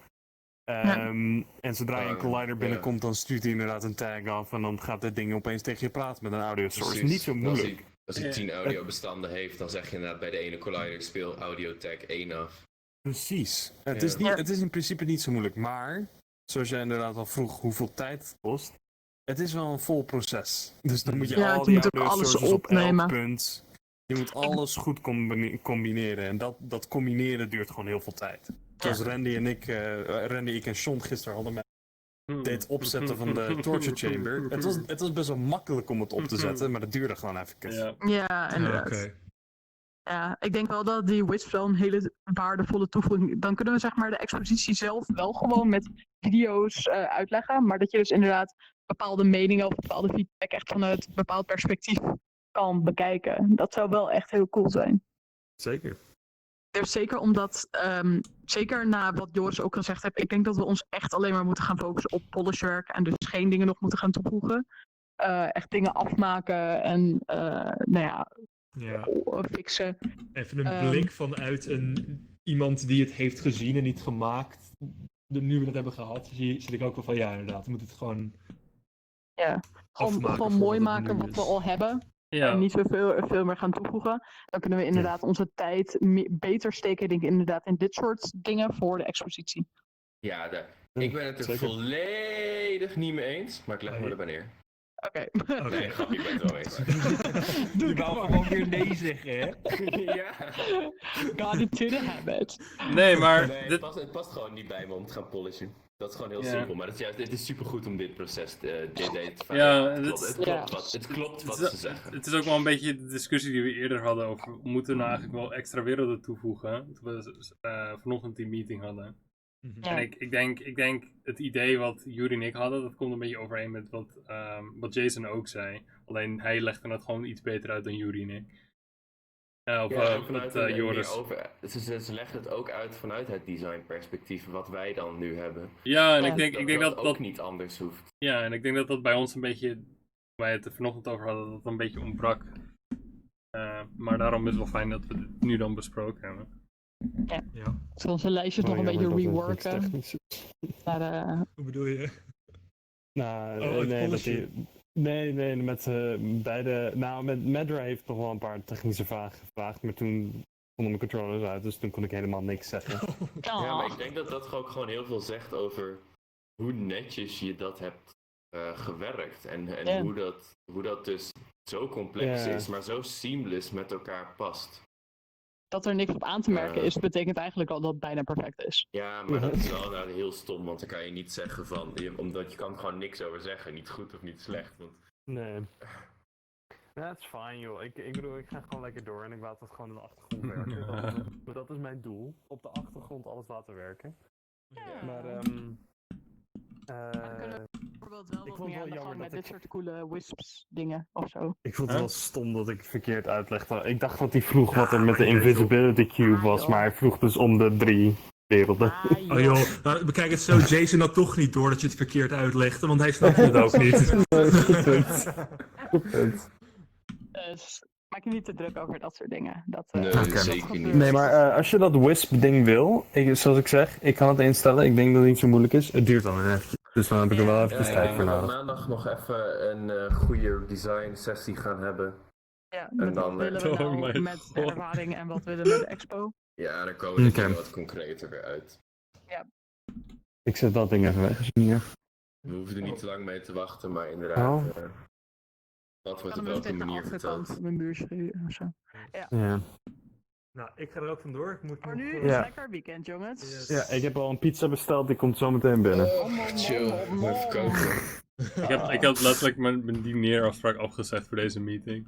En zodra je een collider binnenkomt, dan stuurt hij inderdaad een tag af en dan gaat dit ding opeens tegen je praten met een audio source. Niet zo moeilijk. Als hij 10 audiobestanden heeft, dan zeg je inderdaad bij de ene collider, ik speel audio tag 1 af. Precies. Het is in principe niet zo moeilijk, maar zoals jij inderdaad al vroeg hoeveel tijd het kost, het is wel een vol proces. Dus dan moet je al die audio sources op elk punt. Je moet alles goed combineren en dat combineren duurt gewoon heel veel tijd. Zoals Randy, ik en Sean gisteren hadden met dit opzetten van de torture chamber. Het was best wel makkelijk om het op te zetten, maar dat duurde gewoon even. Ja, inderdaad. Ja, ik denk wel dat die wisp wel een hele waardevolle toevoeging. Dan kunnen we zeg maar de expositie zelf wel gewoon met video's uitleggen, maar dat je dus inderdaad bepaalde meningen of bepaalde feedback echt vanuit een bepaald perspectief kan bekijken. Dat zou wel echt heel cool zijn. Zeker. Dus zeker omdat, zeker na wat Joris ook gezegd heeft, ik denk dat we ons echt alleen maar moeten gaan focussen op polisherwerk en dus geen dingen nog moeten gaan toevoegen. Echt dingen afmaken en fixen. Even een blik vanuit iemand die het heeft gezien en niet gemaakt. Nu we het hebben gehad, zit ik ook wel van ja inderdaad, we moeten het gewoon gewoon mooi maken wat we al hebben. Ja. En niet veel meer gaan toevoegen. Dan kunnen we inderdaad onze tijd beter steken, denk ik, inderdaad in dit soort dingen voor de expositie. Ja, ik ben het er volledig niet mee eens, maar ik leg me erbij neer. Oké. Nee, grapje, ik ben het wel eens. Je wou gewoon weer nee zeggen, hè? Ja. Got it to the habit. Nee, maar... Het past gewoon niet bij me om te gaan polishen. Dat is gewoon heel simpel, maar het is supergoed om dit proces te Het klopt wat ze zeggen. Het is ook wel een beetje de discussie die we eerder hadden over, moeten we nou eigenlijk wel extra werelden toevoegen? Toen we vanochtend die meeting hadden. En ik denk het idee wat Youri en ik hadden, dat komt een beetje overeen met wat Jason ook zei. Alleen hij legde het gewoon iets beter uit dan Youri en ik. Joris. Ze leggen het ook uit vanuit het designperspectief wat wij dan nu hebben. Ja, en ik denk dat ook niet anders hoeft. Ja, en ik denk dat bij ons een beetje, waar we het er vanochtend over hadden, dat het een beetje ontbrak. Maar daarom is het wel fijn dat we het nu dan besproken hebben. Ja. Dus onze lijstjes nog een beetje reworken. Hoe bedoel je? Nou, nee, met beide... Nou, met Medra heeft nog wel een paar technische vragen gevraagd, maar toen stonden mijn controllers uit, dus toen kon ik helemaal niks zeggen. Ja, maar ik denk dat dat ook gewoon heel veel zegt over hoe netjes je dat hebt gewerkt. En hoe dat dus zo complex is, maar zo seamless met elkaar past. Dat er niks op aan te merken is, betekent eigenlijk al dat het bijna perfect is. Ja, maar dat is wel nou heel stom, want dan kan je niet zeggen omdat je kan gewoon niks over zeggen, niet goed of niet slecht. Want... Nee. That's fine, joh. Ik bedoel, ik ga gewoon lekker door en ik laat het gewoon in de achtergrond werken. Maar dat is mijn doel. Op de achtergrond alles laten werken. Maar ik vond het wel jammer met dit soort coole wisps dingen of zo. Ik vond het wel stom dat ik verkeerd uitlegde. Ik dacht dat hij vroeg wat er met de Invisibility Cube was, maar hij vroeg dus om de 3 werelden. Oh joh, nou, bekijk het zo, Jason had toch niet door dat je het verkeerd uitlegde, want hij snapte het ook niet. Dus maak je niet te druk over dat soort dingen. Nee, zeker niet. Nee, maar als je dat Wisp-ding wil, zoals ik zeg, ik kan het instellen. Ik denk dat het niet zo moeilijk is. Het duurt dan even. Dus dan heb ik er wel even tijd voor nodig. Maandag nog even een goede design sessie gaan hebben. Ja, en dan wat willen we nou met de ervaring en wat willen we met de expo? Ja, dan komen we er wat concreter weer uit. Ja. Ik zet dat ding even weg, als je niet hebt. We hoeven er niet te lang mee te wachten, maar inderdaad... dat wordt op welke manier verteld. Mijn buurtje of zo. Ja. Nou, ik ga er ook vandoor. Ik moet maar nu is het lekker weekend, jongens. Yes. Ja, ik heb al een pizza besteld, die komt zo meteen binnen. Chill, even koken. Ik had letterlijk mijn dineerafspraak afgezegd voor deze meeting.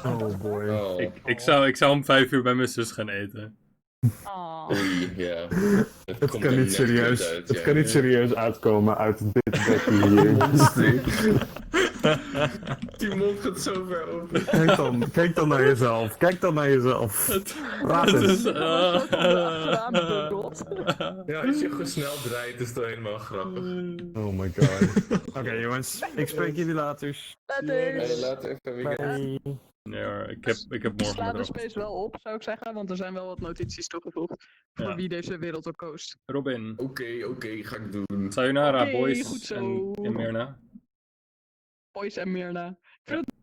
Oh boy. Ik zou om 5 uur bij mijn zus gaan eten. Ja. Het kan niet serieus. Het kan niet serieus uitkomen uit dit bedje hier. Die mond gaat zo ver open. Kijk dan naar jezelf. Kijk dan naar jezelf. Laat het. Ja, als je gewoon snel draait is dat helemaal grappig. Oh my god. Oké, jongens, ik spreek jullie later. Later even weekend. Nee hoor, ik heb morgen Sla de space wel op, zou ik zeggen, want er zijn wel wat notities toegevoegd voor wie deze wereld ook kost. Robin. Oké, ga ik doen. Sayonara, Oké, boys goed zo. en Myrna. Boys en Myrna. Ik vind het